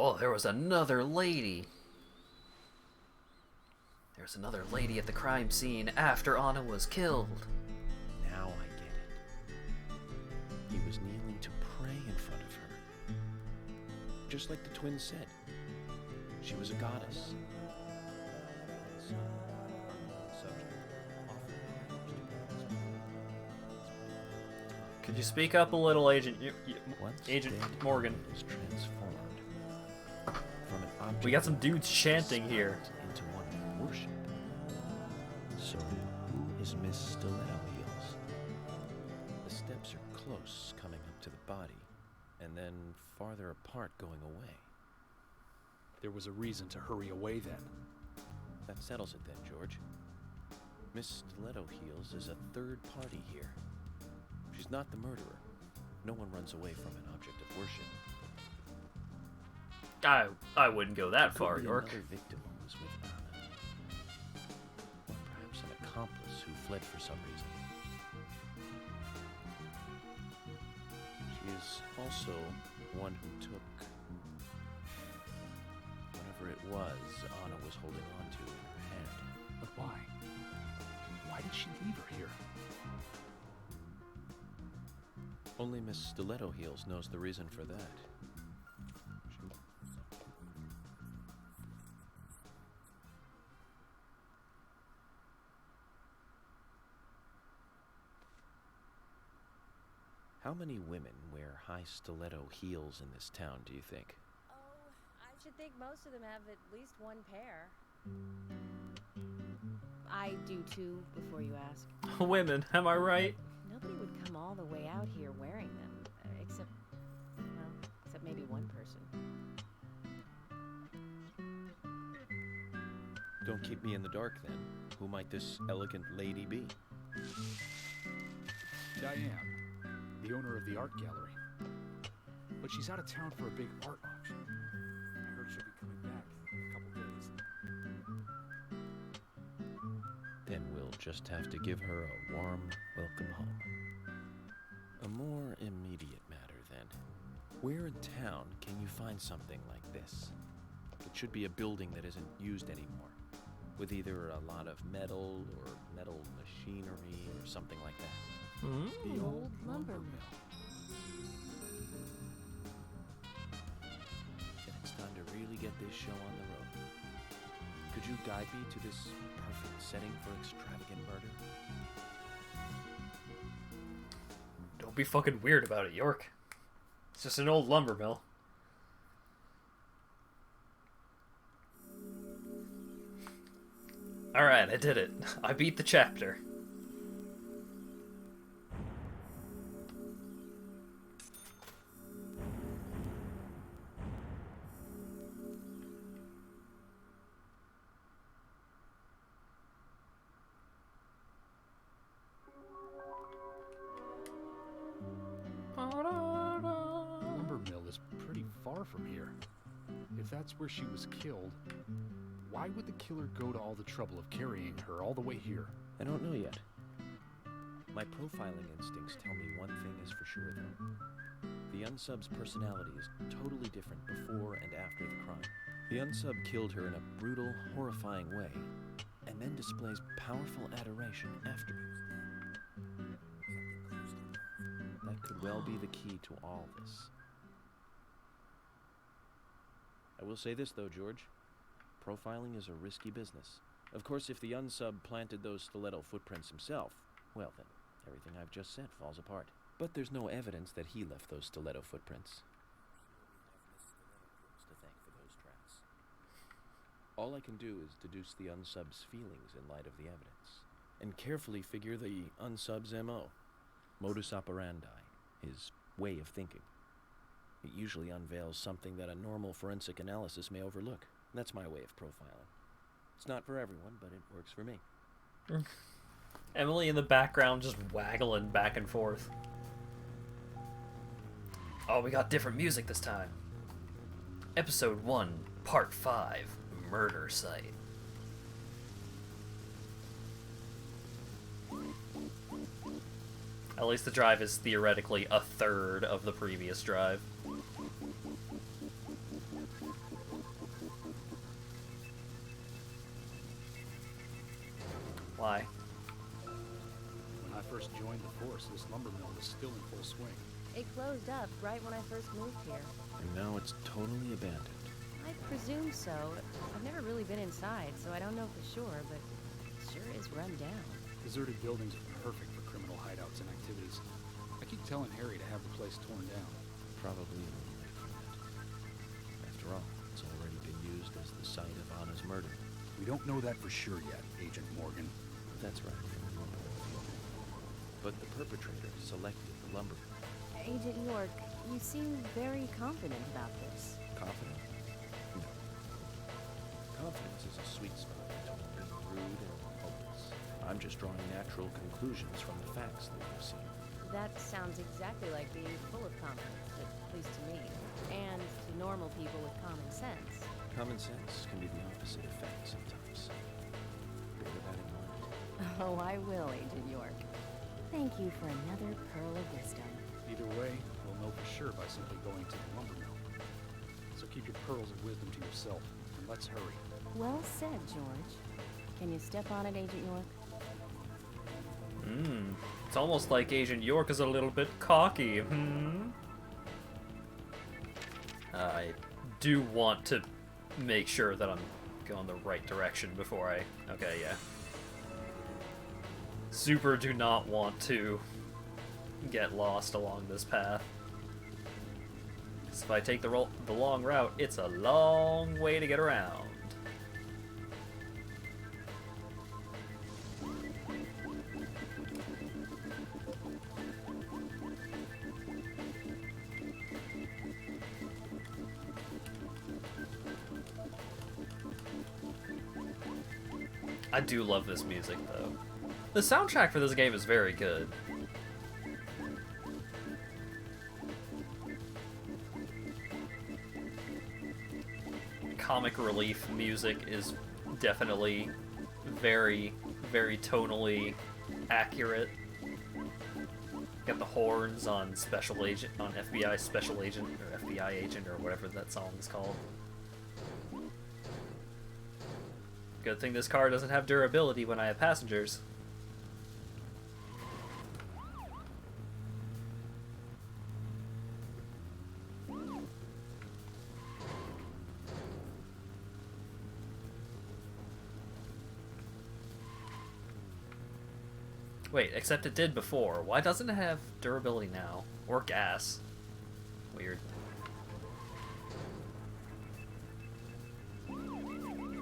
Oh, there was another lady. There's another lady at the crime scene after Anna was killed. Now I get it. He was kneeling to pray in front of her. Just like the twins said. She was a goddess. Could you speak up a little, Agent Agent Morgan? Is transformed from an object. We got some dudes chanting here. Into one of worship. So who is Miss Stiletto Heels? The steps are close, coming up to the body, and then farther apart, going away. There was a reason to hurry away then. That settles it then, George. Miss Stiletto Heels is a third party here. She's not the murderer. No one runs away from an object of worship. I wouldn't go that far, York. Another victim who was with Anna. Or perhaps an accomplice who fled for some reason. She is also one who took whatever it was Anna was holding on to in her hand. But why? Why did she leave her here? Only Miss Stiletto Heels knows the reason for that. How many women wear high stiletto heels in this town, do you think? Oh, I should think most of them have at least one pair. I do too, before you ask. Women, am I right? Nobody would come all the way out here wearing them, except maybe one person. Don't keep me in the dark, then. Who might this elegant lady be? Diane, the owner of the art gallery. But she's out of town for a big art auction. I heard she'll be coming back in a couple days. Then we'll just have to give her a warm welcome home. A more immediate matter, then. Where in town can you find something like this? It should be a building that isn't used anymore, with either a lot of metal or metal machinery or something like that. Mm-hmm. The old lumber mill. Then it's time to really get this show on the road. Could you guide me to this perfect setting for extravagant murder? Don't be fucking weird about it, York. It's just an old lumber mill. Alright, I did it. I beat the chapter. From here. If that's where she was killed, why would the killer go to all the trouble of carrying her all the way here? I don't know yet. My profiling instincts tell me one thing is for sure, though. The unsub's personality is totally different before and after the crime. The unsub killed her in a brutal, horrifying way, and then displays powerful adoration afterwards. That could well be the key to all this. I will say this, though, George. Profiling is a risky business. Of course, if the unsub planted those stiletto footprints himself, well then, everything I've just said falls apart. But there's no evidence that he left those stiletto footprints. To thank for those tracks. All I can do is deduce the unsub's feelings in light of the evidence, and carefully figure the unsub's MO, modus operandi, his way of thinking. It usually unveils something that a normal forensic analysis may overlook. That's my way of profiling. It's not for everyone, but it works for me. Emily in the background just waggling back and forth. Oh, we got different music this time. Episode 1, Part 5, Murder Site. At least the drive is theoretically a third of the previous drive. Why? When I first joined the force, this lumber mill was still in full swing. It closed up right when I first moved here. And now it's totally abandoned. I presume so. I've never really been inside, so I don't know for sure, but it sure is run down. Deserted buildings are perfect for criminal hideouts and activities. I keep telling Harry to have the place torn down. Probably a little late for that. After all, it's already been used as the site of Anna's murder. We don't know that for sure yet, Agent Morgan. That's right. But the perpetrator selected the lumber. Agent York, you seem very confident about this. Confident? No. Confidence is a sweet spot between being rude and hopeless. I'm just drawing natural conclusions from the facts that we've seen. That sounds exactly like being full of confidence, at least to me. And to normal people with common sense. Common sense can be the opposite effect sometimes. Bear that in mind. Oh, I will, Agent York. Thank you for another pearl of wisdom. Either way, we'll know for sure by simply going to the lumber mill. So keep your pearls of wisdom to yourself, and let's hurry. Well said, George. Can you step on it, Agent York? It's almost like Agent York is a little bit cocky. I do want to make sure that I'm going the right direction before I... Okay, yeah. Super do not want to get lost along this path. 'Cause if I take the long route, it's a long way to get around. I do love this music, though. The soundtrack for this game is very good. Comic relief music is definitely very, very tonally accurate. Got the horns on Special Agent, on FBI Special Agent, or FBI Agent, or whatever that song is called. Good thing this car doesn't have durability when I have passengers. Wait, except it did before. Why doesn't it have durability now? Or gas? Weird.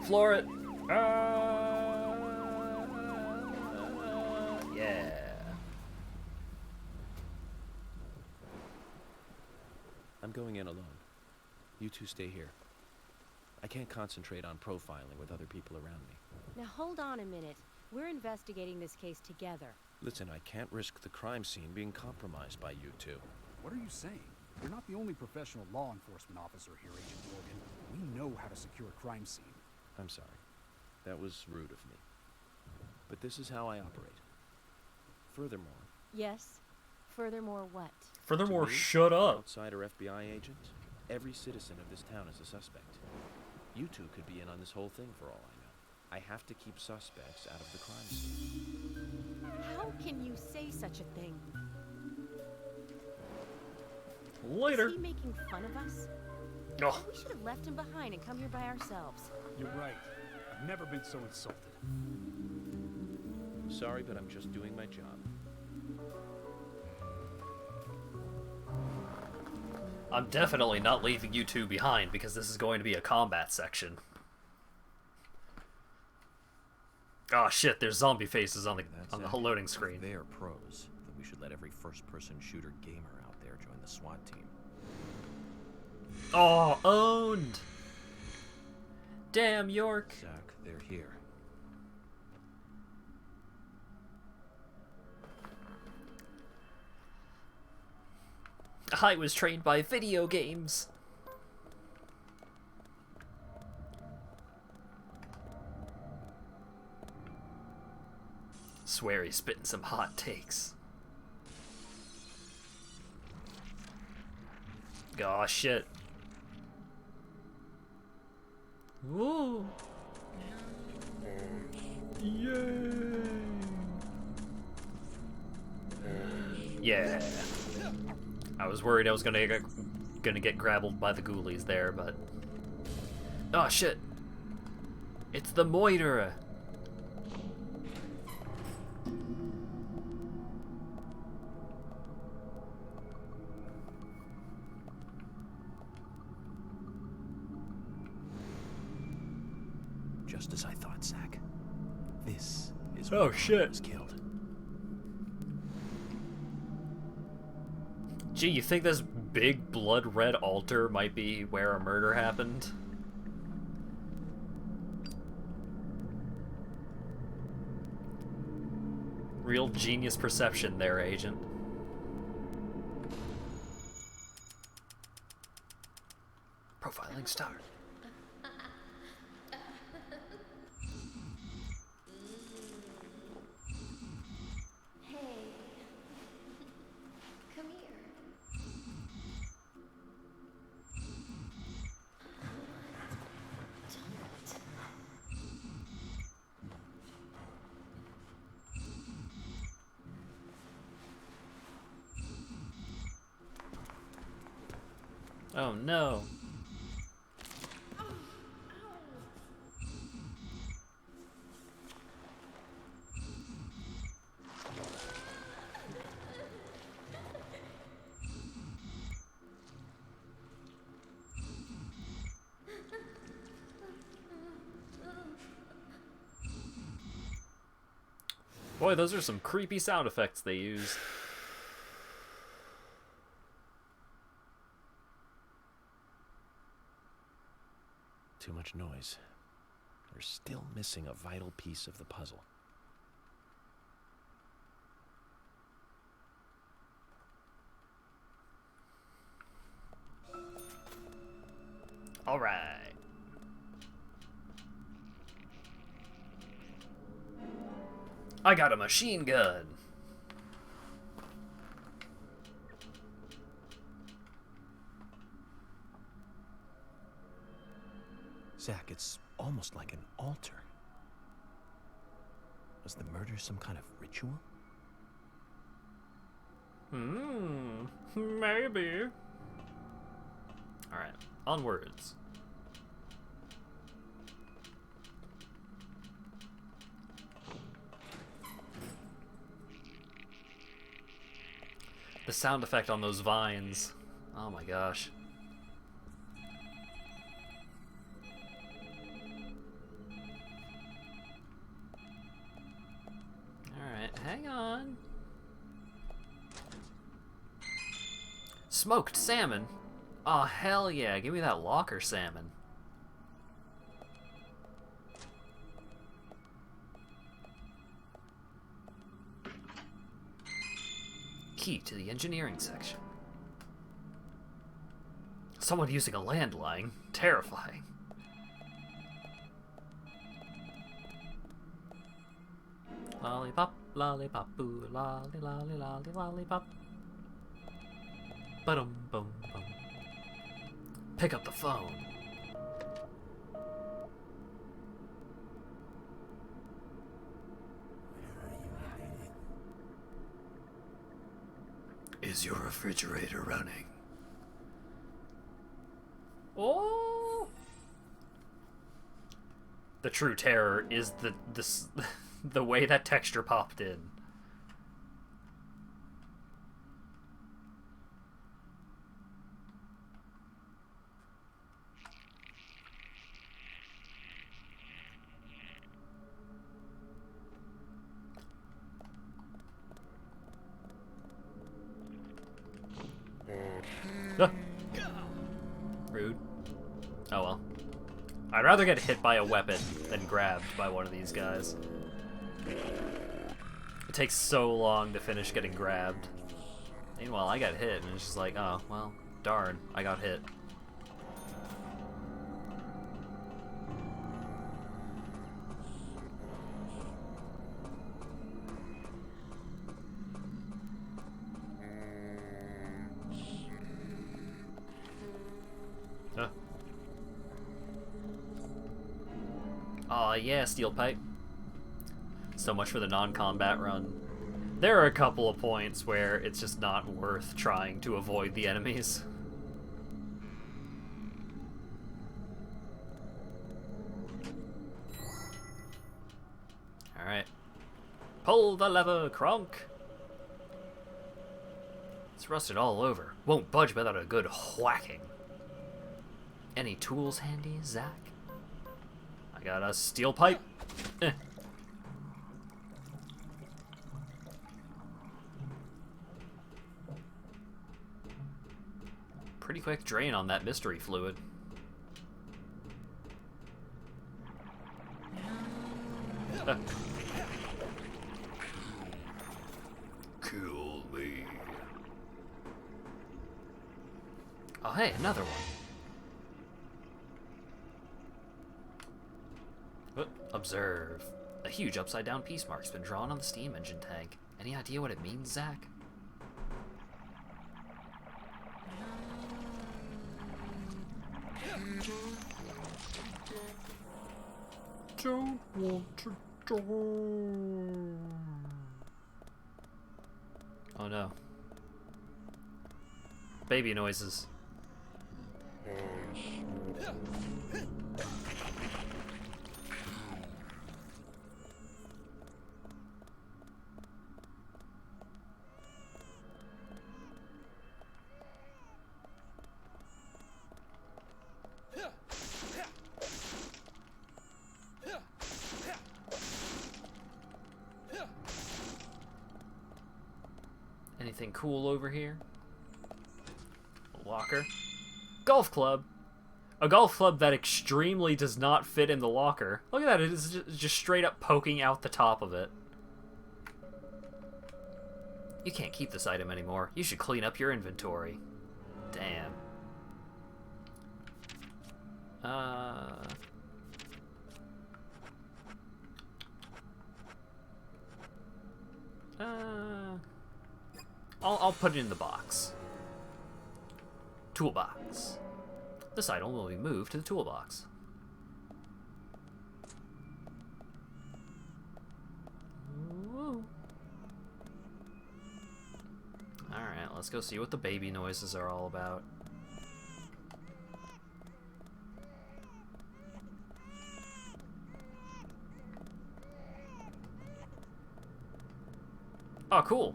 Floor it! Yeah. I'm going in alone. You two stay here. I can't concentrate on profiling with other people around me. Now hold on a minute. We're investigating this case together. Listen, I can't risk the crime scene being compromised by you two. What are you saying? You're not the only professional law enforcement officer here, Agent Morgan. We know how to secure a crime scene. I'm sorry. That was rude of me. But this is how I operate. Furthermore... Yes? Furthermore what? Furthermore, me, shut up. Outsider FBI agent, every citizen of this town is a suspect. You two could be in on this whole thing for all I know. I have to keep suspects out of the crime scene. How can you say such a thing? Later. Is he making fun of us? Oh. We should have left him behind and come here by ourselves. You're right. I've never been so insulted. Sorry, but I'm just doing my job. I'm definitely not leaving you two behind because this is going to be a combat section. Oh shit, there's zombie faces on the loading screen. If they're pros, then we should let every first-person shooter gamer out there join the SWAT team. Oh, owned! Damn, York. Zach, they're here. I was trained by video games. Swear he's spitting some hot takes. Gosh, shit. Woo! Yay! Yeah. I was worried I was gonna get grappled by the ghoulies there, but... Oh shit! It's the Moiter! Just as I thought, Zach. This is oh where shit! Was killed. Gee, you think this big blood red altar might be where a murder happened? Real genius perception there, Agent. Profiling start. Oh no. Boy, those are some creepy sound effects they used. Too much noise. They're still missing a vital piece of the puzzle. All right. I got a machine gun. Zach, it's almost like an altar. Was the murder some kind of ritual? Maybe. Alright, onwards. The sound effect on those vines. Oh my gosh. Alright, hang on. Smoked salmon? Oh, hell yeah. Give me that locker salmon. Key to the engineering section. Someone using a landline. Terrifying. Lollipop, lollipop, boo, lolly, lolly, lolly, lollipop. Ba-dum, bum, bum. Pick up the phone. Is your refrigerator running? Oh! The true terror is the way that texture popped in. Rude. Oh well. I'd rather get hit by a weapon than grabbed by one of these guys. It takes so long to finish getting grabbed. Meanwhile, I got hit, and it's just like, oh, well, darn, I got hit. Huh. Aw, yeah, steel pipe. So much for the non-combat run. There are a couple of points where it's just not worth trying to avoid the enemies. Alright. Pull the lever, Kronk! It's rusted all over. Won't budge without a good whacking. Any tools handy, Zach? I got a steel pipe. Eh. Pretty quick drain on that mystery fluid. Kill me. Oh hey, another one. Observe. A huge upside-down piece mark's been drawn on the steam engine tank. Any idea what it means, Zach? Don't want to die. Oh no. Baby noises. Anything cool over here? A locker. Golf club. A golf club that extremely does not fit in the locker. Look at that, it is just straight up poking out the top of it. You can't keep this item anymore. You should clean up your inventory. Damn. I'll put it in the box. Toolbox. This item will be moved to the toolbox. Alright, let's go see what the baby noises are all about. Oh, cool.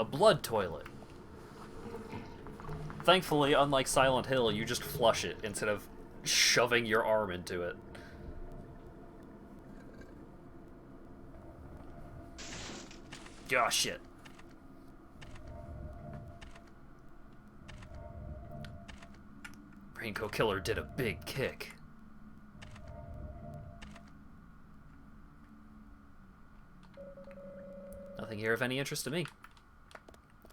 A blood toilet. Thankfully, unlike Silent Hill, you just flush it instead of shoving your arm into it. Oh, shit. Raincoat Killer did a big kick. Nothing here of any interest to me.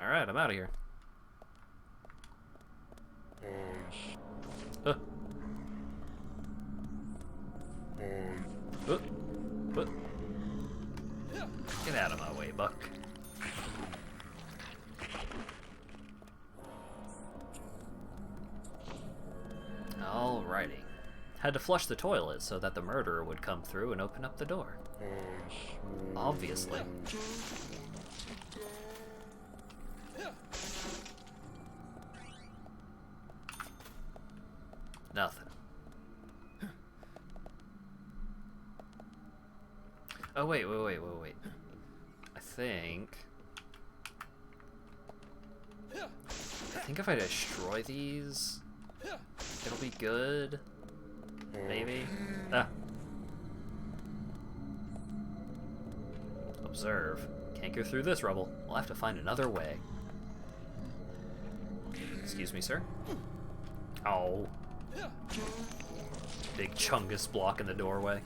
Alright, I'm out of here. Huh. Get out of my way, Buck. Alrighty. Had to flush the toilet so that the murderer would come through and open up the door. Obviously. Nothing. Oh, wait. I think if I destroy these, it'll be good. Maybe. Ah. Observe. Can't go through this rubble. We'll have to find another way. Excuse me, sir. Oh. Big chungus block in the doorway.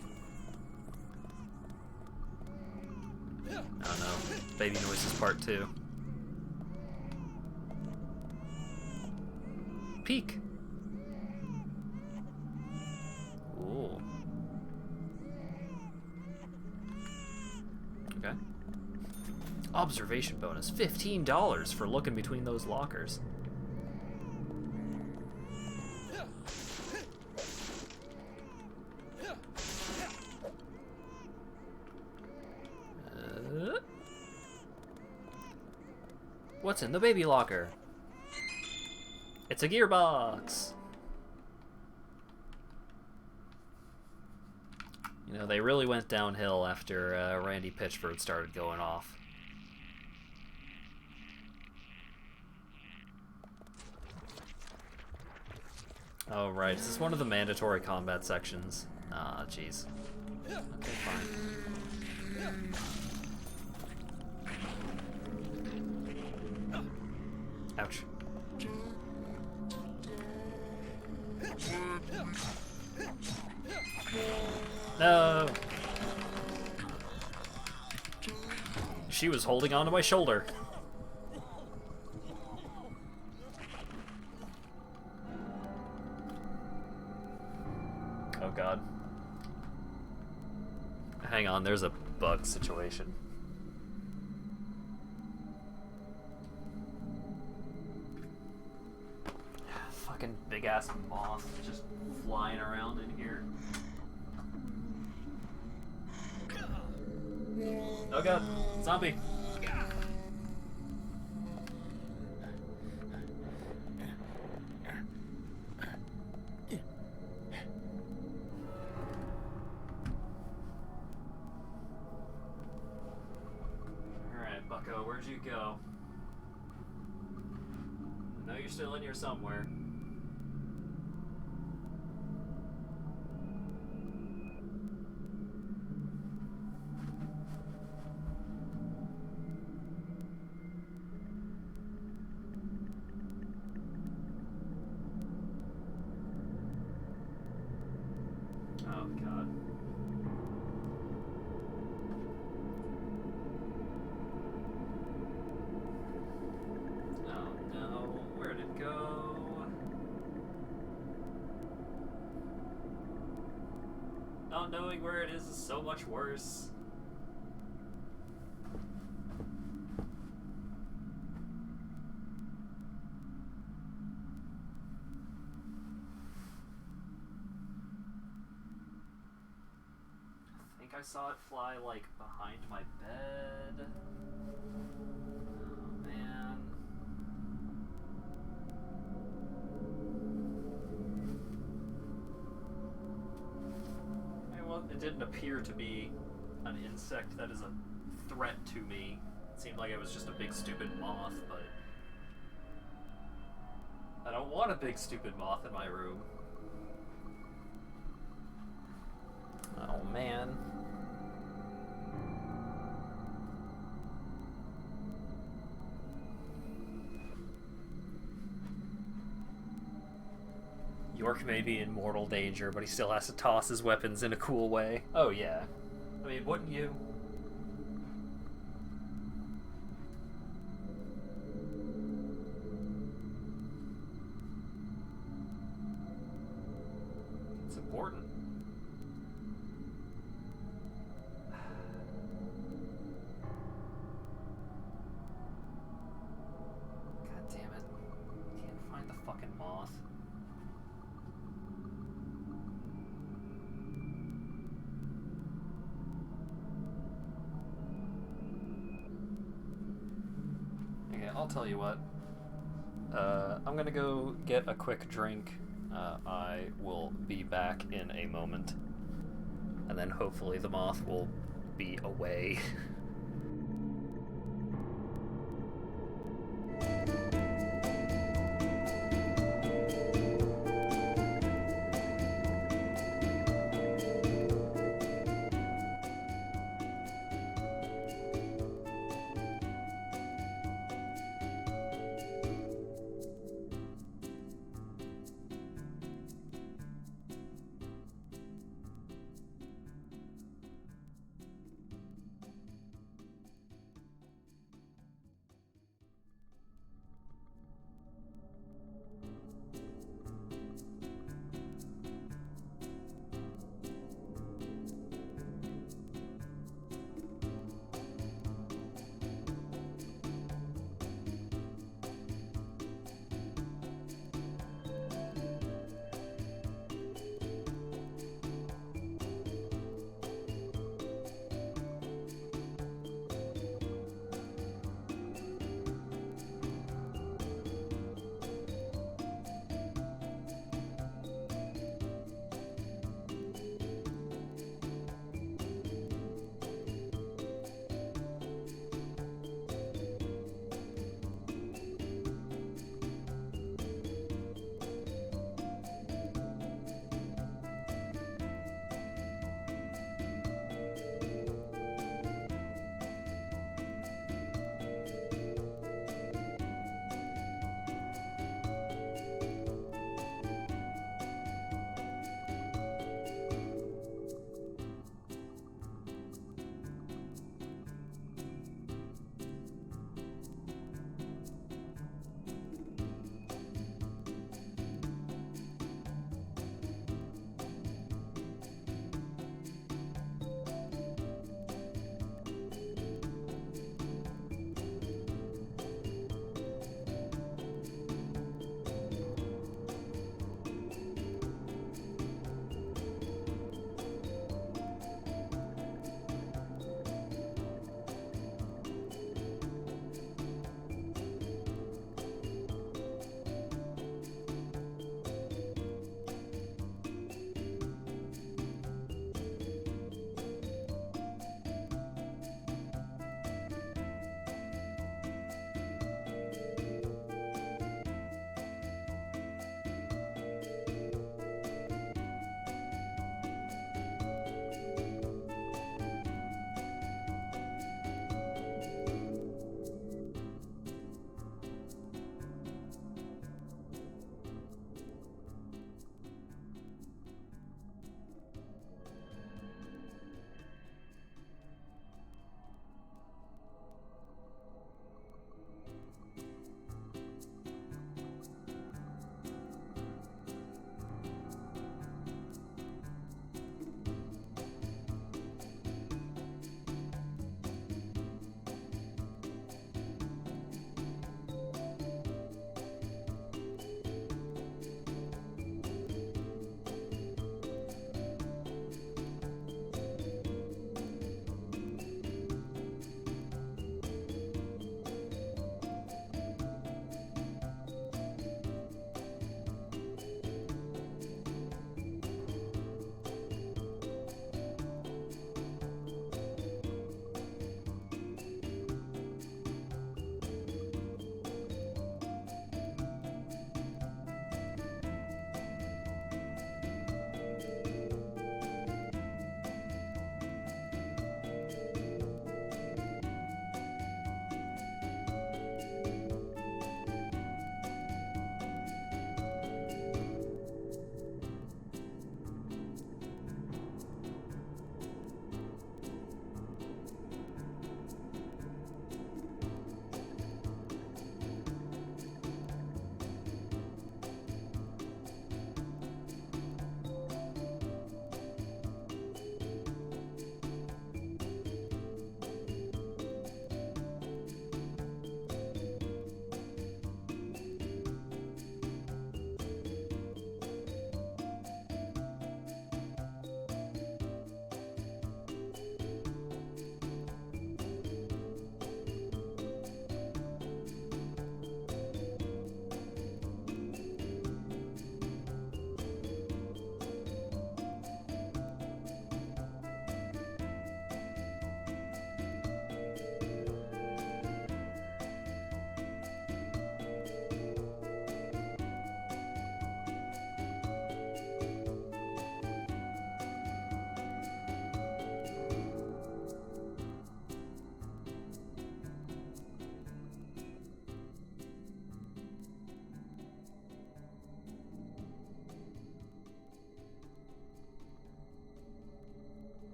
Oh no. Baby noises part 2. Peek. Ooh. Okay. Observation bonus. $15 for looking between those lockers. What's in the baby locker? It's a gearbox! You know, they really went downhill after Randy Pitchford started going off. Oh, right. Is this one of the mandatory combat sections? Ah, jeez. Okay, fine. Ouch. No! She was holding onto my shoulder. Oh god. Hang on, there's a bug situation. Fucking big ass moth just flying around in here. Oh god, zombie. Alright, bucko, where'd you go? I know you're still in here somewhere. Oh god. Oh no, where'd it go? Not knowing where it is so much worse. I saw it fly, like, behind my bed. Oh, man. Well, it didn't appear to be an insect that is a threat to me. It seemed like it was just a big stupid moth, but I don't want a big stupid moth in my room. Oh, man. York may be in mortal danger, but he still has to toss his weapons in a cool way. Oh, yeah. I mean, wouldn't you? It's important. God damn it. Can't find the fucking moth. I'll tell you what. I'm gonna go get a quick drink I will be back in a moment. And then hopefully the moth will be away.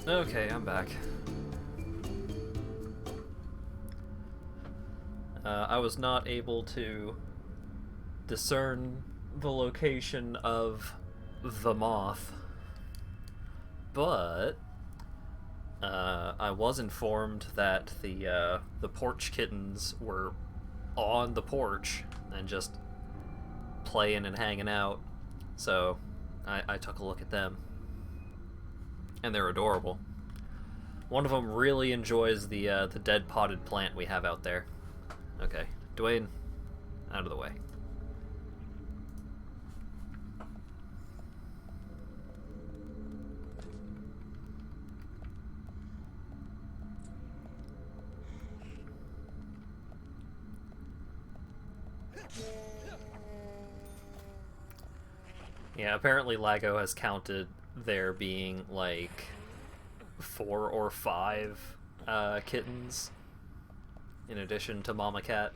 Okay, I'm back. I was not able to discern the location of the moth, but I was informed that the porch kittens were on the porch and just playing and hanging out, so I took a look at them, and they're adorable. One of them really enjoys the dead potted plant we have out there. Okay, Dwayne, out of the way. Yeah, apparently Lago has counted there being like 4 or 5 kittens in addition to Mama Cat.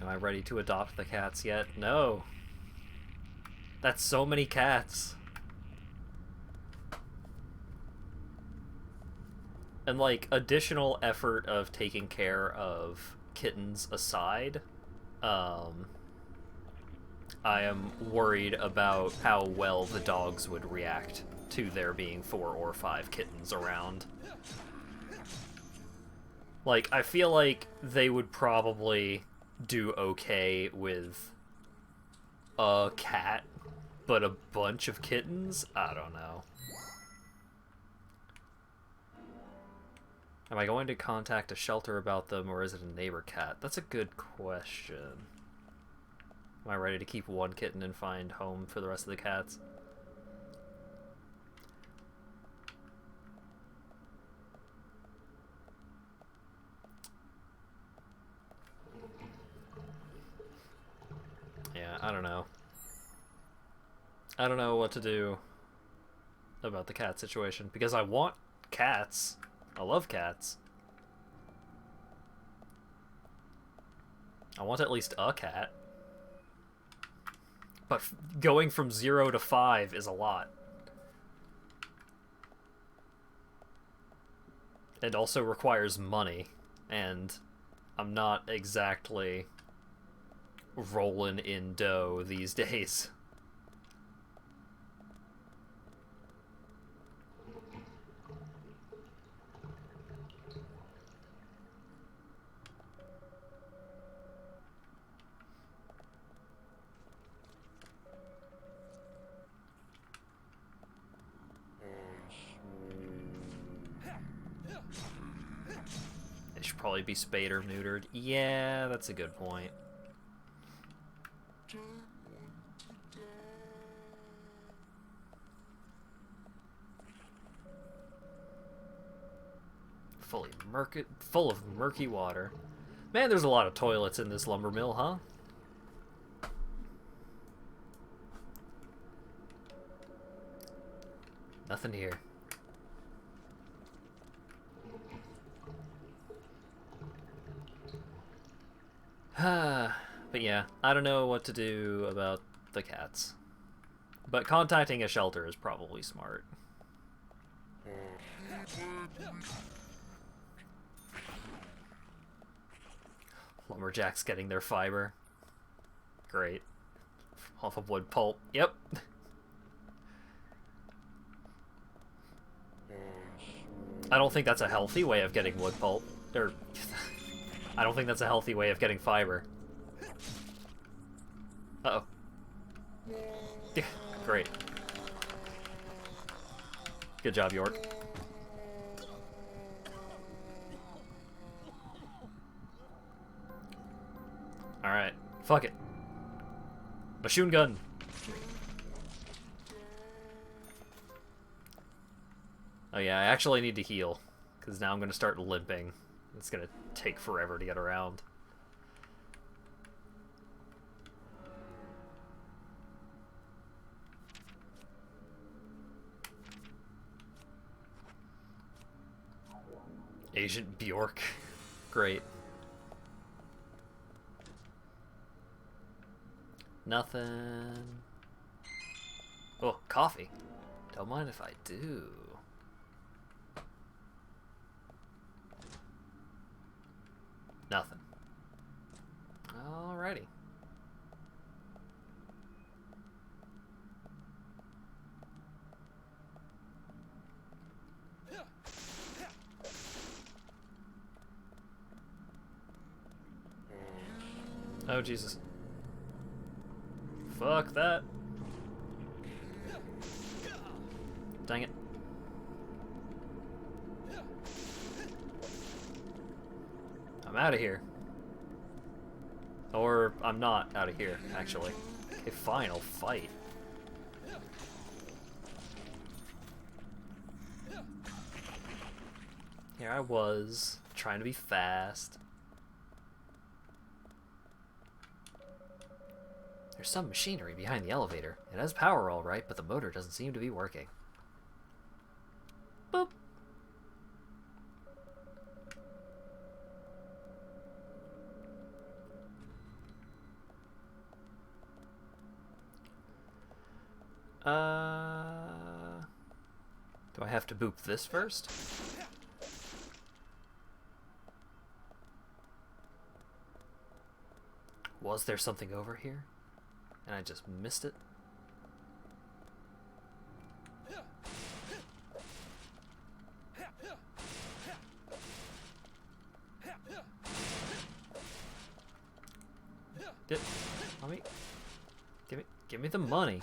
Am I ready to adopt the cats yet? No. That's so many cats. And like additional effort of taking care of kittens aside, I am worried about how well the dogs would react to there being 4 or 5 kittens around. Like, I feel like they would probably do okay with a cat, but a bunch of kittens? I don't know. Am I going to contact a shelter about them, or is it a neighbor cat? That's a good question. Am I ready to keep one kitten and find home for the rest of the cats? Yeah, I don't know. I don't know what to do about the cat situation, because I want cats. I love cats. I want at least a cat. But going from 0 to 5 is a lot. It also requires money, and I'm not exactly rolling in dough these days. They should probably be spayed or neutered. Yeah, that's a good point. Full of murky water. Man, there's a lot of toilets in this lumber mill, huh? Nothing here. But yeah, I don't know what to do about the cats. But contacting a shelter is probably smart. Lumberjacks getting their fiber. Great. Off of wood pulp. Yep. I don't think that's a healthy way of getting wood pulp. Or, I don't think that's a healthy way of getting fiber. Uh-oh. Yeah, great. Good job, York. Alright. Fuck it. Machine gun. Oh yeah, I actually need to heal, because now I'm going to start limping. It's going to take forever to get around. Agent Bjork. Great. Nothing. Oh, coffee. Don't mind if I do. Nothing. Alrighty. Oh, Jesus. Fuck that. Dang it. I'm out of here. Or, I'm not out of here, actually. Okay, fine, I'll fight. Here I was, trying to be fast. There's some machinery behind the elevator. It has power all right, but the motor doesn't seem to be working. Boop. Do I have to boop this first? Was there something over here? And I just missed it? Let me... Give me the money.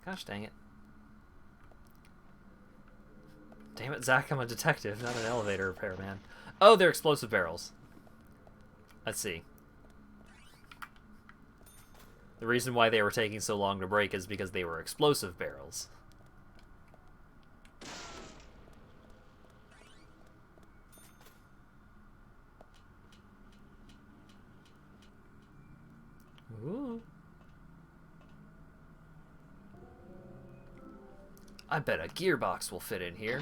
Gosh dang it. Damn it, Zach, I'm a detective, not an elevator repairman. Oh, they're explosive barrels. Let's see. The reason why they were taking so long to break is because they were explosive barrels. Ooh. I bet a gearbox will fit in here.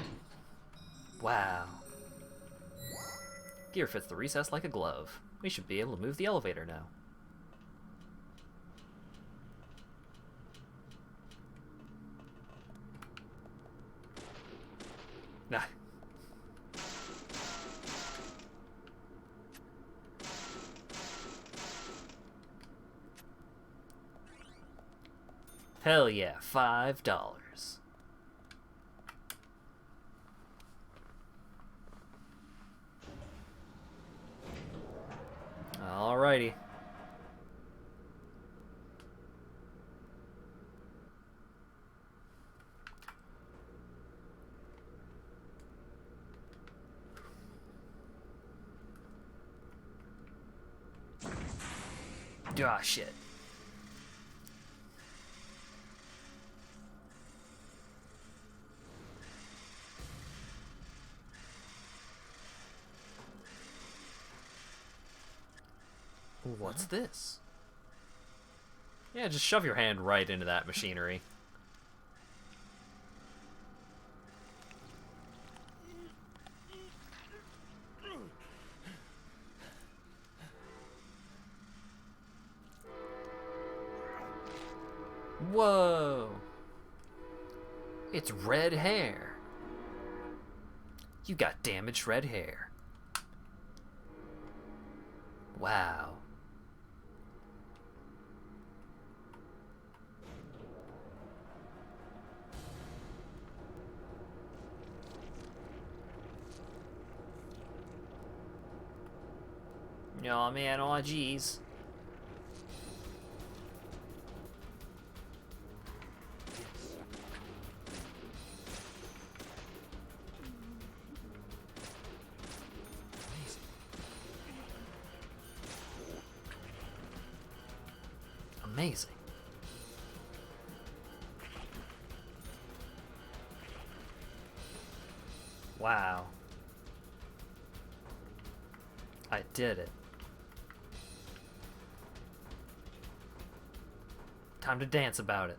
Wow. Gear fits the recess like a glove. We should be able to move the elevator now. Nah. Hell yeah, $5. Alrighty. Ah, shit. What's this? Yeah, just shove your hand right into that machinery. Whoa! It's red hair. You got damaged red hair. Wow. Oh man, oh geez. Amazing. Wow. I did it. Time to dance about it.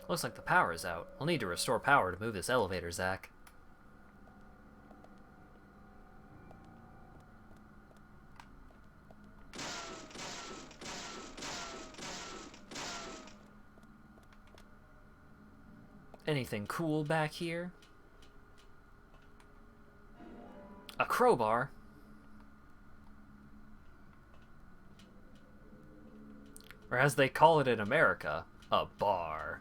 Looks like the power is out. We'll need to restore power to move this elevator, Zach. Anything cool back here? A crowbar? Or as they call it in America, a bar.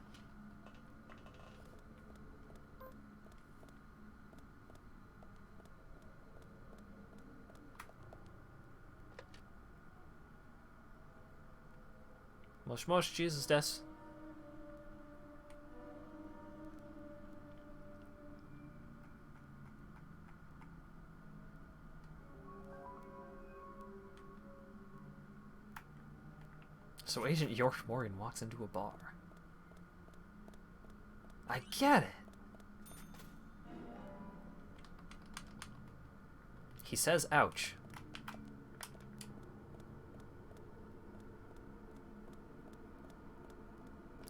Mosh mosh, Jesus des. So Agent York Morgan walks into a bar. I get it. He says ouch.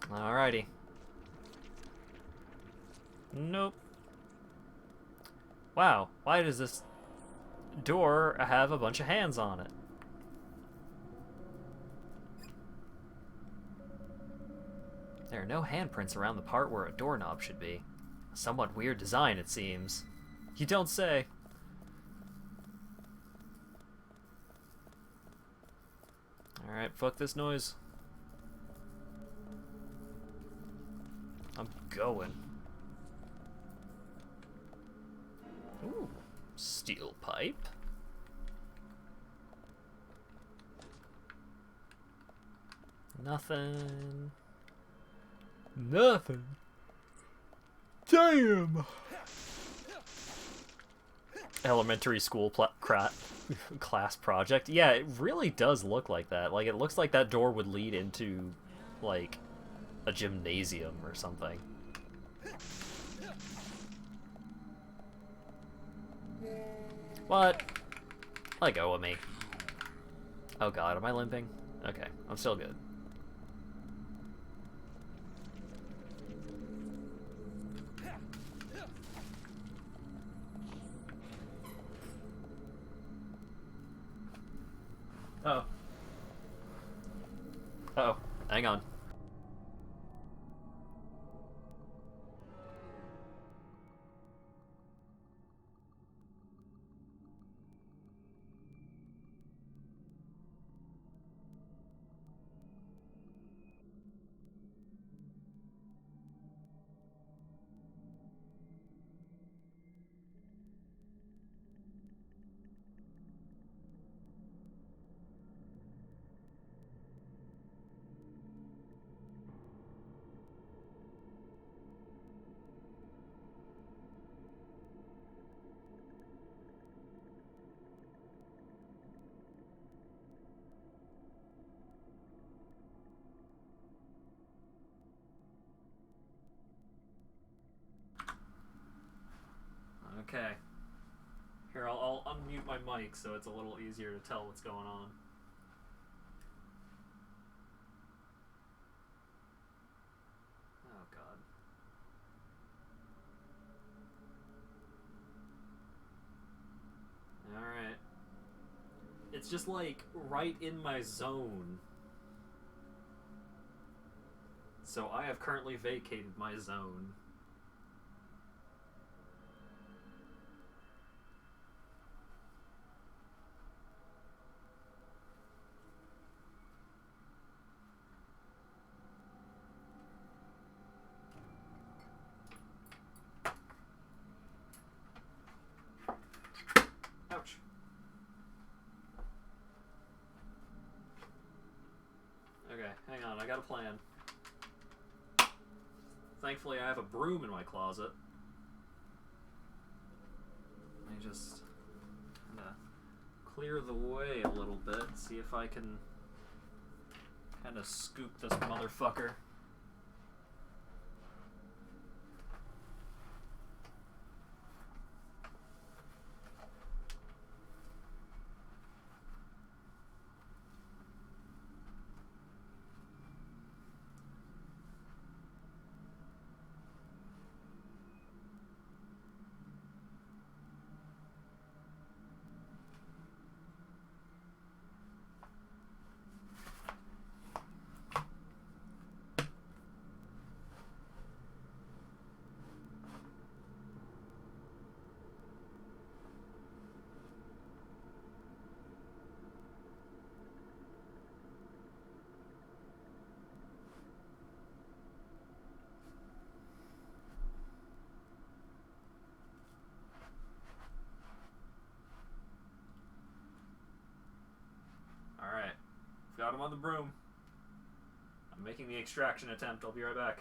Alrighty. Nope. Wow, why does this door have a bunch of hands on it? There are no handprints around the part where a doorknob should be. A somewhat weird design, it seems. You don't say. Alright, fuck this noise. I'm going. Ooh, steel pipe. Nothing. Nothing. Damn. Elementary school class project. Yeah, it really does look like that. Like, it looks like that door would lead into, like, a gymnasium or something. What? Let go of me. Oh god, am I limping? Okay, I'm still good. Oh. Uh-oh. Hang on. Okay. Here, I'll unmute my mic so it's a little easier to tell what's going on. Oh, God. Alright. It's just, like, right in my zone. So I have currently vacated my zone. Ouch. Okay, hang on, I got a plan. Thankfully, I have a broom in my closet. Let me just kind of clear the way a little bit, see if I can kind of scoop this motherfucker. on the broom. I'm making the extraction attempt. I'll be right back.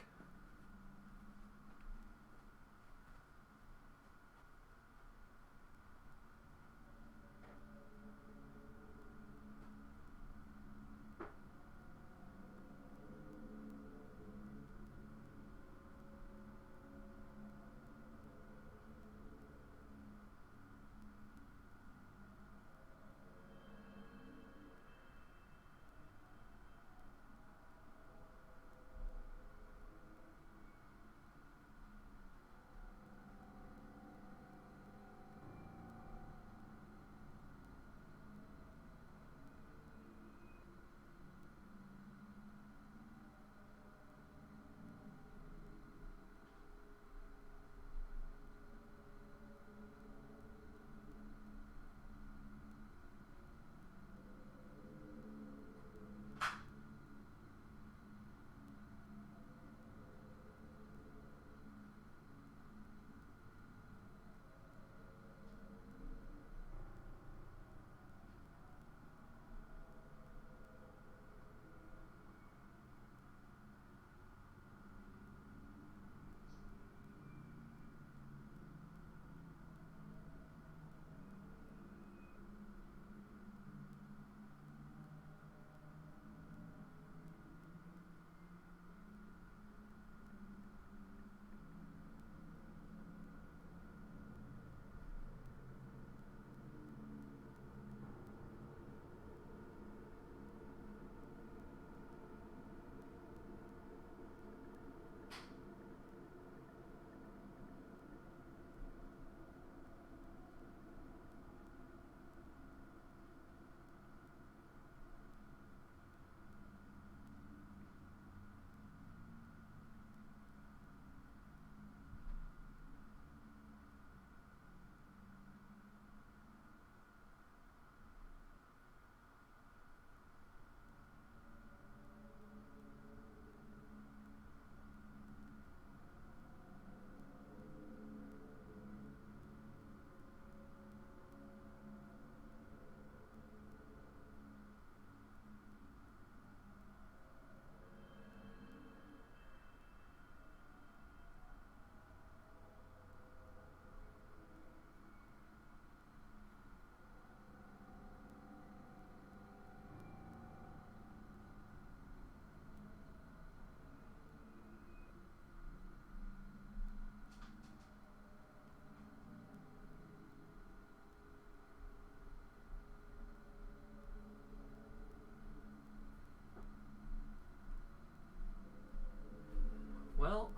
Well,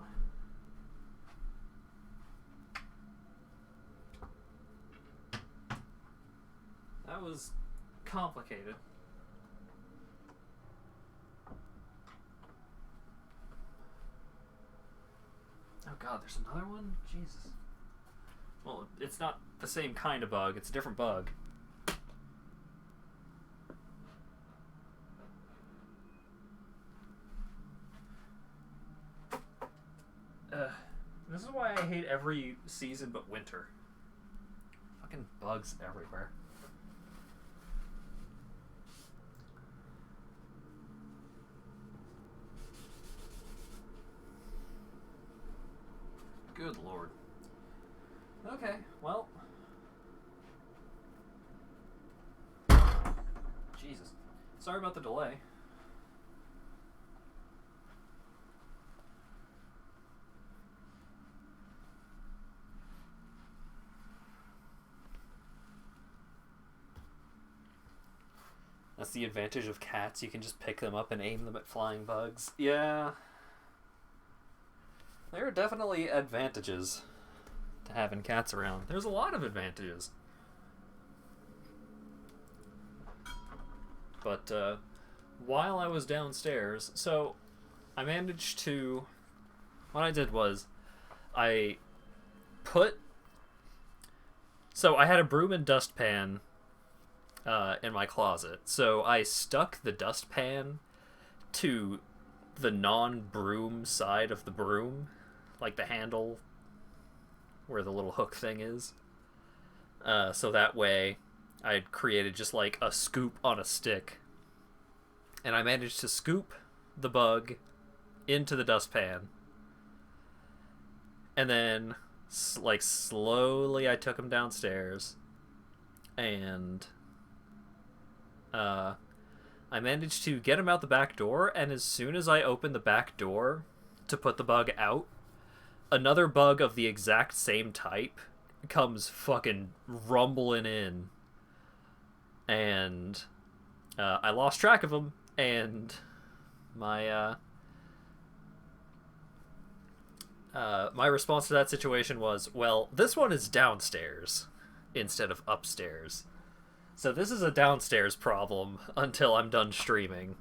that was complicated. Oh god, there's another one? Jesus. Well, it's not the same kind of bug, it's a different bug. This is why I hate every season but winter. Fucking bugs everywhere. Good lord. Okay, well. Jesus. Sorry about the delay. That's the advantage of cats. You can just pick them up and aim them at flying bugs. Yeah. There are definitely advantages to having cats around. There's a lot of advantages. But while I was downstairs, so I managed to... What I did was I put... So I had a broom and dustpan in my closet. So I stuck the dustpan to the non-broom side of the broom, like the handle where the little hook thing is. So that way I'd created just like a scoop on a stick and I managed to scoop the bug into the dustpan. And then, like, slowly I took him downstairs. And I managed to get him out the back door, and as soon as I opened the back door to put the bug out, another bug of the exact same type comes fucking rumbling in. And I lost track of him, and my my response to that situation was, well, this one is downstairs instead of upstairs. So this is a downstairs problem until I'm done streaming.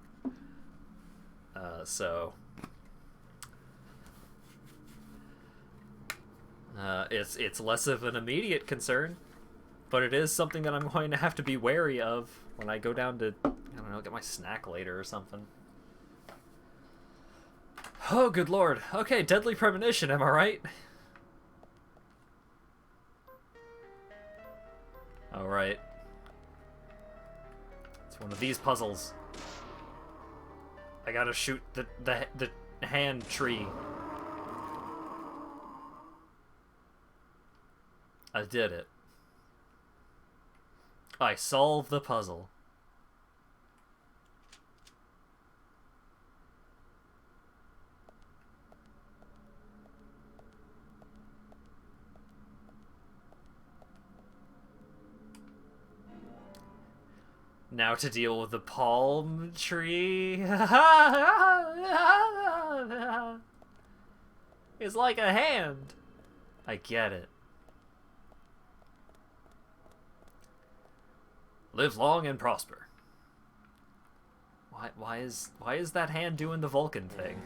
It's less of an immediate concern, but it is something that I'm going to have to be wary of when I go down to, I don't know, get my snack later or something. Oh, good lord. Okay, Deadly Premonition, am I right? Alright. It's one of these puzzles. I gotta shoot the hand tree. I did it. I solved the puzzle. Now to deal with the palm tree. It's like a hand. I get it. Live long and prosper. Why is that hand doing the Vulcan thing?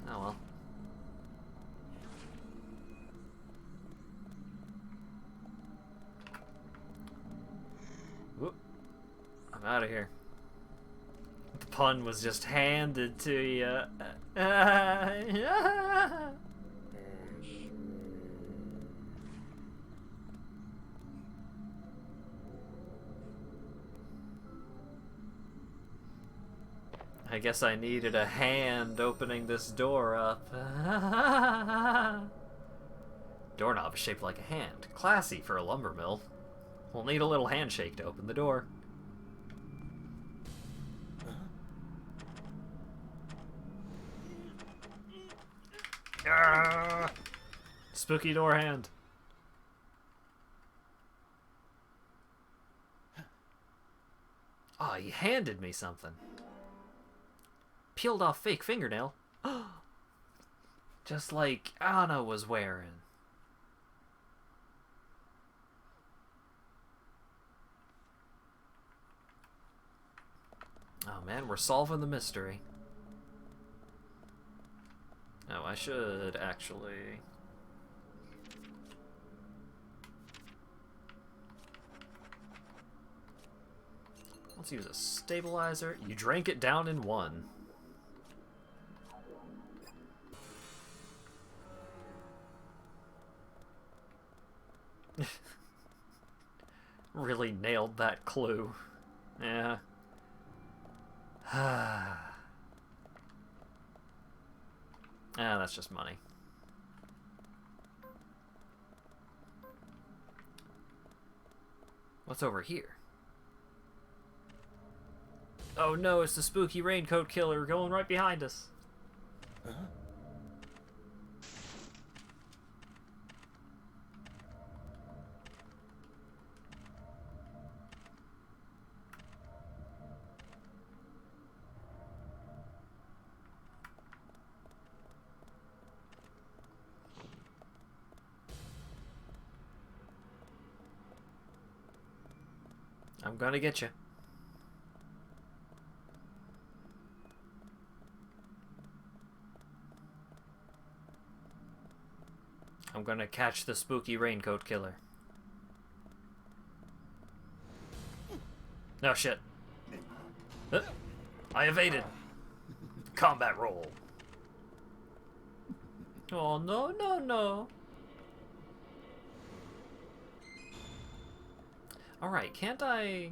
Oh well. Whoop. I'm out of here. The pun was just handed to you. I guess I needed a hand opening this door up. Doorknob is shaped like a hand. Classy for a lumber mill. We'll need a little handshake to open the door. Spooky door hand. Oh, he handed me something. Peeled off fake fingernail. Just like Anna was wearing. Oh man, we're solving the mystery. Oh, I should actually... Let's use a stabilizer. You drank it down in one. Really nailed that clue. Yeah. That's just money. What's over here? Oh no, it's the spooky raincoat killer going right behind us. Huh? I'm gonna get you. I'm gonna catch the spooky raincoat killer. No shit. I evaded. Combat roll. Oh no, no, no. Alright, can't I...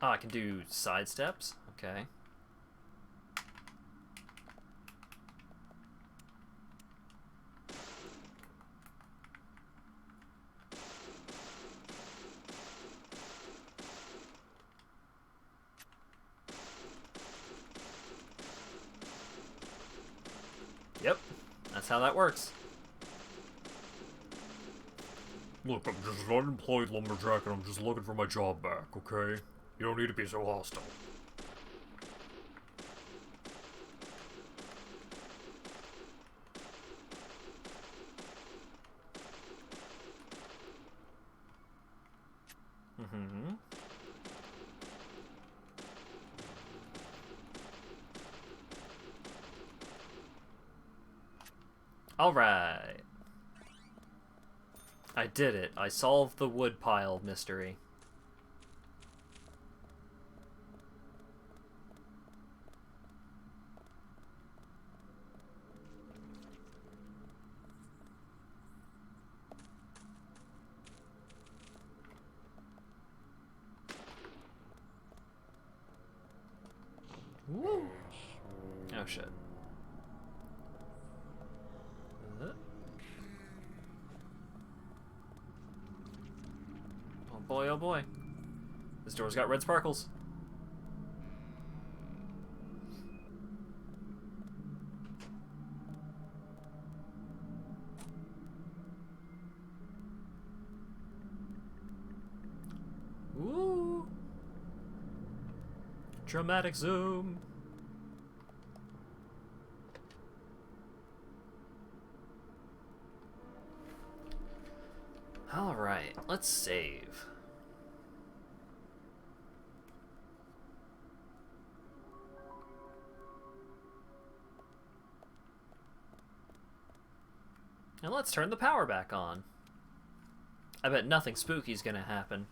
Oh, I can do side steps? Okay. Yep, that's how that works. Look, I'm just an unemployed lumberjack and I'm just looking for my job back, okay? You don't need to be so hostile. Mm-hmm. Alright. I did it. I solved the woodpile mystery. Woo! Oh shit. Oh boy, oh boy. This door's got red sparkles. Woo! Dramatic zoom. Alright, let's save. And let's turn the power back on. I bet nothing spooky's gonna happen.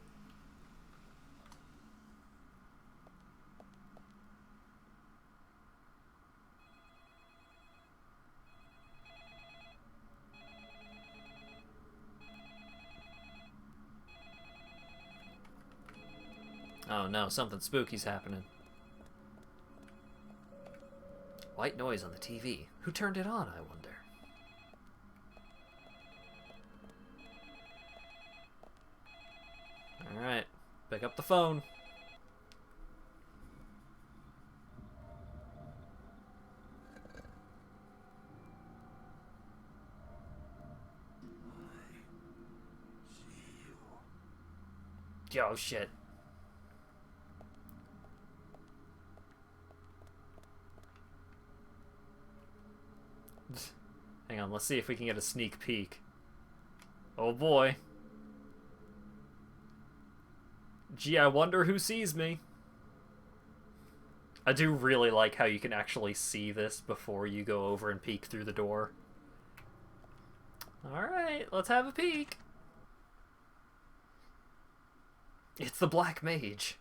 Oh no, something spooky's happening. White noise on the TV. Who turned it on, I wonder? Alright, pick up the phone. Oh shit. Hang on, let's see if we can get a sneak peek. Oh boy. Gee, I wonder who sees me. I do really like how you can actually see this before you go over and peek through the door. Alright, let's have a peek. It's the Black Mage.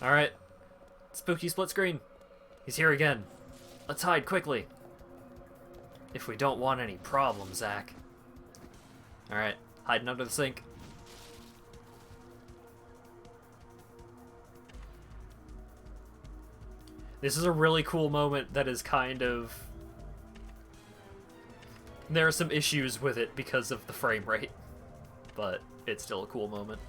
Alright. Spooky split screen. He's here again. Let's hide quickly. If we don't want any problems, Zach. Alright, hiding under the sink. This is a really cool moment that is kind of... There are some issues with it because of the frame rate, but it's still a cool moment.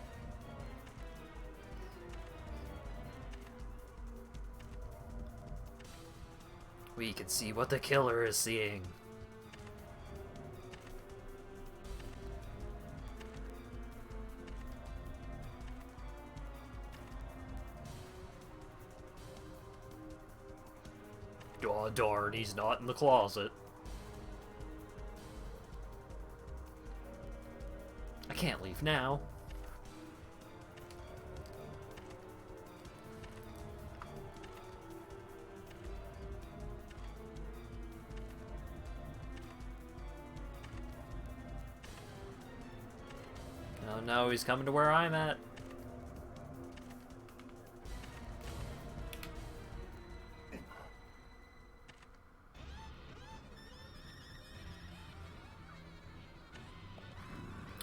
We can see what the killer is seeing. Oh darn, he's not in the closet. I can't leave now. Oh no, he's coming to where I'm at.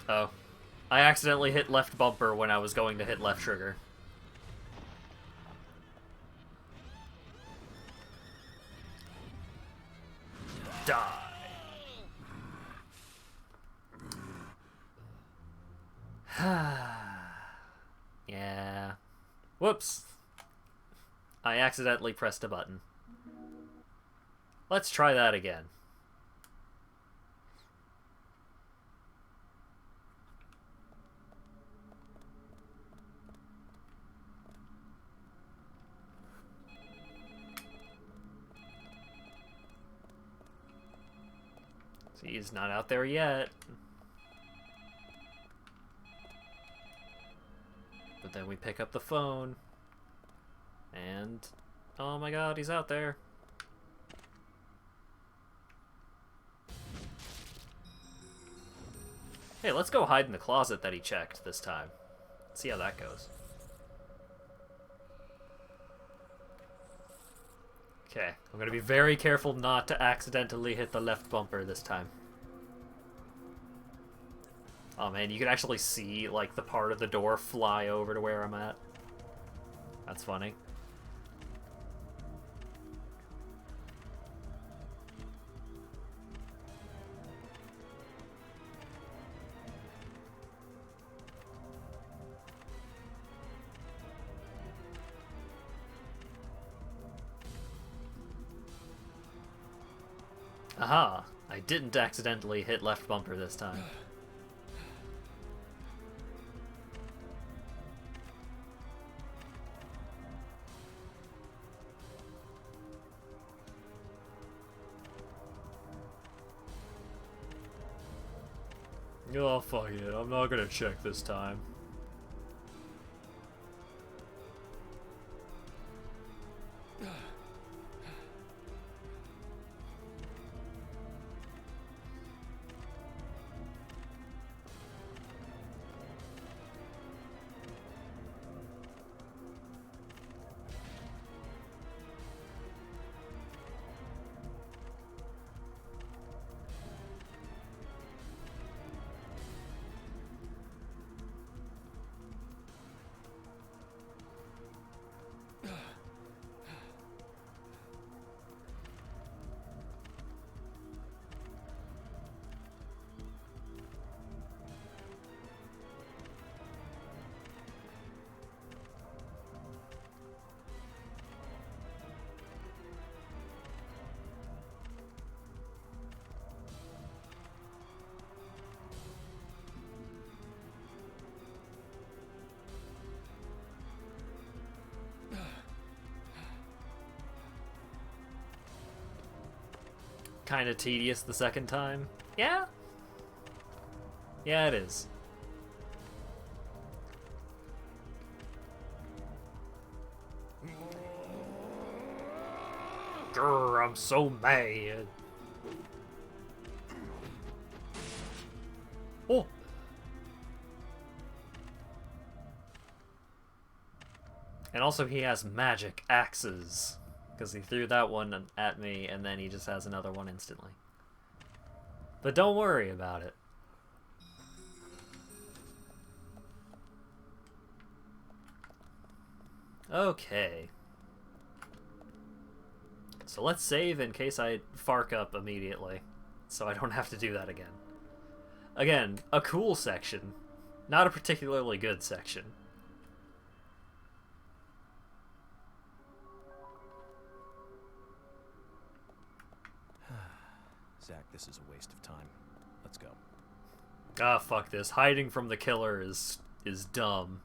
Oh. I accidentally hit left bumper when I was going to hit left trigger. Die. Yeah. Whoops. I accidentally pressed a button. Let's try that again. See, he's not out there yet. But then we pick up the phone. And... oh my god, he's out there. Hey, let's go hide in the closet that he checked this time. See how that goes. Okay, I'm gonna be very careful not to accidentally hit the left bumper this time. Oh man, you can actually see, like, the part of the door fly over to where I'm at. That's funny. Aha! I didn't accidentally hit left bumper this time. Oh, fuck it. I'm not gonna check this time. Kind of tedious the second time. Yeah? Yeah, it is. Grr, I'm so mad. Oh! And also he has magic axes. Because he threw that one at me, and then he just has another one instantly. But don't worry about it. Okay. So let's save in case I fark up immediately. So I don't have to do that again. Again, a cool section. Not a particularly good section. Zach, this is a waste of time. Let's go. Ah, fuck this. Hiding from the killer is dumb.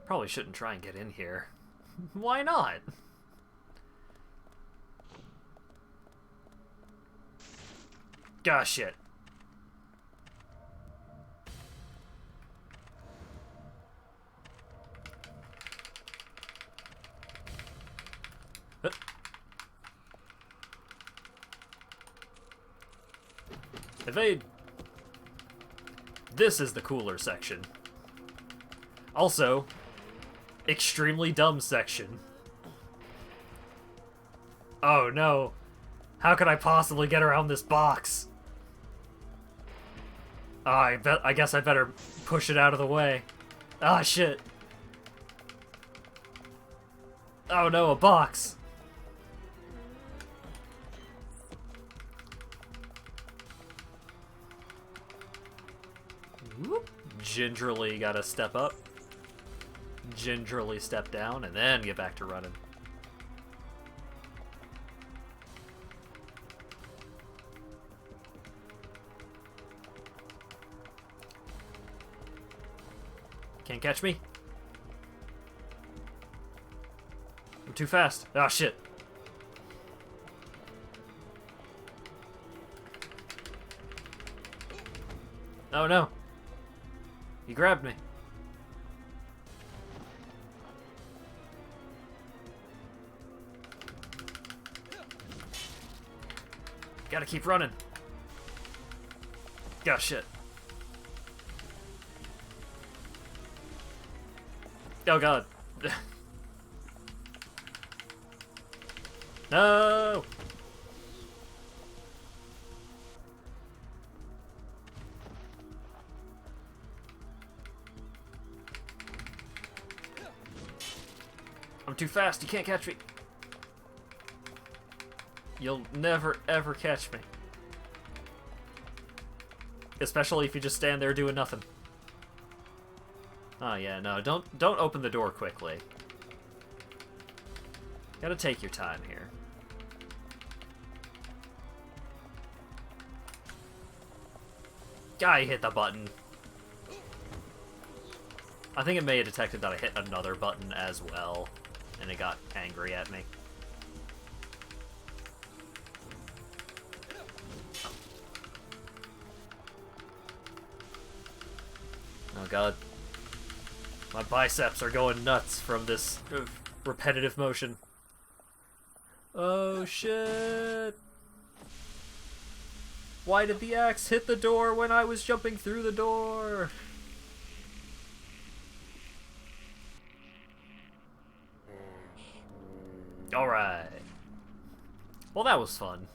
Probably shouldn't try and get in here. Why not? Gosh, shit. Evade. This is the cooler section. Also, extremely dumb section. Oh no. How could I possibly get around this box? Oh, I guess I better push it out of the way. Ah, shit. Oh no, a box. Whoop. Gingerly gotta step up. Gingerly step down, and then get back to running. Can't catch me. I'm too fast. Oh shit. Oh no. He grabbed me. Gotta keep running. Oh shit. Oh god. No! I'm too fast, you can't catch me. You'll never ever catch me. Especially if you just stand there doing nothing. Oh yeah, no, don't open the door quickly. Gotta take your time here. Guy hit the button. I think it may have detected that I hit another button as well, and it got angry at me. Oh god. My biceps are going nuts from this repetitive motion. Oh shit! Why did the axe hit the door when I was jumping through the door? Alright. Well, that was fun.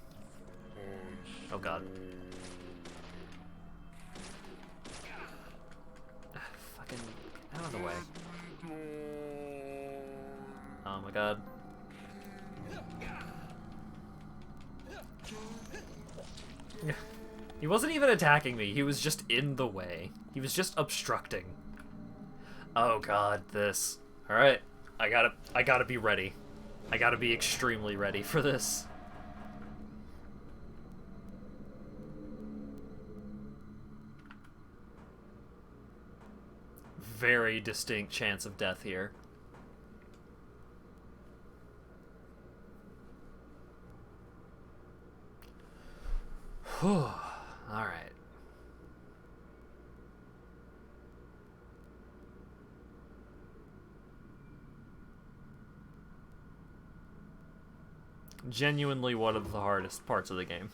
Oh god. Fucking out of the way. Oh my god. He wasn't even attacking me, he was just in the way. He was just obstructing. Oh god, this. Alright, I gotta be ready. I gotta be extremely ready for this. Very distinct chance of death here. Whew. Alright. Genuinely one of the hardest parts of the game.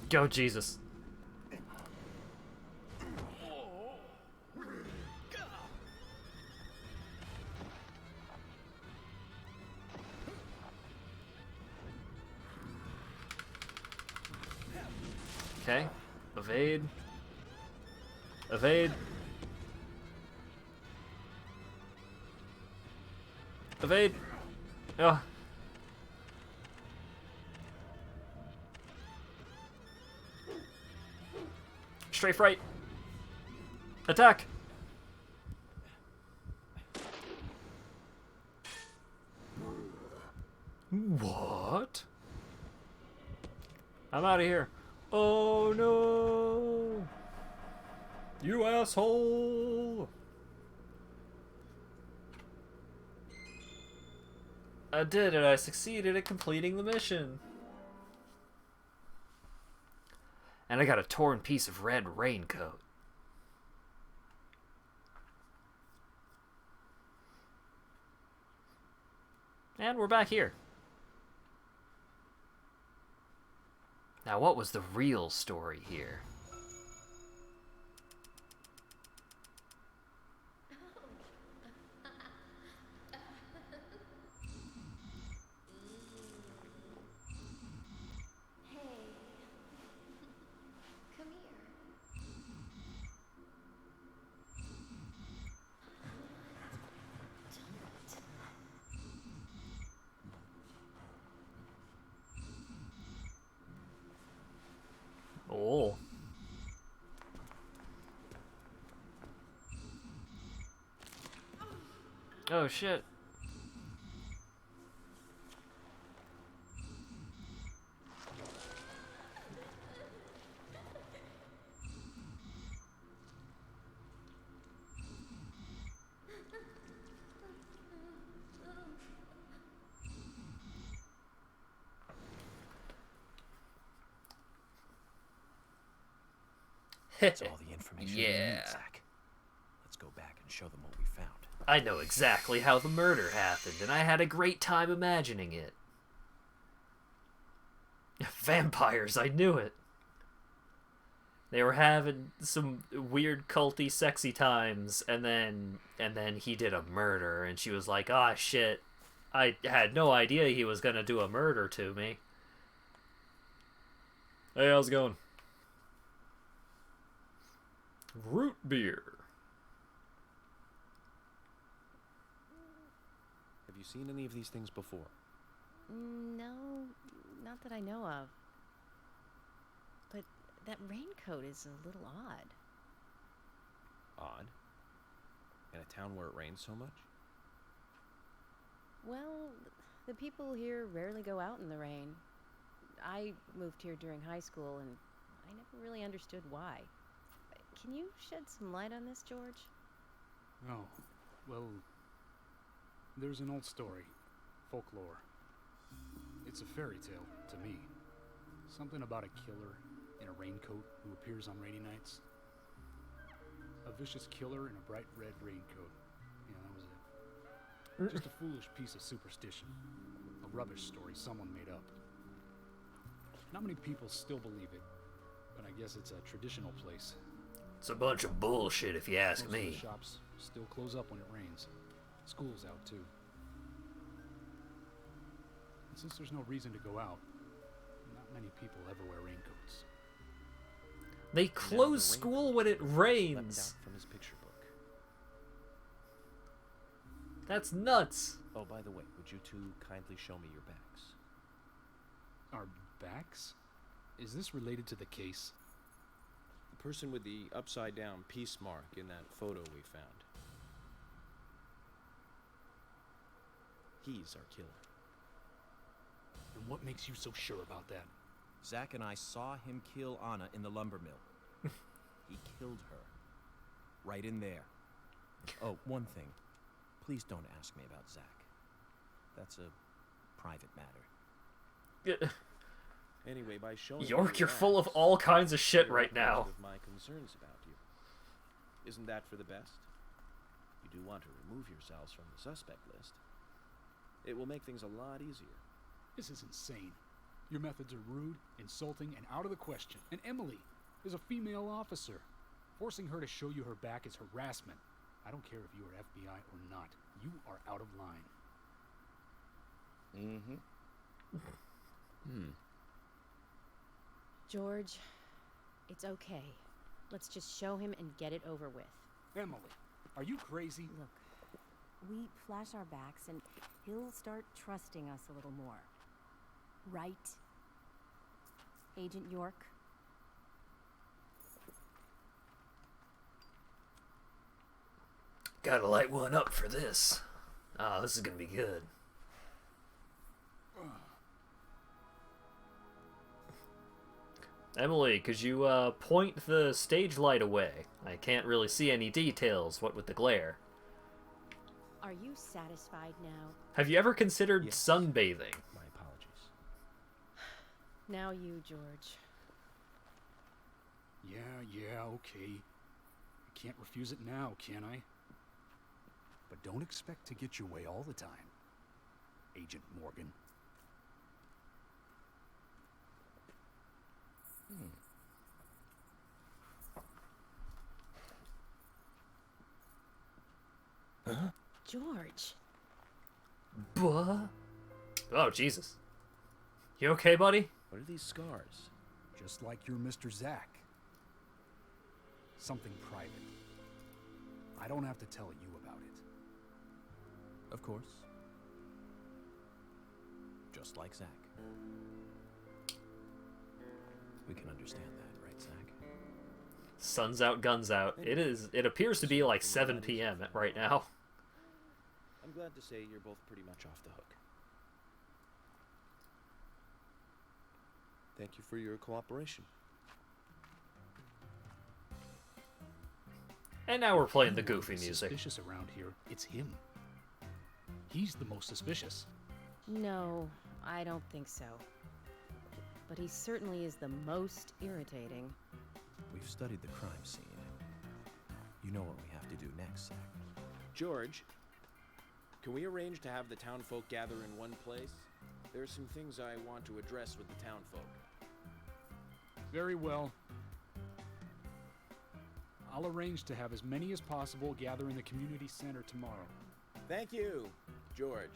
Go, Jesus. Okay. Evade. Evade. Evade. Ugh. Strafe right. Attack. What? I'm out of here. Oh no! You asshole! I did it. I succeeded at completing the mission. And I got a torn piece of red raincoat. And we're back here. Now, what was the real story here? Oh. Oh shit. That's all the information we Yeah. need, Zach. Let's go back and show them what we found. I know exactly how the murder happened, and I had a great time imagining it. Vampires, I knew it. They were having some weird culty sexy times, and then he did a murder, and she was like, "Ah, shit. I had no idea he was gonna do a murder to me." Hey, how's it going? Root beer. Have you seen any of these things before? No, not that I know of. But that raincoat is a little odd. Odd? In a town where it rains so much? Well, the people here rarely go out in the rain. I moved here during high school, and I never really understood why. Can you shed some light on this, George? Oh, well, there's an old story, folklore. It's a fairy tale to me. Something about a killer in a raincoat who appears on rainy nights. A vicious killer in a bright red raincoat. Yeah, that was it. Just a foolish piece of superstition. A rubbish story someone made up. Not many people still believe it, but I guess it's a traditional place. It's a bunch of bullshit if you ask Most of me. the shops still close up when it rains. School's out too. And since there's no reason to go out, not many people ever wear raincoats. They close school when it rains. From his picture book. That's nuts. Oh, by the way, would you two kindly show me your backs? Our backs? Is this related to the case? The person with the upside-down peace mark in that photo we found. He's our killer. And what makes you so sure about that? Zach and I saw him kill Anna in the lumber mill. He killed her. Right in there. Oh, one thing. Please don't ask me about Zach. That's a private matter. Anyway, by showing York, you're full of all kinds of shit you're right now. of my concerns about you. Isn't that for the best? You do want to remove yourselves from the suspect list. It will make things a lot easier. This is insane. Your methods are rude, insulting, and out of the question. And Emily is a female officer. Forcing her to show you her back is harassment. I don't care if you are FBI or not. You are out of line. George, it's okay. Let's just show him and get it over with. Emily, are you crazy? Look, we flash our backs and he'll start trusting us a little more. Right? Agent York? Gotta light one up for this. Oh, this is gonna be good. Emily, could you point the stage light away? I can't really see any details, what with the glare. Are you satisfied now? Have you ever considered sunbathing? My apologies. Now you, George. Yeah, okay. I can't refuse it now, can I? But don't expect to get your way all the time, Agent Morgan. Huh? George. Buh. Oh, Jesus. You okay, buddy? What are these scars? Just like your Mr. Zach. Something private. I don't have to tell you about it. Of course. Just like Zach. We can understand that, Sun's out, guns out. It appears to be like 7 p.m. right now. I'm glad to say you're both pretty much off the hook. Thank you for your cooperation. And now we're playing the goofy music. Suspicious around here, it's him. He's the most suspicious. No, I don't think so. But he certainly is the most irritating. We've studied the crime scene. You know what we have to do next, Zach. George, can we arrange to have the townfolk gather in one place? There are some things I want to address with the townfolk. Very well. I'll arrange to have as many as possible gather in the community center tomorrow. Thank you, George.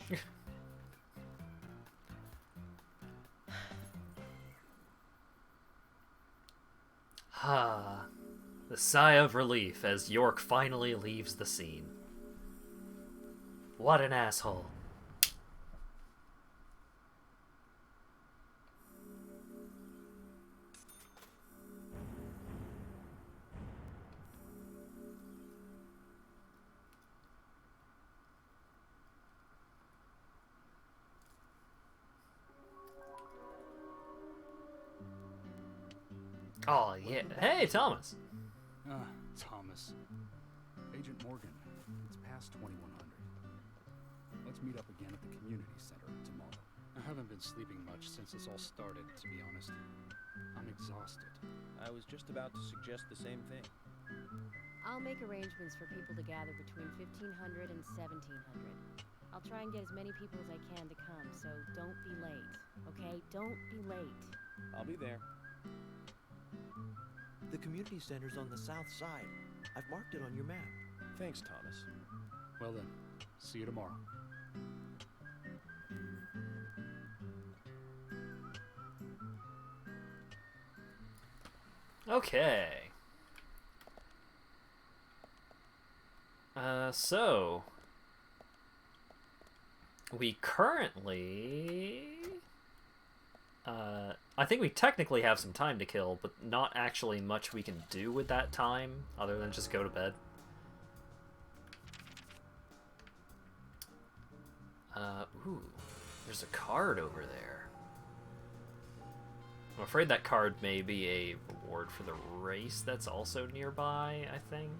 Ah, the sigh of relief as York finally leaves the scene. What an asshole. Oh, yeah. Hey, Thomas. Thomas. Agent Morgan, it's past 2100. Let's meet up again at the community center tomorrow. I haven't been sleeping much since this all started, to be honest. I'm exhausted. I was just about to suggest the same thing. I'll make arrangements for people to gather between 1500 and 1700. I'll try and get as many people as I can to come, so don't be late, okay? Don't be late. I'll be there. The community center's on the south side. I've marked it on your map. Thanks, Thomas. Well then, see you tomorrow. Okay. So we currently I think we technically have some time to kill, but not actually much we can do with that time other than just go to bed. Ooh, there's a card over there. I'm afraid that card may be a reward for the race that's also nearby, I think.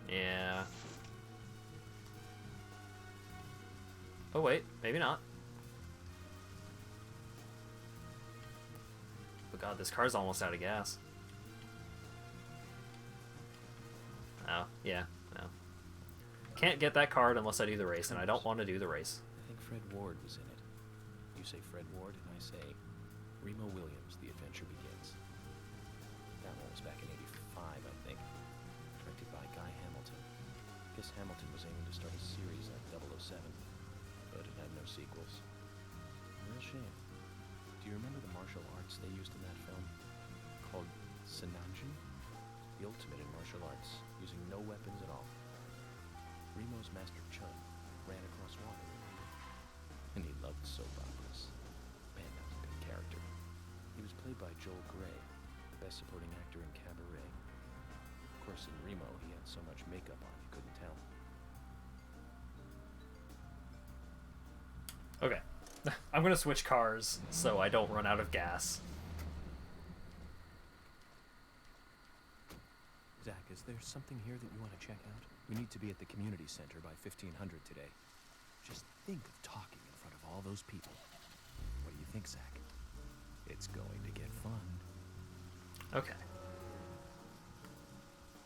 Yeah. Oh wait, maybe not. Oh god, this car's almost out of gas. Oh, yeah, no. Can't get that card unless I do the race, and I don't want to do the race. I think Fred Ward was in it. You say Fred Ward, and I say Remo Williams, The Adventure Begins. That one was back in '85, I think. Directed by Guy Hamilton. Guess Hamilton was aiming to start a series like 007, but it had no sequels. Real shame. Do you remember the martial arts they used in that film? Called Sinanju? The ultimate in martial arts, using no weapons at all. Remo's master Chun ran across water. And he loved soap operas. Man, that was a good character. He was played by Joel Grey, the best supporting actor in Cabaret. Of course, in Remo, he had so much makeup on you couldn't tell. Okay. I'm gonna switch cars so I don't run out of gas. Zach, is there something here that you want to check out? We need to be at the community center by 1500 today. Just think of talking in front of all those people. What do you think, Zach? It's going to get fun. Okay.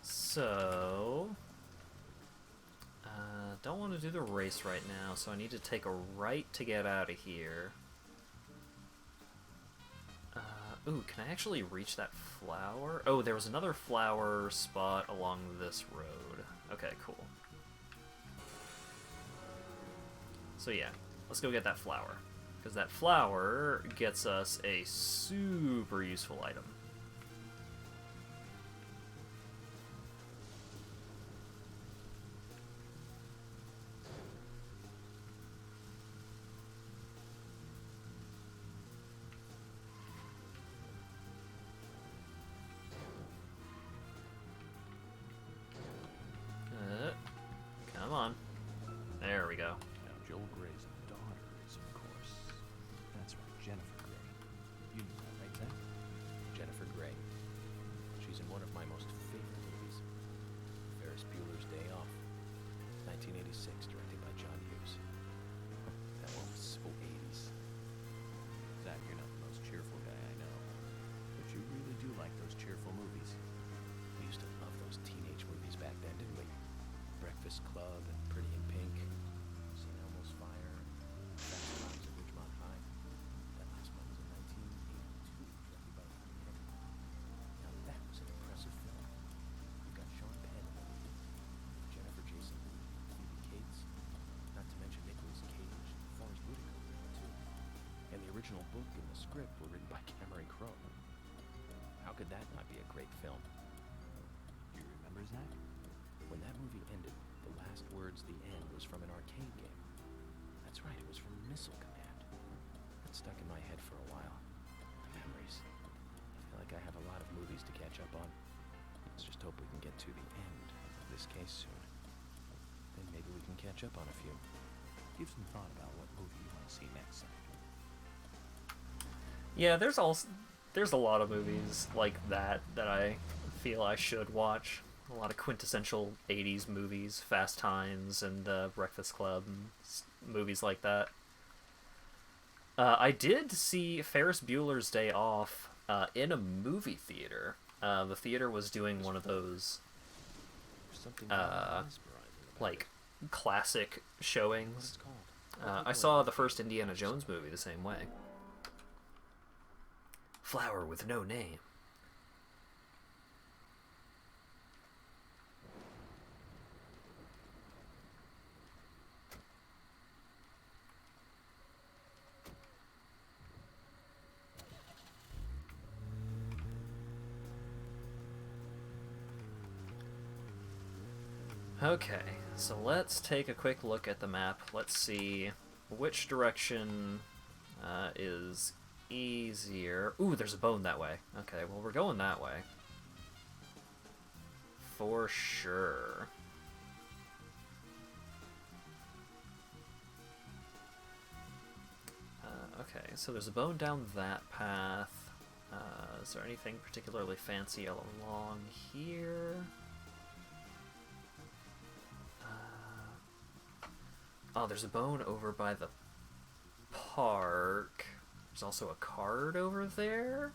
So... don't want to do the race right now, so I need to take a right to get out of here. Ooh, can I actually reach that flower? Oh, there was another flower spot along this road. Okay, cool. So yeah, let's go get that flower. Because that flower gets us a super useful item. original book and the script were written by Cameron Crowe. How could that not be a great film? Do you remember, Zach? When that movie ended, the last words, the end, was from an arcade game. That's right, it was from Missile Command. It stuck in my head for a while. The memories. I feel like I have a lot of movies to catch up on. Let's just hope we can get to the end of this case soon. Then maybe we can catch up on a few. Give some thought about what movie you want to see next, Zach. Yeah, there's a lot of movies like that that I feel I should watch. A lot of quintessential 80s movies, Fast Times and Breakfast Club and movies like that. I did see Ferris Bueller's Day Off in a movie theater. The theater was doing one of those like classic showings. I saw the first Indiana Jones movie the same way. Flower with no name. Okay, so let's take a quick look at the map. Let's see which direction is easier. Ooh, there's a bone that way. Okay, well, we're going that way. For sure. Okay, so there's a bone down that path. Is there anything particularly fancy along here? Oh, there's a bone over by the park. There's also a card over there.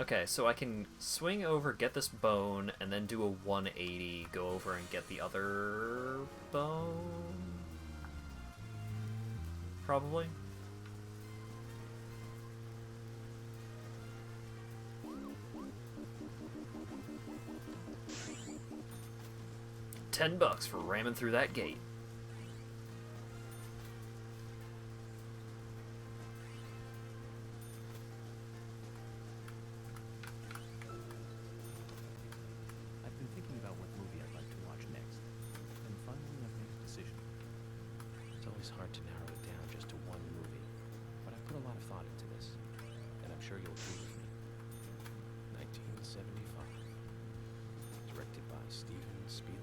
Okay, so I can swing over, get this bone, and then do a 180, go over and get the other bone? Probably. $10 for ramming through that gate. I've been thinking about what movie I'd like to watch next, and finally I've made a decision. It's always hard to narrow it down just to one movie, but I put a lot of thought into this, and I'm sure you'll agree with me. 1975. Directed by Steven Spielberg.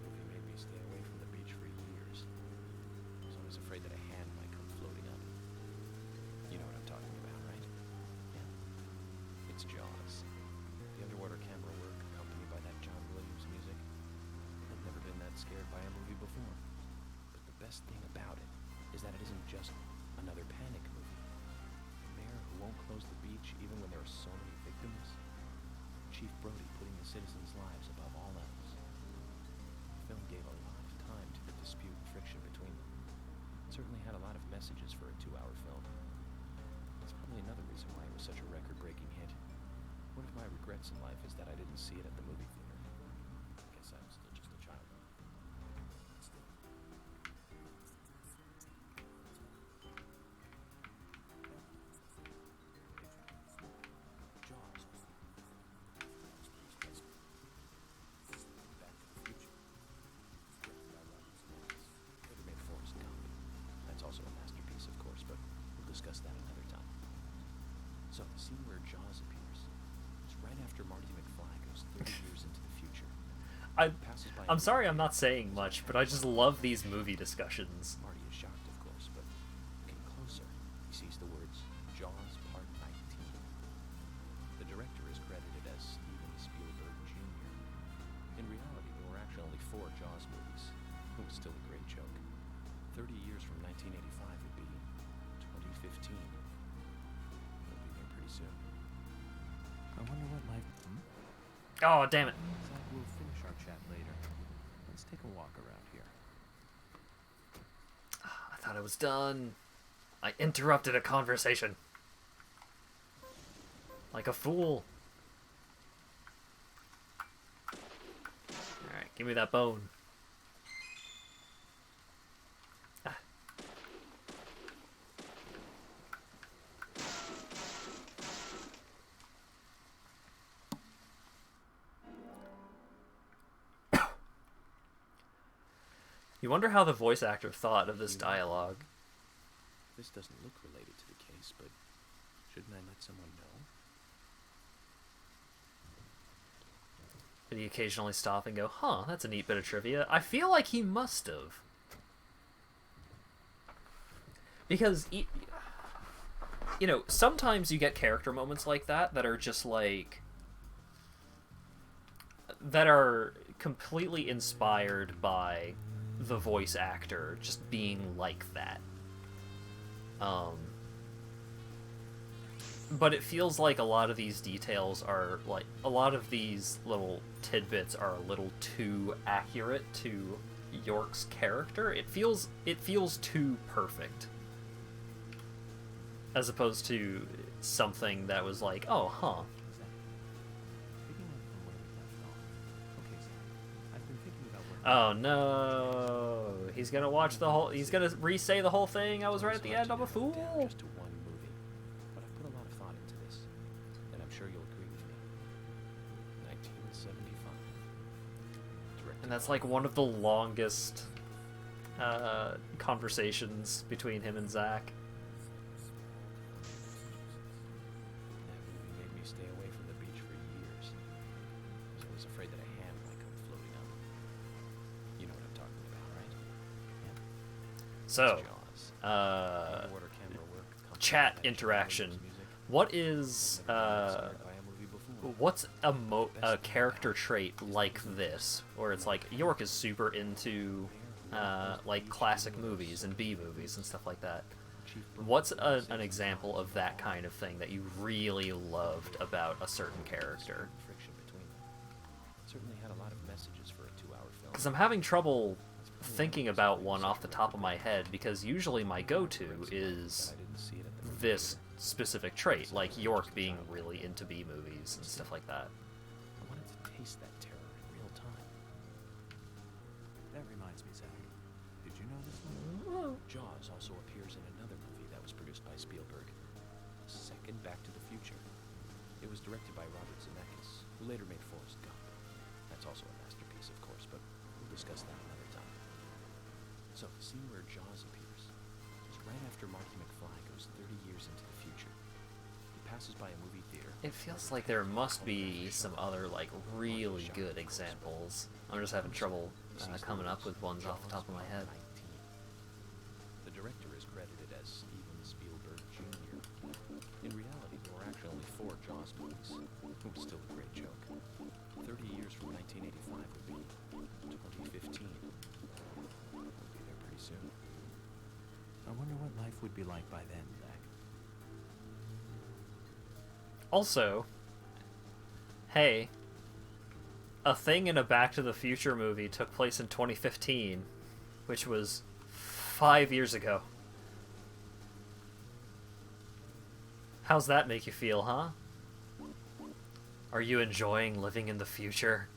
Movie made me stay away from the beach for years. I was always afraid that a hand might come floating up. You know what I'm talking about, right? Yeah. It's Jaws. The underwater camera work accompanied by that John Williams music. I've never been that scared by a movie before. But the best thing about it is that it isn't just another panic movie. The mayor who won't close the beach even when there are so many victims. Chief Brody putting the citizens' lives above all else. The film gave a lot of time to the dispute and friction between them. It certainly had a lot of messages for a 2-hour film. That's probably another reason why it was such a record-breaking hit. One of my regrets in life is that I didn't see it at the movie theater. I guess I was still just a child. Jaws. Back to the Future. Directed by Robert Zemeckis. Later made Forrest Gump. That's also a masterpiece, of course, but we'll discuss that another time. So, the scene where Jaws appears is right after Marty McFly goes 30 years into the future. I'm sorry I'm not saying much, but I just love these movie discussions. Marty is shocked, of course, but looking closer, he sees the words Jaws Part 19. The director is credited as Steven Spielberg Jr. In reality, there were actually only 4 Jaws movies. It was still a great joke. 30 years from 1985 would be 2015. We'll be there pretty soon. I wonder what life... Oh, damn it. Zach, we'll finish our chat later. Let's take a walk around here. I thought I was done. I interrupted a conversation. Like a fool. Alright, give me that bone. Ah. You wonder how the voice actor thought of this dialogue. This doesn't look related to the case, but shouldn't I let someone know? Did he occasionally stop and go, huh, that's a neat bit of trivia? I feel like he must have. Because, you know, sometimes you get character moments like that that are just like... that are completely inspired by the voice actor just being like that. But it feels like a lot of these details are, like, a lot of these little tidbits are a little too accurate to York's character. It feels too perfect. As opposed to something that was like, oh, huh. Oh no, he's gonna watch the whole, he's gonna re-say the whole thing. I was right at the end, I'm a fool. Just to one movie, but I put a lot of thought into this, and I'm sure you'll agree with me. 1975. And that's like one of the longest conversations between him and Zach. That movie made me stay away from the beach for years. I was afraid that a hand might come floating up. You know what I'm talking about, right? So, chat interaction. What is, what's a character trait like this, where it's like, York is super into, like, classic movies and B-movies and stuff like that. What's an example of that kind of thing that you really loved about a certain character? Certainly had a lot of messages for a 2-hour film. Because I'm having trouble thinking about one off the top of my head, because usually my go-to is this specific trait, like York being really into B-movies and stuff like that. I wanted to taste that terror in real time. That reminds me, Zach. Did you know this one? Jaws also appears in another movie that was produced by Spielberg, the second Back to the Future. It was directed by Robert Zemeckis, who later made Forrest Gump. That's also a masterpiece, of course, but we'll discuss that another time. So, the scene where Jaws appears is right after Marty McFly goes 30 years into the future. He passes by a movie theater. It feels like there must be some other, like, really good examples. I'm just having trouble coming up with ones off the top of my head. The director is credited as Steven Spielberg Jr. In reality, there were actually only 4 Jaws movies. It was still a great joke. 30 years from 1985 would be 2015. We'll be there pretty soon. I wonder what life would be like by then, Zach. Also, hey, a thing in a Back to the Future movie took place in 2015, which was 5 years ago. How's that make you feel, huh? Are you enjoying living in the future?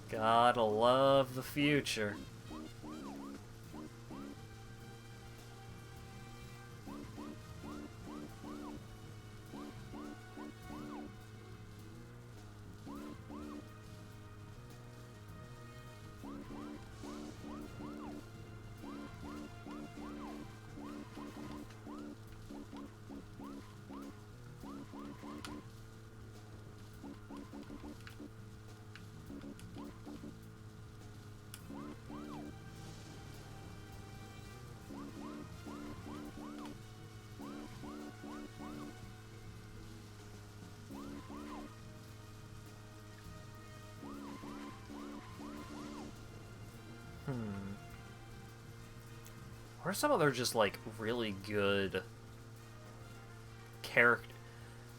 Gotta love the future. What are some other just, like, really good character...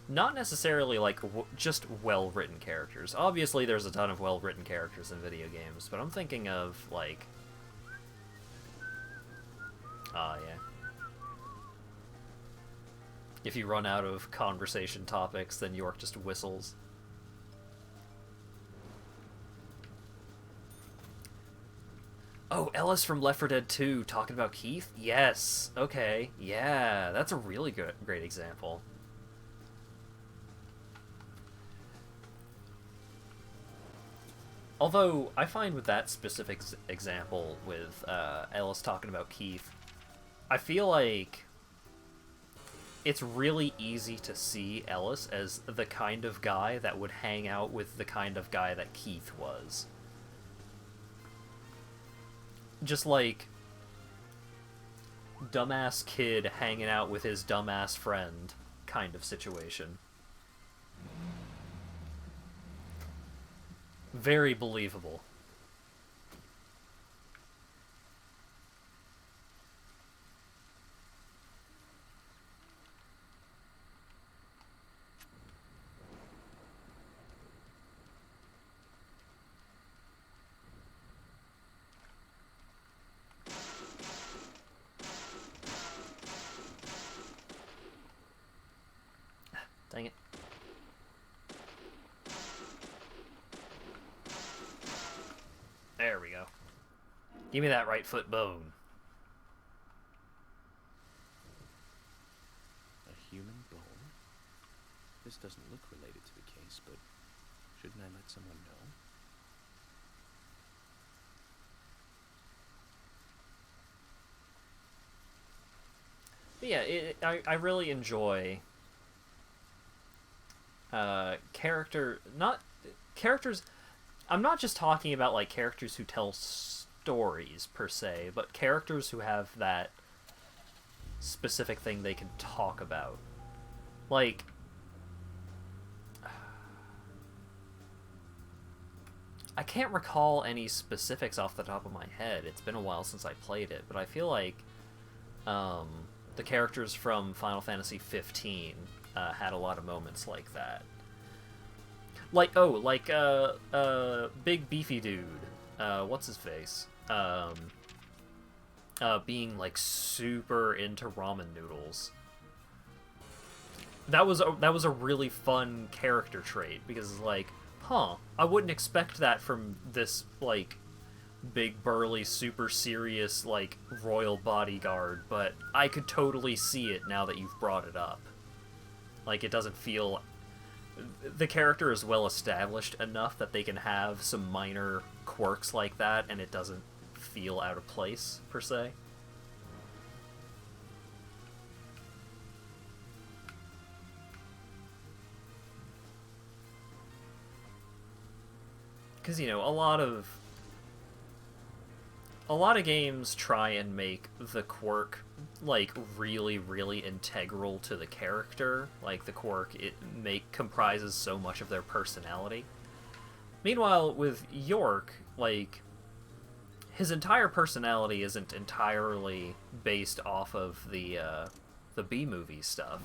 not necessarily like just well-written characters. Obviously, there's a ton of well-written characters in video games, but I'm thinking of like, yeah. If you run out of conversation topics, then York just whistles. Oh, Ellis from Left 4 Dead 2 talking about Keith? Yes. Okay. Yeah, that's a really great example. Although, I find with that specific example with Ellis talking about Keith, I feel like it's really easy to see Ellis as the kind of guy that would hang out with the kind of guy that Keith was. Just like dumbass kid hanging out with his dumbass friend kind of situation. Very believable. Dang it. There we go. Give me that right foot bone. A human bone? This doesn't look related to the case, but shouldn't I let someone know? But yeah, I really enjoy characters. I'm not just talking about like characters who tell stories per se, but characters who have that specific thing they can talk about. Like, I can't recall any specifics off the top of my head. It's been a while since I played it, but I feel like the characters from Final Fantasy 15 had a lot of moments like that. Like, big beefy dude, what's his face? Being like super into ramen noodles. That was a really fun character trait, because like, huh, I wouldn't expect that from this like big burly super serious like royal bodyguard, but I could totally see it now that you've brought it up. Like, it doesn't feel... The character is well established enough that they can have some minor quirks like that, and it doesn't feel out of place, per se. Because, you know, a lot of games try and make the quirk like really, really integral to the character. Like, the quirk comprises so much of their personality. Meanwhile, with York, like, his entire personality isn't entirely based off of the B-movie stuff,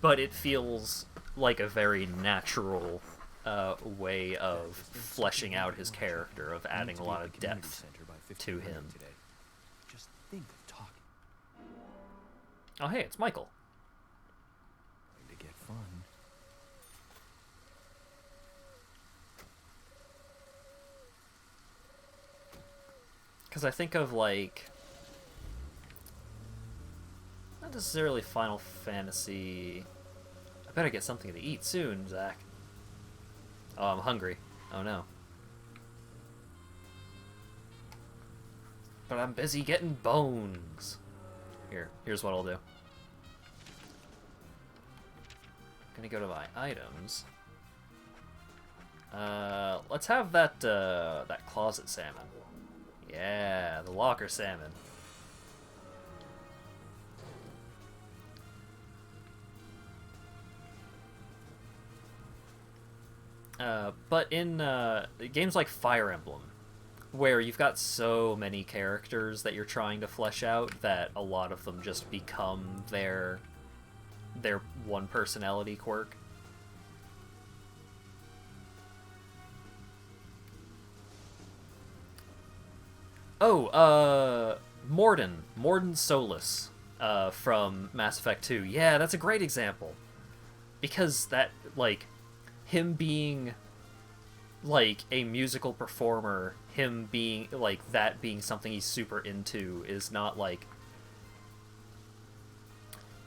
but it feels like a very natural way of fleshing out his character, of adding a lot of depth to him. Just think of talking. Oh, hey, it's Michael. Going to get fun. Because I think of, like, not necessarily Final Fantasy. I better get something to eat soon, Zach. Oh, I'm hungry. Oh no. But I'm busy getting bones. Here's what I'll do. Gonna go to my items. Let's have that that closet salmon. Yeah, the locker salmon. But in games like Fire Emblem, where you've got so many characters that you're trying to flesh out that a lot of them just become their their one personality quirk. Oh, Morden Solus, from Mass Effect 2. Yeah, that's a great example. Because that, like, him being, like, a musical performer, him being, like, that being something he's super into is not, like,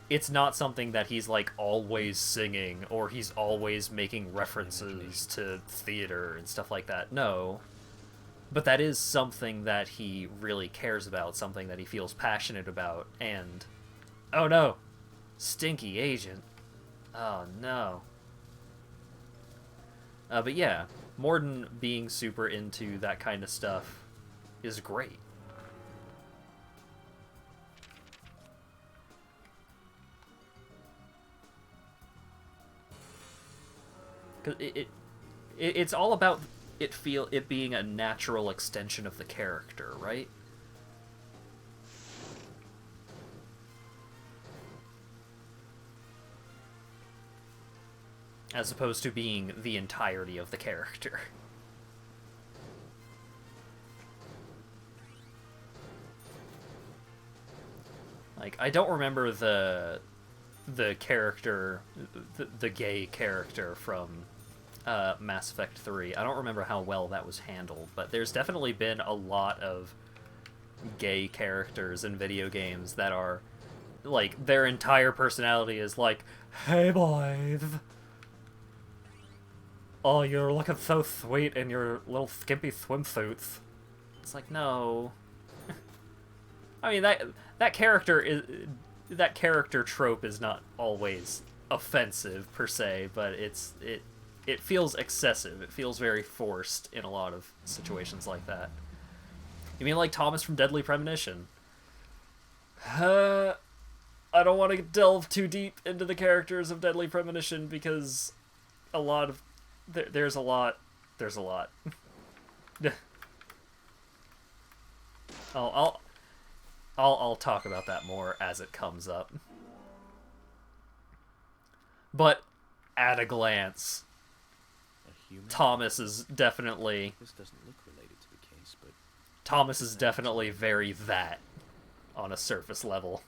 it's not something that he's, like, always singing, or he's always making references to theater and stuff like that. No. But that is something that he really cares about, something that he feels passionate about, and... Oh no! Stinky agent. Oh no. But yeah, Morden being super into that kind of stuff is great. Cause it's all about it being a natural extension of the character, right? As opposed to being the entirety of the character. Like, I don't remember the character, the gay character from Mass Effect 3. I don't remember how well that was handled, but there's definitely been a lot of gay characters in video games that are, like, their entire personality is like, "Hey boys! Oh, you're looking so sweet in your little skimpy swimsuits." It's like, no. I mean, that character trope is not always offensive per se, but it feels excessive. It feels very forced in a lot of situations like that. You mean like Thomas from Deadly Premonition? I don't want to delve too deep into the characters of Deadly Premonition because a lot of there's a lot. I'll talk about that more as it comes up. But at a glance, Thomas is definitely... This doesn't look related to the case, but... Thomas is definitely very that on a surface level.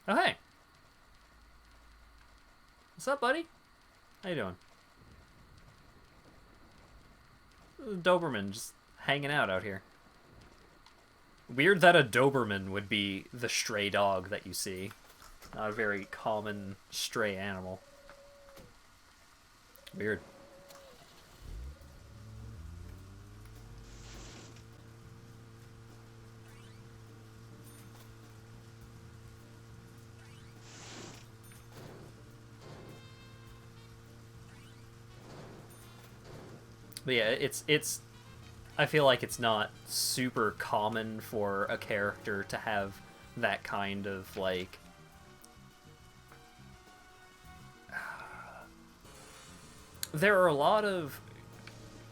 Oh, hey. What's up, buddy? How you doing? Doberman just hanging out here. Weird that a Doberman would be the stray dog that you see. Not a very common stray animal. Weird. But yeah, it's I feel like it's not super common for a character to have that kind of, like... There are a lot of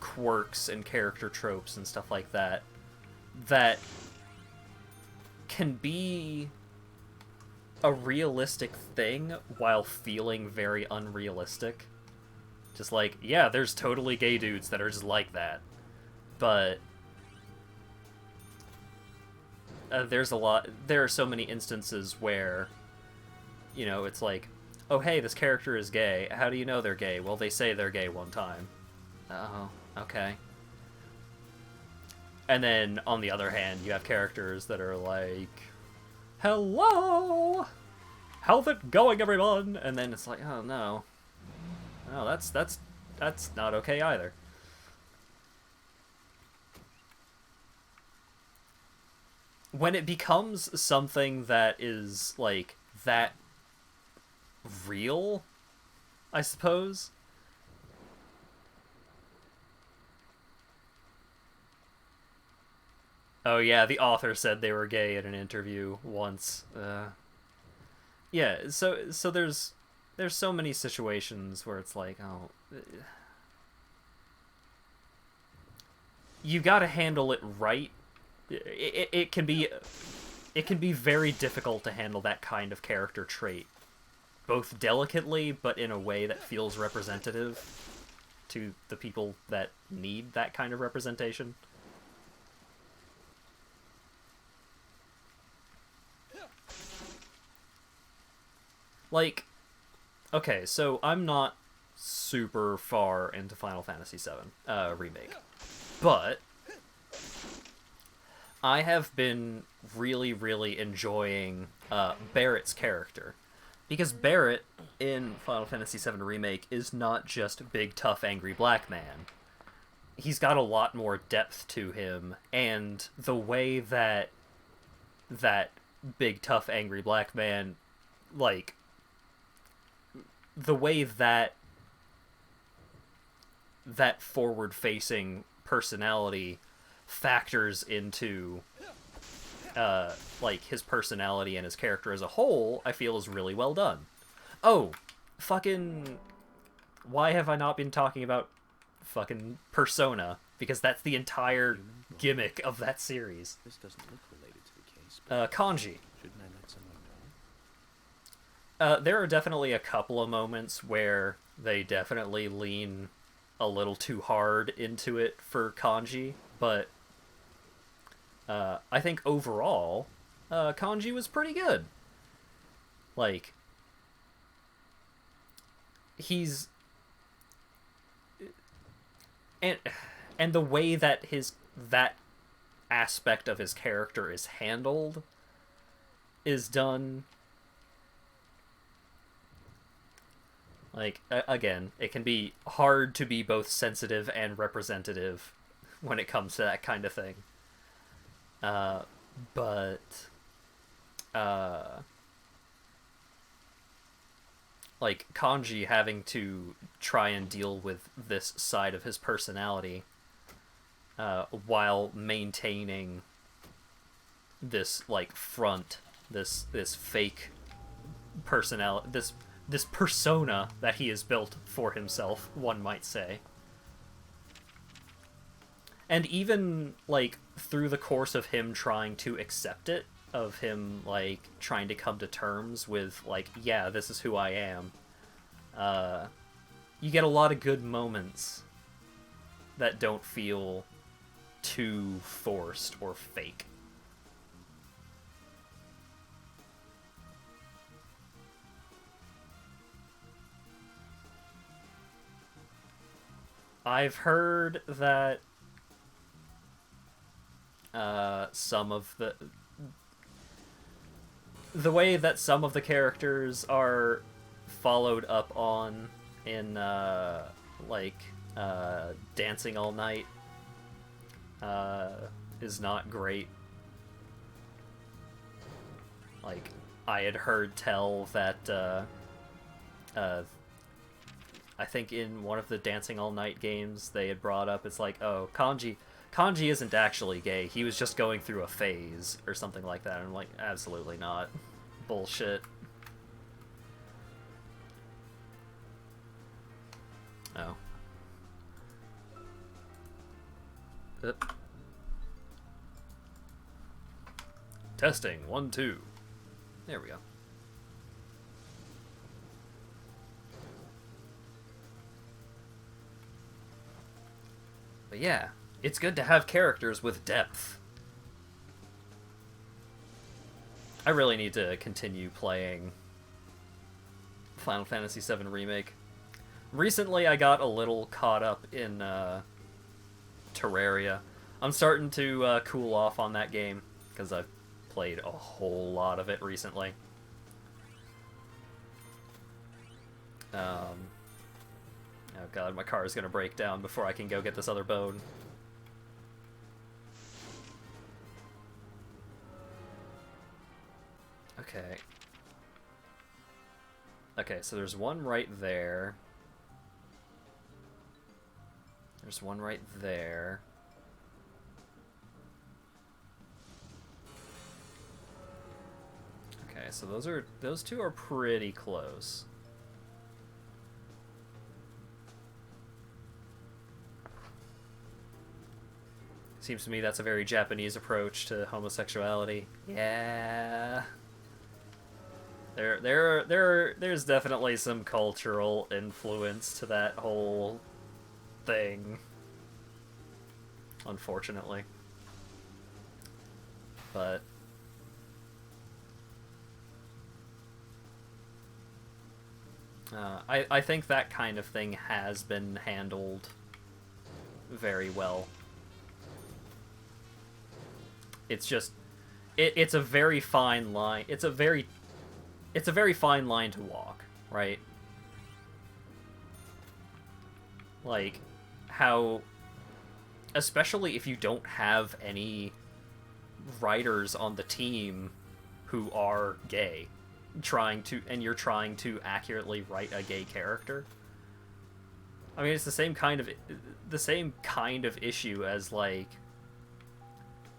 quirks and character tropes and stuff like that that can be a realistic thing while feeling very unrealistic. Just like, yeah, there's totally gay dudes that are just like that. But there are so many instances where, you know, it's like, oh, hey, this character is gay. How do you know they're gay? Well, they say they're gay one time. Oh, okay. And then, on the other hand, you have characters that are like, hello! How's it going, everyone? And then it's like, oh, no. No, that's not okay either. When it becomes something that is, like, that real, I suppose. Oh yeah, the author said they were gay in an interview once. Yeah, so there's so many situations where it's like, oh, you gotta handle it right it can be very difficult to handle that kind of character trait, both delicately but in a way that feels representative to the people that need that kind of representation. Like, okay, so I'm not super far into Final Fantasy VII Remake, but I have been really, really enjoying Barrett's character. Because Barrett in Final Fantasy VII Remake is not just big, tough, angry black man. He's got a lot more depth to him, and the way that big, tough, angry black man, like, the way that forward-facing personality factors into like his personality and his character as a whole, I feel is really well done. Oh, fucking, why have I not been talking about fucking Persona? Because that's the entire gimmick of that series. This doesn't look related to the case. But Kanji. Shouldn't I let someone know? There are definitely a couple of moments where they definitely lean a little too hard into it for Kanji, but I think overall, Kanji was pretty good. Like, he's... And the way that that aspect of his character is handled is done... Like, again, it can be hard to be both sensitive and representative when it comes to that kind of thing. Like, Kanji having to try and deal with this side of his personality, while maintaining this, like, front, this fake personality, this persona that he has built for himself, one might say. And even, like, through the course of him trying to accept it, of him, like, trying to come to terms with, like, yeah, this is who I am, you get a lot of good moments that don't feel too forced or fake. I've heard that some of the way that some of the characters are followed up on in Dancing All Night is not great. Like, I had heard tell that I think in one of the Dancing All Night games they had brought up, it's like, oh, Kanji isn't actually gay, he was just going through a phase, or something like that. And I'm like, absolutely not. Bullshit. Oh. Testing, 1, 2. There we go. But yeah, it's good to have characters with depth. I really need to continue playing Final Fantasy VII Remake. Recently, I got a little caught up in Terraria. I'm starting to cool off on that game, because I've played a whole lot of it recently. Oh god, my car is gonna break down before I can go get this other bone. Okay. Okay, so there's one right there. There's one right there. Okay, so those two are pretty close. Seems to me that's a very Japanese approach to homosexuality. Yeah. There's definitely some cultural influence to that whole thing. Unfortunately. But I think that kind of thing has been handled very well. It's just it's a very fine line. It's a very fine line to walk, right? Like how, especially if you don't have any writers on the team who are gay, you're trying to accurately write a gay character. I mean, it's the same kind of issue as like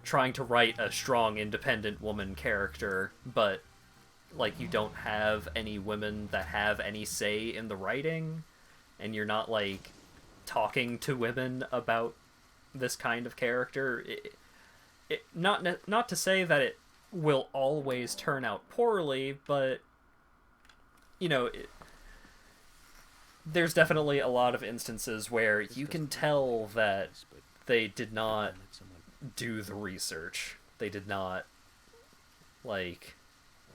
trying to write a strong, independent woman character, but like you don't have any women that have any say in the writing, and you're not like talking to women about this kind of character. Not to say that it will always turn out poorly, but you know, there's definitely a lot of instances where you can tell that they did not do the research. They did not like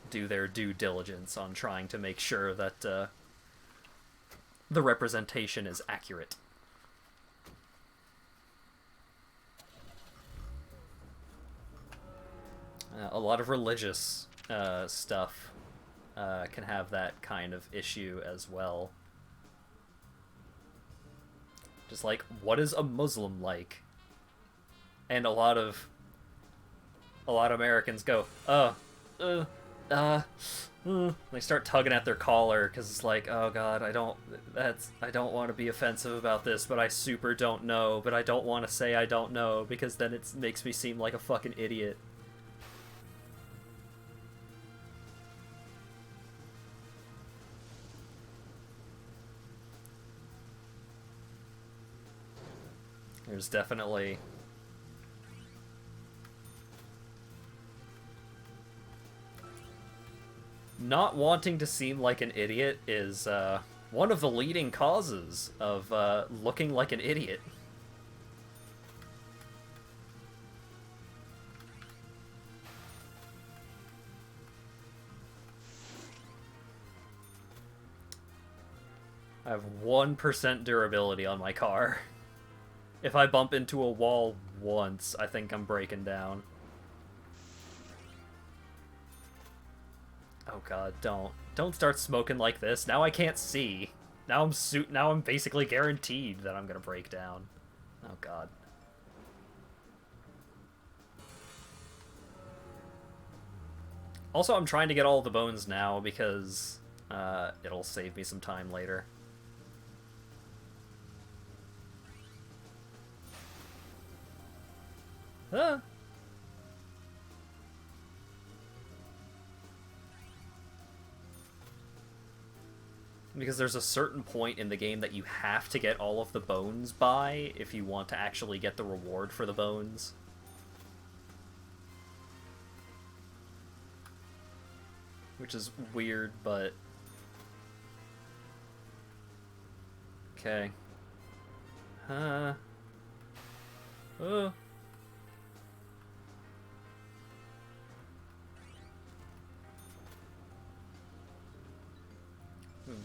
do their due diligence on trying to make sure that the representation is accurate. A lot of religious stuff can have that kind of issue as well. Just like, what is a Muslim like? And a lot of Americans go, they start tugging at their collar because it's like, oh god, I don't want to be offensive about this, but I super don't know, but I don't want to say I don't know because then it makes me seem like a fucking idiot. There's definitely not wanting to seem like an idiot is one of the leading causes of looking like an idiot. I have 1% durability on my car. If I bump into a wall once, I think I'm breaking down. Oh god, don't start smoking like this. Now I can't see. Now I'm basically guaranteed that I'm gonna break down. Oh god. Also, I'm trying to get all the bones now because it'll save me some time later. Ah. Because there's a certain point in the game that you have to get all of the bones by if you want to actually get the reward for the bones. Which is weird, but... okay. Oh.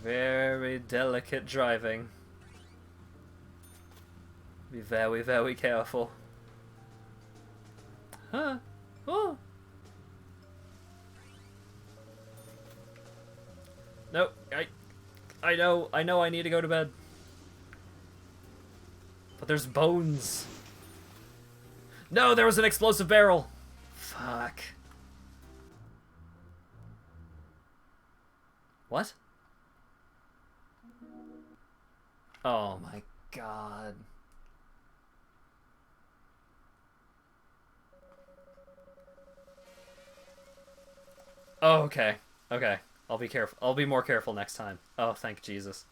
Very delicate driving. Be very, very careful. Huh? Oh. Nope. I know I need to go to bed. But there's bones. No, there was an explosive barrel. Fuck. What? Oh my god. Oh, okay. Okay. I'll be careful. I'll be more careful next time. Oh, thank Jesus.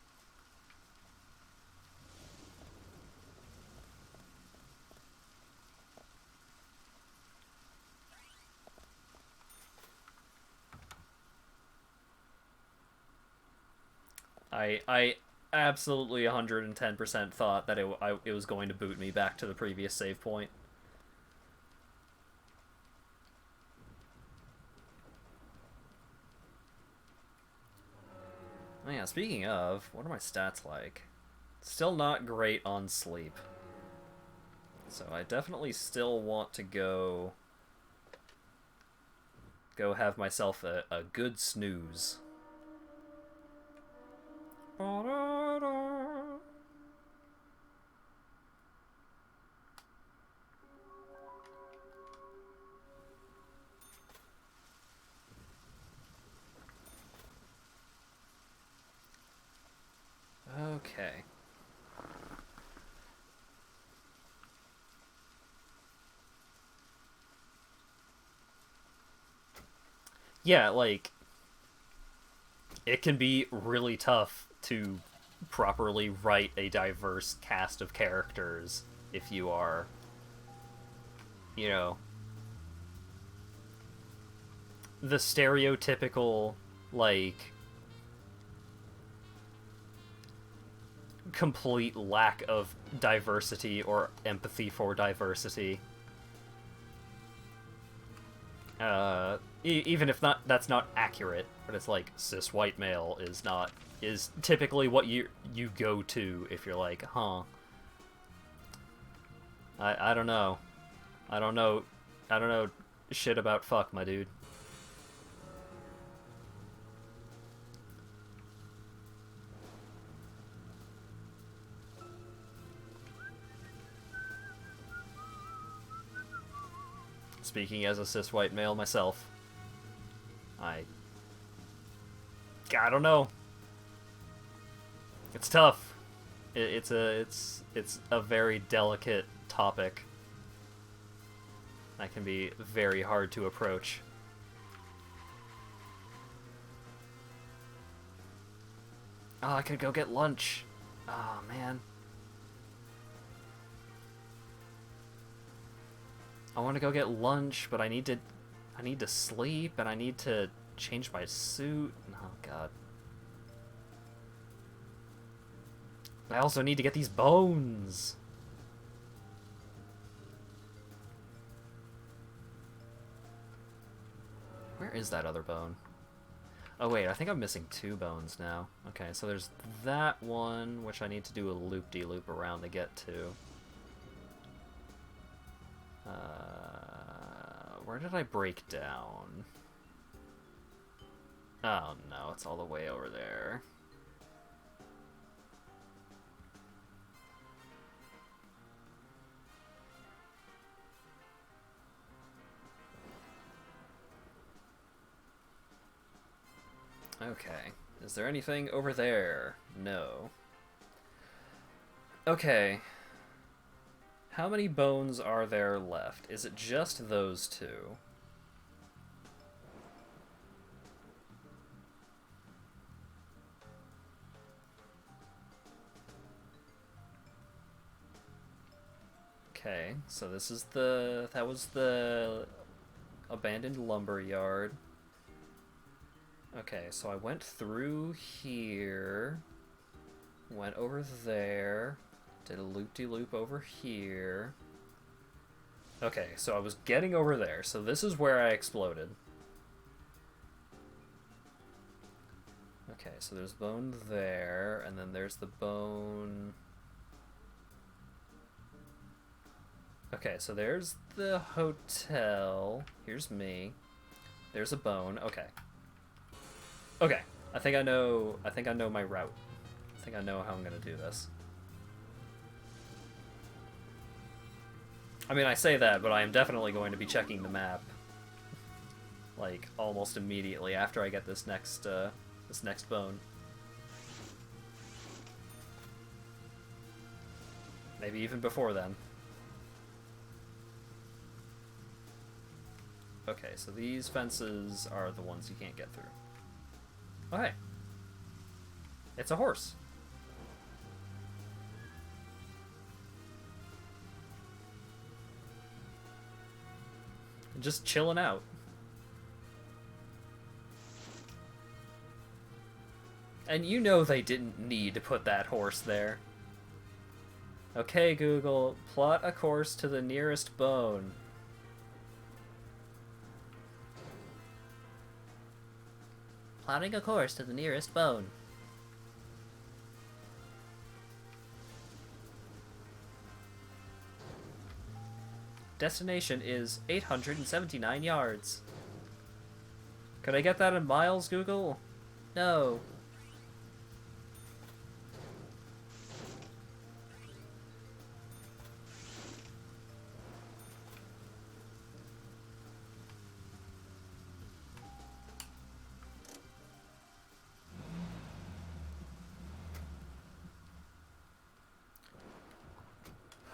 I absolutely 110% thought that it was going to boot me back to the previous save point. Oh yeah, speaking of, what are my stats like? Still not great on sleep. So I definitely still want to go have myself a good snooze. Okay. Yeah, like, it can be really tough to properly write a diverse cast of characters if you are, you know, the stereotypical, like, complete lack of diversity or empathy for diversity. Even if that's not accurate, but it's like cis white male is typically what you go to if you're like, huh. I don't know. I don't know shit about fuck, my dude. Speaking as a cis white male myself, I don't know. It's tough. It's a very delicate topic. That can be very hard to approach. Oh, I could go get lunch. Oh, man. I want to go get lunch, but I need to sleep, and I need to change my suit. Oh, God. I also need to get these bones. Where is that other bone? Oh, wait, I think I'm missing 2 bones now. Okay, so there's that one, which I need to do a loop-de-loop around to get to. Where did I break down? Oh no, it's all the way over there. Okay, is there anything over there? No. Okay. How many bones are there left? Is it just those 2? Okay, so this is that was the abandoned lumber yard. Okay, so I went through here, went over there, did a loop-de-loop over here. Okay, so I was getting over there, so this is where I exploded. Okay, so there's bone there, and then there's the bone... Okay, so there's the hotel. Here's me. There's a bone. Okay. Okay, I think I know my route. I think I know how I'm gonna do this. I mean, I say that, but I am definitely going to be checking the map, like, almost immediately after I get this next bone. Maybe even before then. Okay, so these fences are the ones you can't get through. Oh, hey. It's a horse. Just chilling out. And you know they didn't need to put that horse there. Okay, Google, plot a course to the nearest bone. Plotting a course to the nearest bone. Destination is 879 yards. Could I get that in miles, Google? No.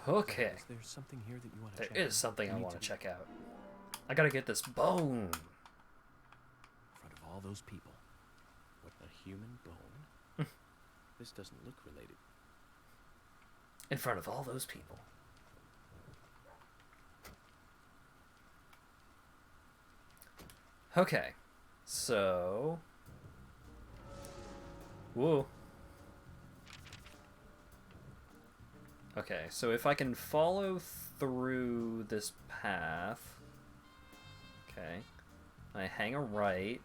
Okay. Is there something here that you want to There check is out? something I need want to be check out. I gotta get this bone. In front of all those people. What, a human bone? This doesn't look related. In front of all those people. Okay. So... Whoa. Okay, so if I can follow through this path... Okay. I hang a right.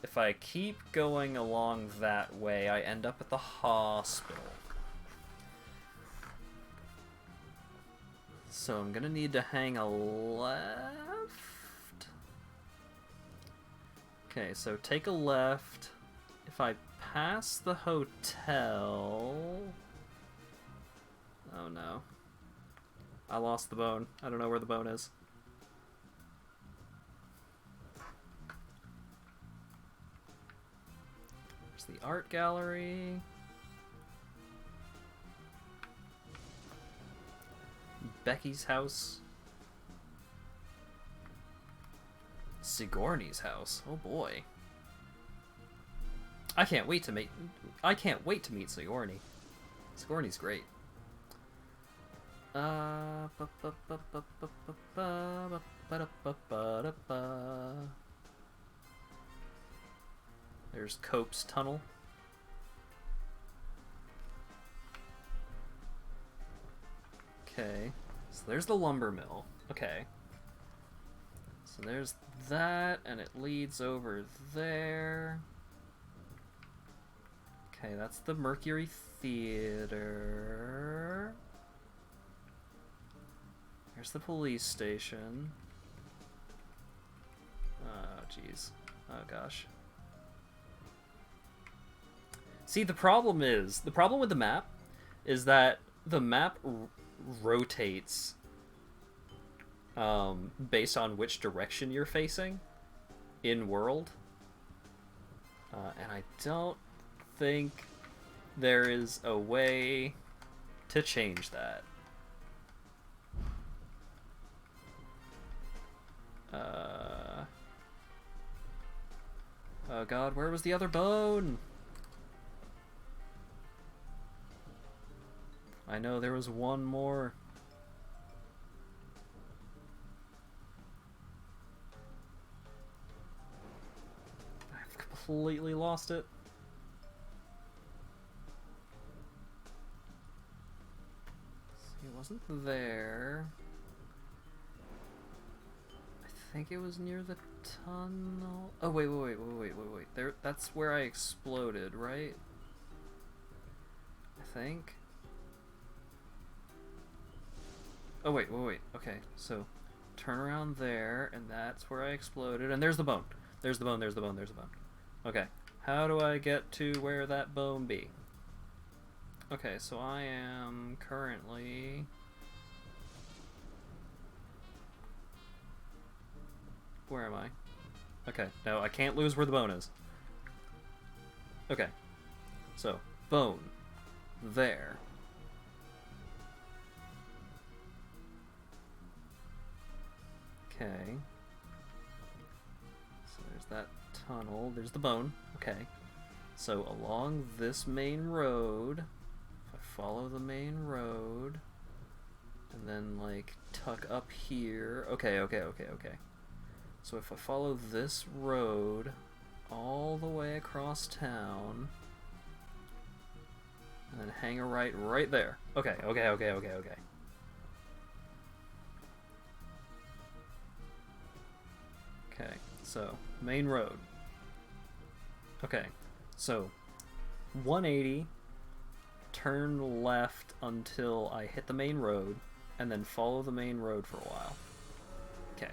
If I keep going along that way, I end up at the hospital. So I'm gonna need to hang a left. Okay, so take a left. If I pass the hotel... Oh no. I lost the bone. I don't know where the bone is. There's the art gallery. Becky's house. Sigourney's house. Oh boy. I can't wait to meet Sigourney. Sigourney's great. There's Cope's Tunnel. Okay. So there's the lumber mill. Okay. So there's that, and it leads over there. Okay, that's the Mercury Theater. There's the police station. Oh, jeez. Oh, gosh. See, the problem with the map is that the map rotates based on which direction you're facing in world. And I don't think there is a way to change that. Oh god, where was the other bone? I know there was one more. I've completely lost it. See, it wasn't there. I think it was near the tunnel. Oh, wait. There, that's where I exploded, right? I think. Oh, wait. Okay, so turn around there, and that's where I exploded. And there's the bone. There's the bone. Okay, how do I get to where that bone be? Okay, so I am currently... Where am I? Okay, no, I can't lose where the bone is. Okay, so, bone. There. Okay. So there's that tunnel. There's the bone. Okay. So along this main road, if I follow the main road, and then like tuck up here. Okay. So if I follow this road all the way across town. And then hang a right there. Okay. Okay, so, main road. Okay, so, 180, turn left until I hit the main road, and then follow the main road for a while. Okay.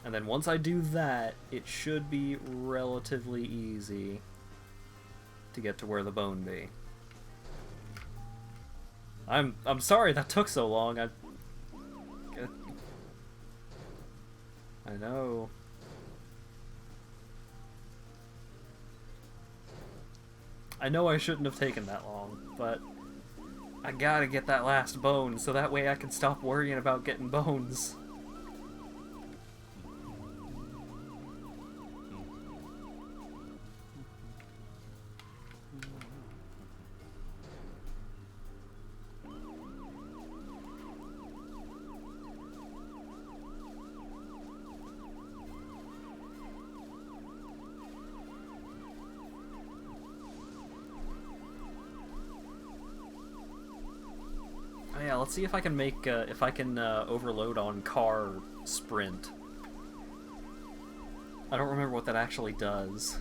And then once I do that, it should be relatively easy to get to where the bone be. I'm sorry that took so long. I know. I know I shouldn't have taken that long, but I gotta get that last bone so that way I can stop worrying about getting bones. Oh yeah, let's see if I can make overload on car sprint. I don't remember what that actually does.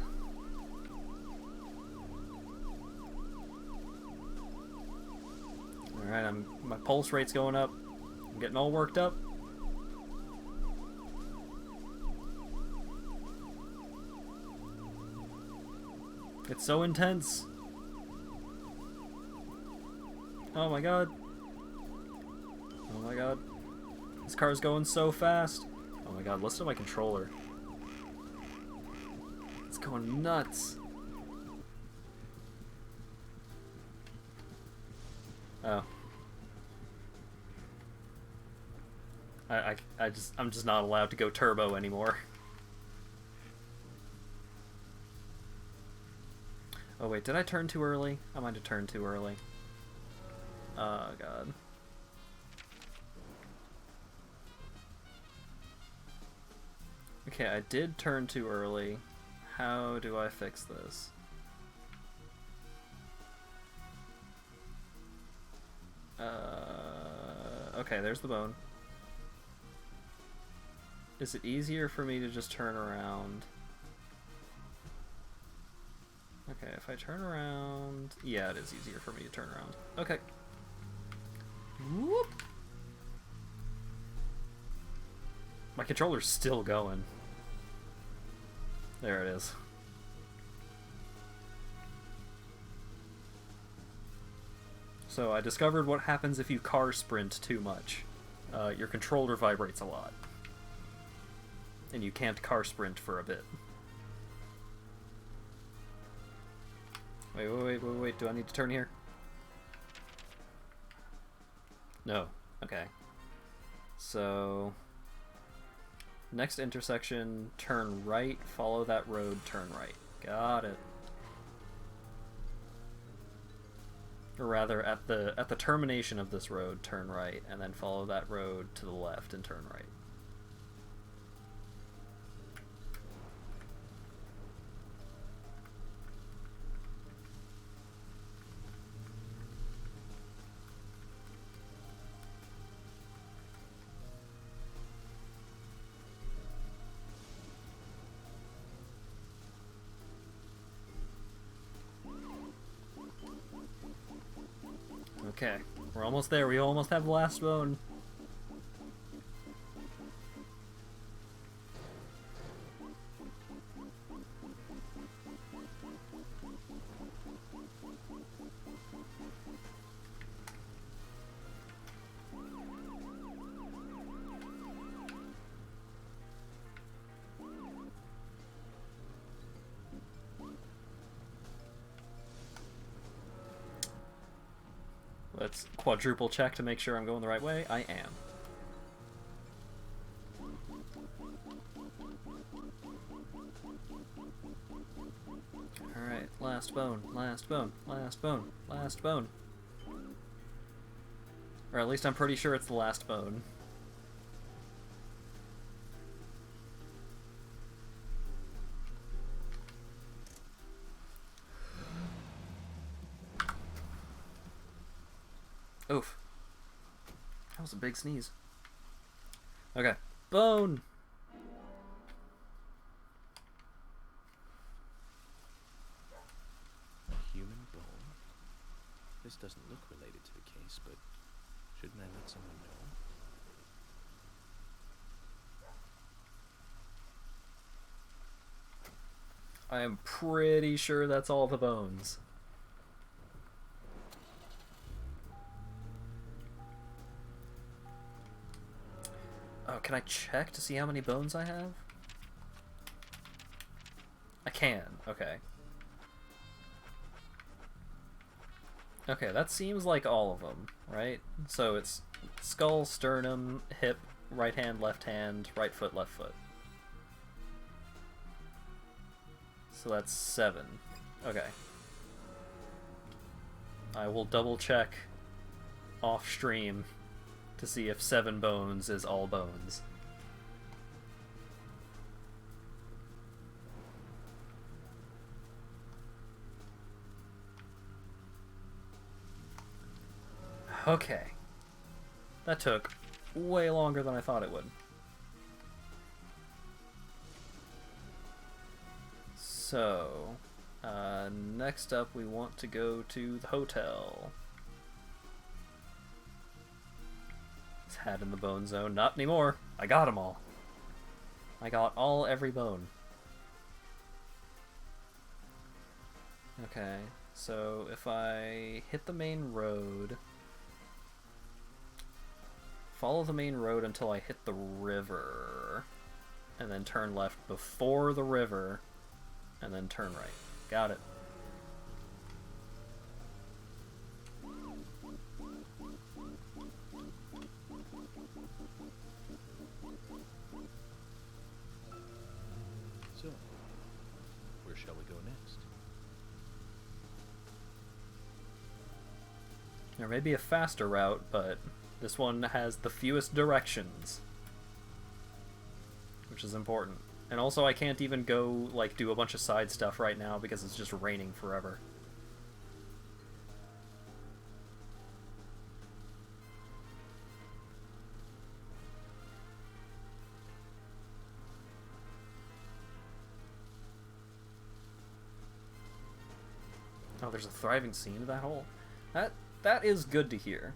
Alright, my pulse rate's going up. I'm getting all worked up. It's so intense. Oh my god. Oh my god. This car's going so fast. Oh my god, listen to my controller. It's going nuts. Oh. I'm just not allowed to go turbo anymore. Oh wait, did I turn too early? I might have turned too early. Oh god. Okay, I did turn too early. How do I fix this? Okay, there's the bone. Is it easier for me to just turn around? Okay, if I turn around... Yeah, it is easier for me to turn around. Okay. Whoop! My controller's still going. There it is. So I discovered what happens if you car sprint too much. Your controller vibrates a lot. And you can't car sprint for a bit. Wait, do I need to turn here? No. Okay. So... next intersection, turn right, follow that road, turn right. Got it. Or rather, at the termination of this road, turn right, and then follow that road to the left and turn right. Okay, we're almost there. We almost have the last bone. Let's quadruple check to make sure I'm going the right way. I am. Alright, last bone, last bone, last bone, last bone. Or at least I'm pretty sure it's the last bone. Oof. That was a big sneeze. Okay. Bone! Human bone? This doesn't look related to the case, but shouldn't I let someone know? I am pretty sure that's all the bones. Oh, can I check to see how many bones I have? I can, okay. Okay, that seems like all of them, right? So it's skull, sternum, hip, right hand, left foot, left foot. So that's 7. Okay. I will double check off stream to see if 7 bones is all bones. Okay. That took way longer than I thought it would. So, next up we want to go to the hotel. It's Hat in the Bone Zone. Not anymore. I got them all. I got every bone. Okay, so if I hit the main road, follow the main road until I hit the river, and then turn left before the river, and then turn right. Got it. So, where shall we go next? There may be a faster route, but this one has the fewest directions, which is important. And also I can't even go, like, do a bunch of side stuff right now because it's just raining forever. Oh, there's a thriving scene to that hole. That is good to hear.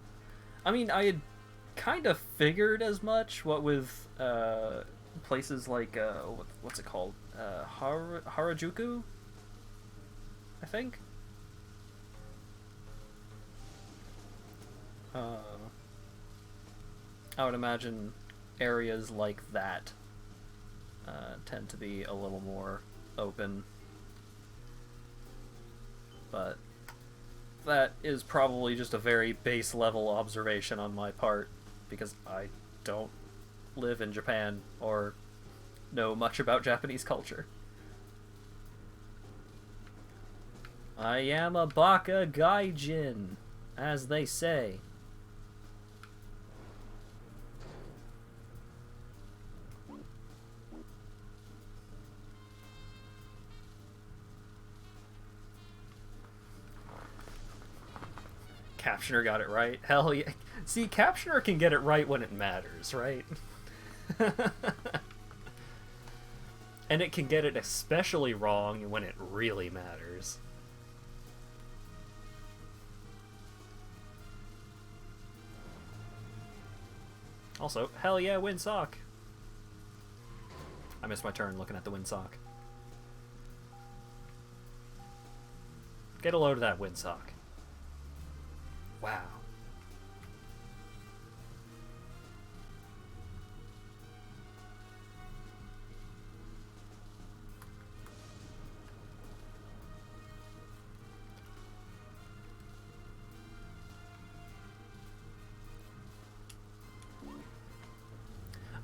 I mean, I had kind of figured as much, what with places like what's it called, Harajuku, I think. I would imagine areas like that tend to be a little more open, but that is probably just a very base level observation on my part, because I don't live in Japan or know much about Japanese culture. I am a baka gaijin, as they say. Captioner got it right. Hell yeah. See, Captioner can get it right when it matters, right? And it can get it especially wrong when it really matters. Also, hell yeah, windsock. I missed my turn looking at the windsock. Get a load of that windsock. Wow.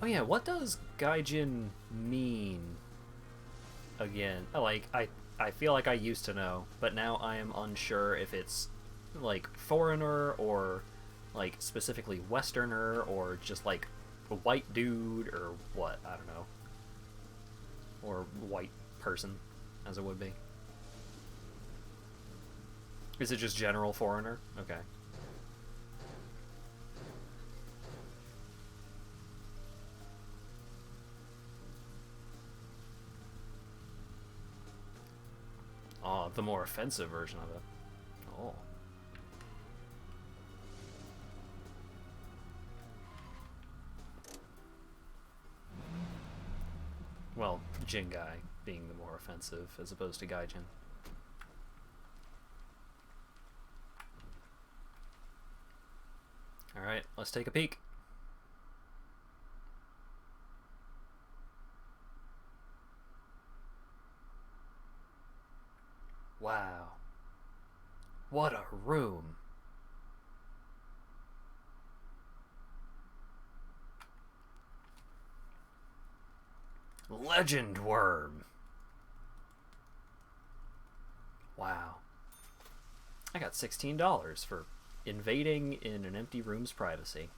Oh yeah, what does gaijin mean? Again, like, I feel like I used to know, but now I am unsure if it's like foreigner or like specifically Westerner or just like a white dude or what, I don't know. Or white person, as it would be. Is it just general foreigner? Okay. Oh, the more offensive version of it. Oh. Well, Jin Guy being the more offensive as opposed to Gaijin. Alright, let's take a peek. Wow. What a room. Legend Worm. Wow. I got $16 for invading in an empty room's privacy.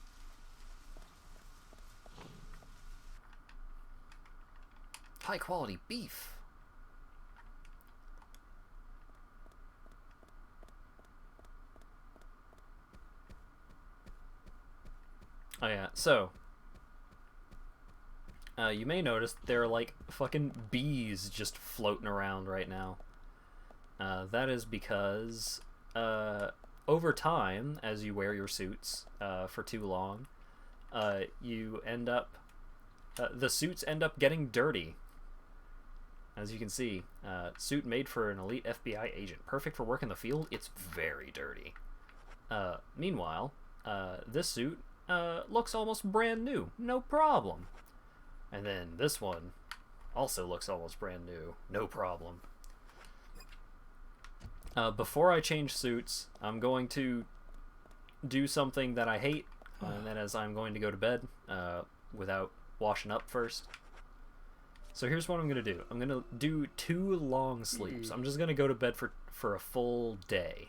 High quality beef. Oh yeah, so you may notice there are like fucking bees just floating around right now. That is because over time, as you wear your suits for too long, you end up the suits end up getting dirty. As you can see, suit made for an elite FBI agent, perfect for work in the field. It's very dirty. Meanwhile, this suit looks almost brand new, no problem. And then this one also looks almost brand new, no problem. Before I change suits, I'm going to do something that I hate, and that is I'm going to go to bed without washing up first. So here's what I'm going to do. I'm going to do 2 long sleeps. I'm just going to go to bed for a full day.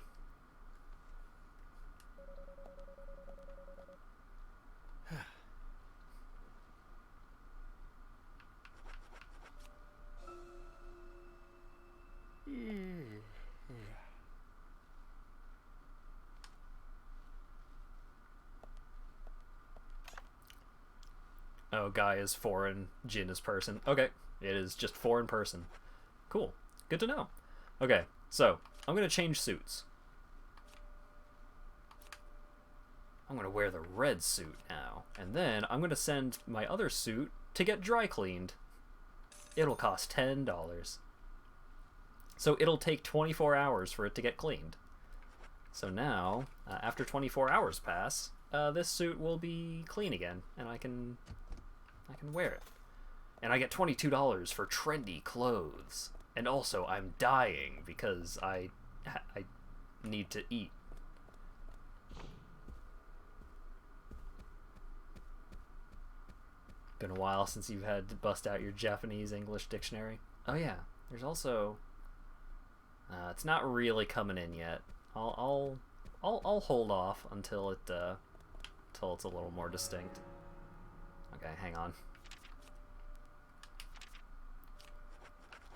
Oh, Guy is foreign, Jin is person. Okay, it is just foreign person. Cool. Good to know. Okay, so I'm going to change suits. I'm going to wear the red suit now. And then I'm going to send my other suit to get dry cleaned. It'll cost $10. So it'll take 24 hours for it to get cleaned. So now, after 24 hours pass, this suit will be clean again, and I can wear it. And I get $22 for trendy clothes. And also, I'm dying because I need to eat. Been a while since you've had to bust out your Japanese English dictionary. Oh yeah, there's also it's not really coming in yet. I'll hold off until it's a little more distinct. Okay, hang on.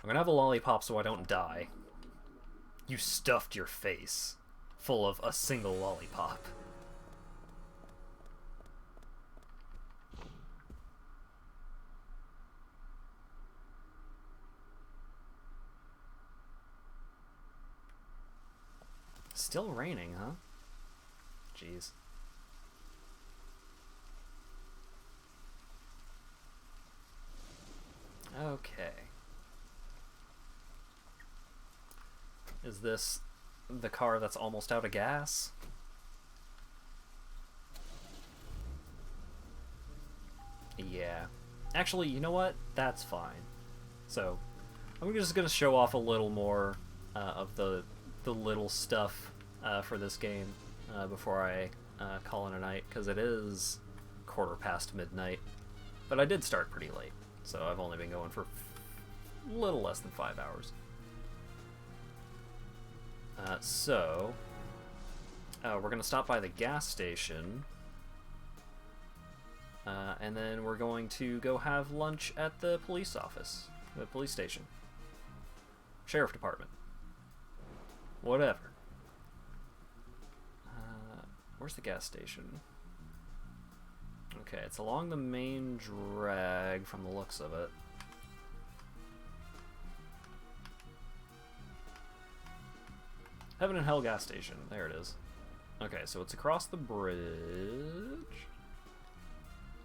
I'm gonna have a lollipop so I don't die. You stuffed your face full of a single lollipop. Still raining, huh? Jeez. Okay. Is this the car that's almost out of gas? Yeah. Actually, you know what? That's fine. So, I'm just gonna show off a little more of the little stuff for this game before I call it a night, because it is 1:15 midnight. But I did start pretty late, so I've only been going for a little less than 5 hours. We're gonna stop by the gas station, and then we're going to go have lunch at the police office, the police station, sheriff department, whatever. Where's the gas station? Okay, it's along the main drag from the looks of it. Heaven and Hell gas station. There it is. Okay, so it's across the bridge.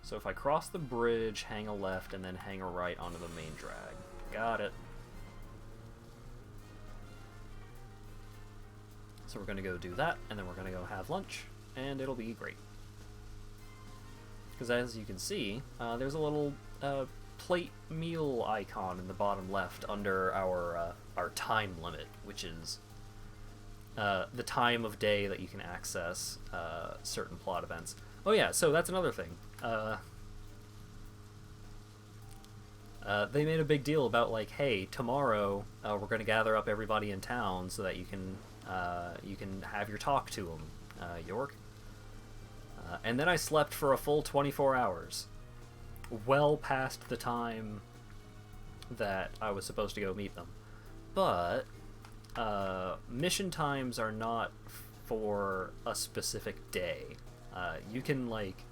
So if I cross the bridge, hang a left, and then hang a right onto the main drag. Got it. So we're going to go do that, and then we're going to go have lunch, and it'll be great. Because as you can see, there's a little plate meal icon in the bottom left under our time limit, which is the time of day that you can access certain plot events. Oh yeah, so that's another thing. They made a big deal about, like, hey, tomorrow we're going to gather up everybody in town so that you can have your talk to them, York. And then I slept for a full 24 hours. Well past the time that I was supposed to go meet them. But mission times are not for a specific day. You can, like,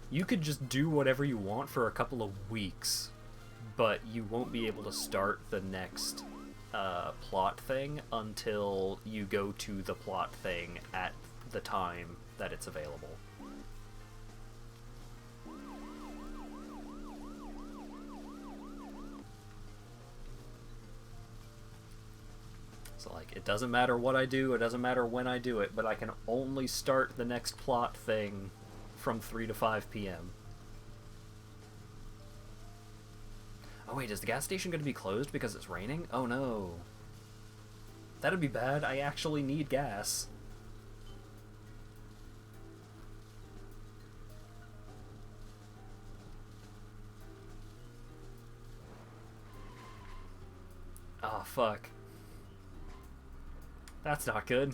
you could just do whatever you want for a couple of weeks, but you won't be able to start the next plot thing until you go to the plot thing at the time that it's available. So, like, it doesn't matter what I do, it doesn't matter when I do it, but I can only start the next plot thing from 3 to 5 p.m. Oh wait, is the gas station going to be closed because it's raining? Oh no. That'd be bad. I actually need gas. Oh, fuck. That's not good.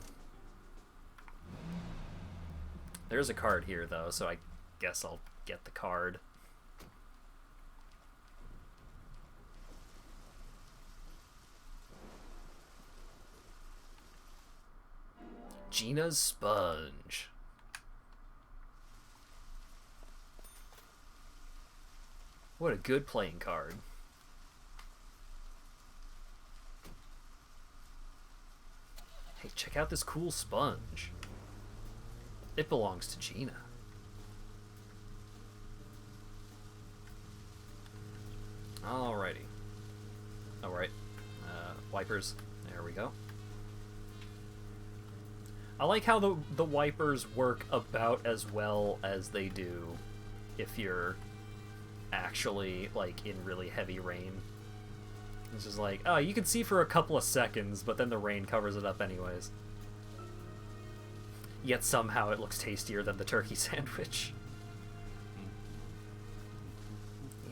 There's a card here, though, so I guess I'll get the card. Gina's Sponge. What a good playing card. Hey, check out this cool sponge. It belongs to Gina. Alrighty. Alright. Wipers. There we go. I like how the wipers work about as well as they do if you're actually, like, in really heavy rain. It's just like, oh, you can see for a couple of seconds, but then the rain covers it up anyways. Yet somehow it looks tastier than the turkey sandwich.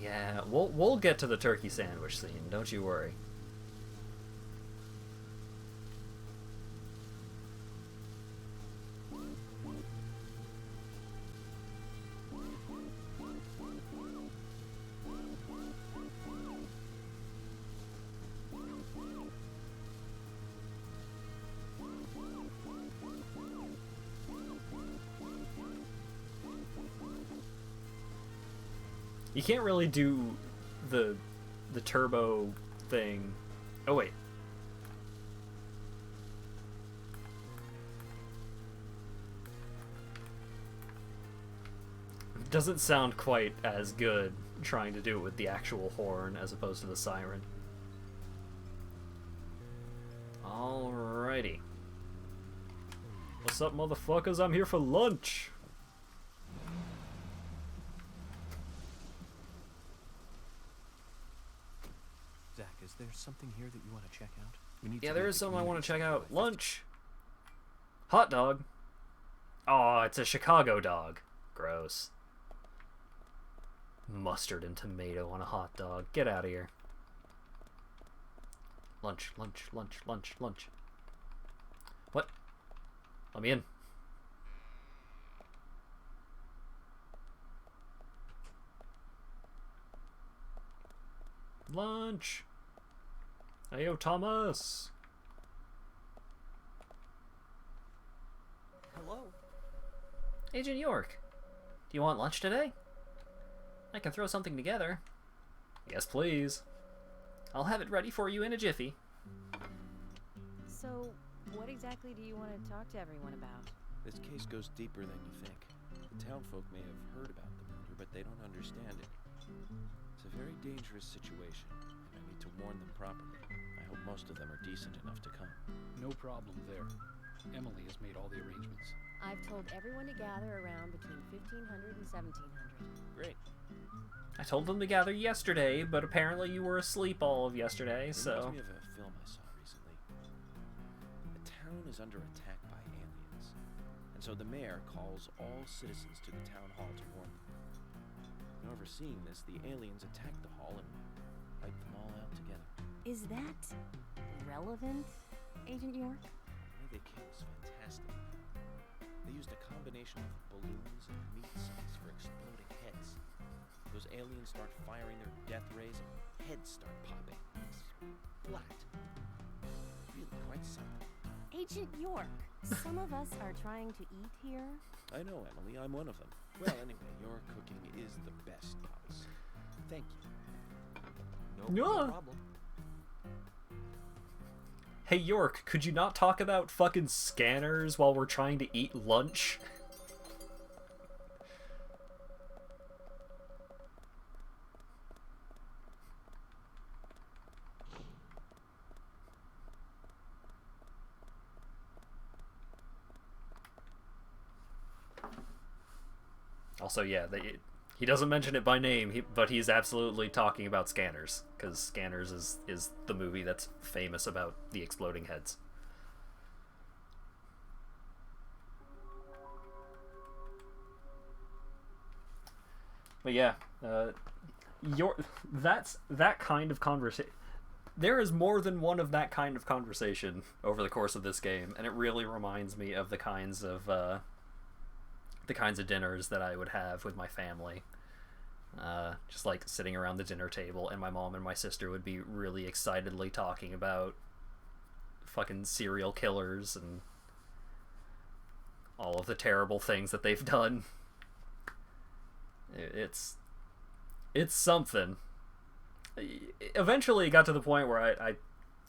Yeah, we'll get to the turkey sandwich scene, don't you worry. You can't really do the turbo thing. Oh wait. It doesn't sound quite as good trying to do it with the actual horn as opposed to the siren. Alrighty. What's up, motherfuckers? I'm here for lunch. Is there something here that you want to check out? Yeah, there is something I want to check out. Lunch. Hot dog. Oh, it's a Chicago dog. Gross. Mustard and tomato on a hot dog. Get out of here. Lunch, lunch, lunch, lunch, lunch. What? Let me in. Lunch. Hey, yo, Thomas. Hello. Agent York. Do you want lunch today? I can throw something together. Yes, please. I'll have it ready for you in a jiffy. So, What exactly do you want to talk to everyone about? This case goes deeper than you think. The townfolk may have heard about the murder, but they don't understand it. It's a very dangerous situation, and I need to warn them properly. I hope most of them are decent enough to come. No problem there. Emily has made all the arrangements. I've told everyone to gather around between 1500 and 1700. Great. I told them to gather yesterday, but apparently you were asleep all of yesterday, so... Reminds me of a film I saw recently. The town is under attack by aliens, and so the mayor calls all citizens to the town hall to warn them. And overseeing this, the aliens attack the hall and wipe them all out together. Is that relevant, Agent York? The way they came was fantastic. They used a combination of balloons and meat sauce for exploding heads. Those aliens start firing their death rays and heads start popping. It's flat. Really quite something. Agent York, some of us are trying to eat here. I know, Emily. I'm one of them. Well, anyway, your cooking is the best, Thomas. Thank you. No problem. Hey York, could you not talk about fucking scanners while we're trying to eat lunch? Also, yeah, he doesn't mention it by name, but he's absolutely talking about Scanners, because Scanners is the movie that's famous about the exploding heads. But yeah, that's that kind of conversation. There is more than one of that kind of conversation over the course of this game, and it really reminds me of the kinds of dinners that I would have with my family. Just like sitting around the dinner table, and my mom and my sister would be really excitedly talking about fucking serial killers and all of the terrible things that they've done. It's something. Eventually it got to the point where I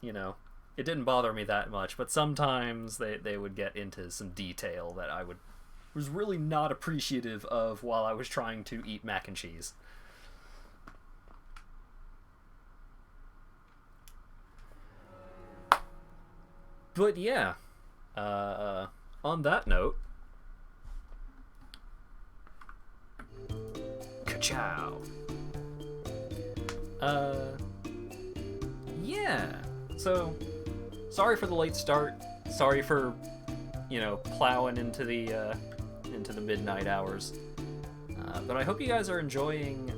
you know, it didn't bother me that much, but sometimes they would get into some detail that I was really not appreciative of while I was trying to eat mac and cheese. But yeah, on that note, ka-chow. Yeah, so sorry for the late start, sorry for, you know, plowing into the midnight hours, but I hope you guys are enjoying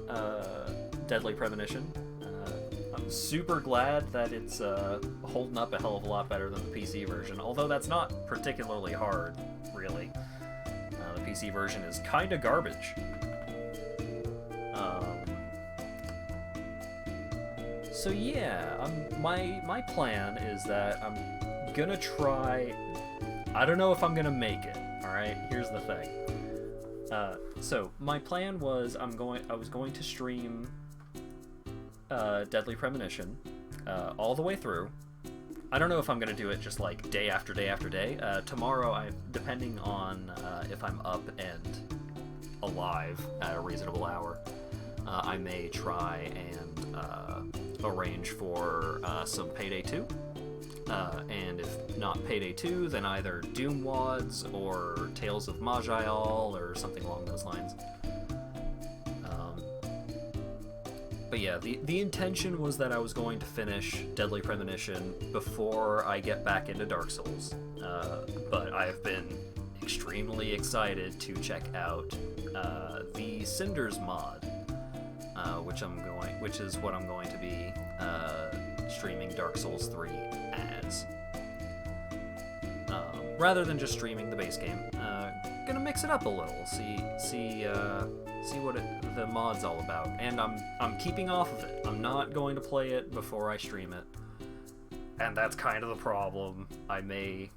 Deadly Premonition. I'm super glad that it's holding up a hell of a lot better than the PC version, although that's not particularly hard, really. The PC version is kinda garbage. So yeah, my plan is that I'm gonna try. I don't know if I'm gonna make it. All right, here's the thing. So my plan was I was going to stream Deadly Premonition all the way through. I don't know if I'm gonna do it just like day after day after day. Tomorrow, depending on if I'm up and alive at a reasonable hour, I may try and arrange for some Payday 2. And if not Payday 2, then either Doom Wads or Tales of Maj'Al or something along those lines. But yeah, the intention was that I was going to finish Deadly Premonition before I get back into Dark Souls. But I have been extremely excited to check out the Cinders mod, which is what I'm going to be streaming Dark Souls 3 as. Rather than just streaming the base game, gonna mix it up a little, see what the mod's all about, and I'm keeping off of it. I'm not going to play it before I stream it, and that's kind of the problem. I may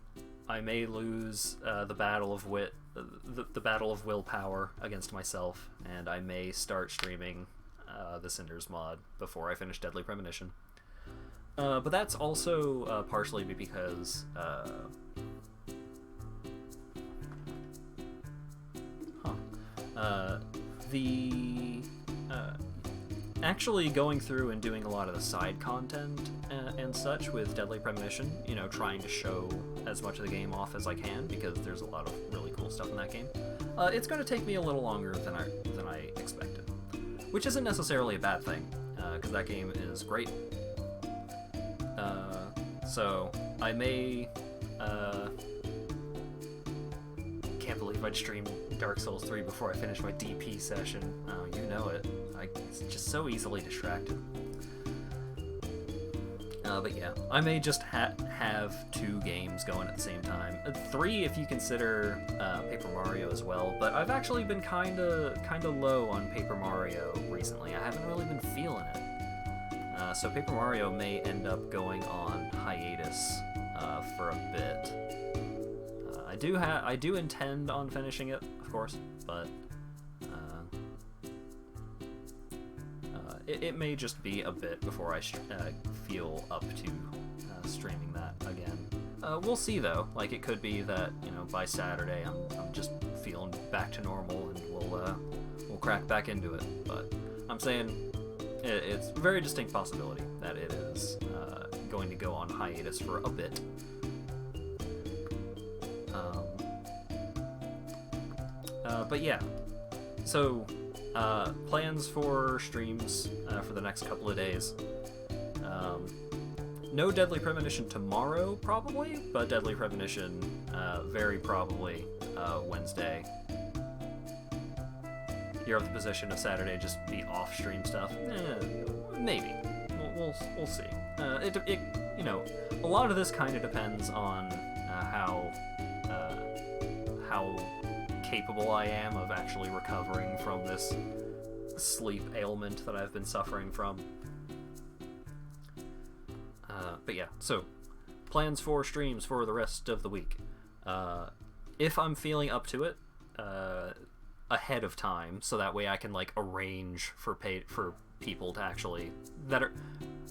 lose the battle of wit, the battle of willpower against myself, and I may start streaming the Cinders mod before I finish Deadly Premonition. But that's also partially because actually going through and doing a lot of the side content and such with Deadly Premonition, you know, trying to show as much of the game off as I can, because there's a lot of really cool stuff in that game. It's going to take me a little longer than I expected, which isn't necessarily a bad thing, because that game is great. So I may can't believe I'd stream Dark Souls 3 before I finish my DP session. Oh, you know it. It's just so easily distracted. But yeah, I may just have 2 games going at the same time. 3 if you consider Paper Mario as well, but I've actually been kinda low on Paper Mario recently. I haven't really been feeling it. So Paper Mario may end up going on hiatus for a bit. I do intend on finishing it, of course, but it may just be a bit before I feel up to streaming that again. We'll see though. Like, it could be that, you know, by Saturday I'm just feeling back to normal and we'll crack back into it. But I'm saying it's a very distinct possibility that it is going to go on hiatus for a bit. But yeah, so plans for streams for the next couple of days. No Deadly Premonition tomorrow, probably, but Deadly Premonition very probably Wednesday. You're of the position of Saturday just be off stream stuff. Maybe. We'll see. It you know, a lot of this kind of depends on how capable I am of actually recovering from this sleep ailment that I've been suffering from. But yeah, so plans for streams for the rest of the week. If I'm feeling up to it, ahead of time, so that way I can like arrange for people to actually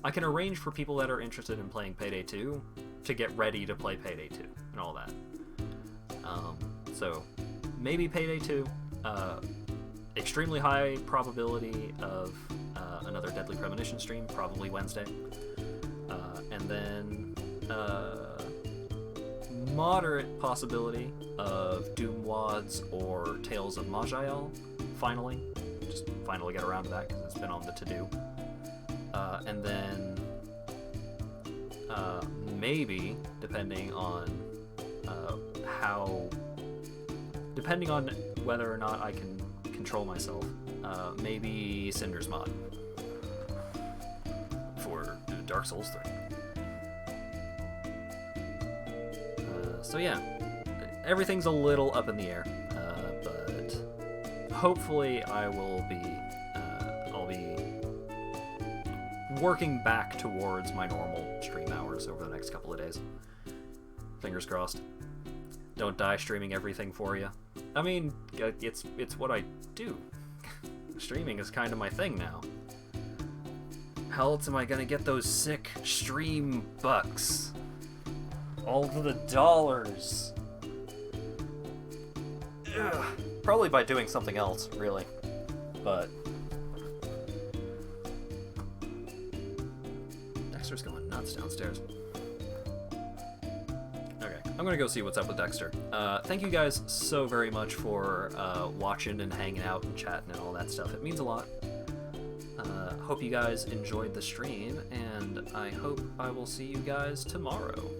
I can arrange for people that are interested in playing Payday 2 to get ready to play Payday 2 and all that. So maybe Payday 2, extremely high probability of another Deadly Premonition stream, probably Wednesday, and then moderate possibility of Doom Wads or Tales of Majayal, finally get around to that because it's been on the to-do. And then maybe, depending on whether or not I can control myself, maybe Cinder's mod for Dark Souls 3. So yeah, everything's a little up in the air, but hopefully I'll be working back towards my normal stream hours over the next couple of days. Fingers crossed. Don't die streaming everything for you. I mean, it's what I do. Streaming is kind of my thing now. How else am I gonna get those sick stream bucks? All of the dollars. Ugh. Probably by doing something else, really. But Dexter's going nuts downstairs. Okay, I'm gonna go see what's up with Dexter. Thank you guys so very much for watching and hanging out and chatting and all that stuff. It means a lot. Hope you guys enjoyed the stream, and I hope I will see you guys tomorrow.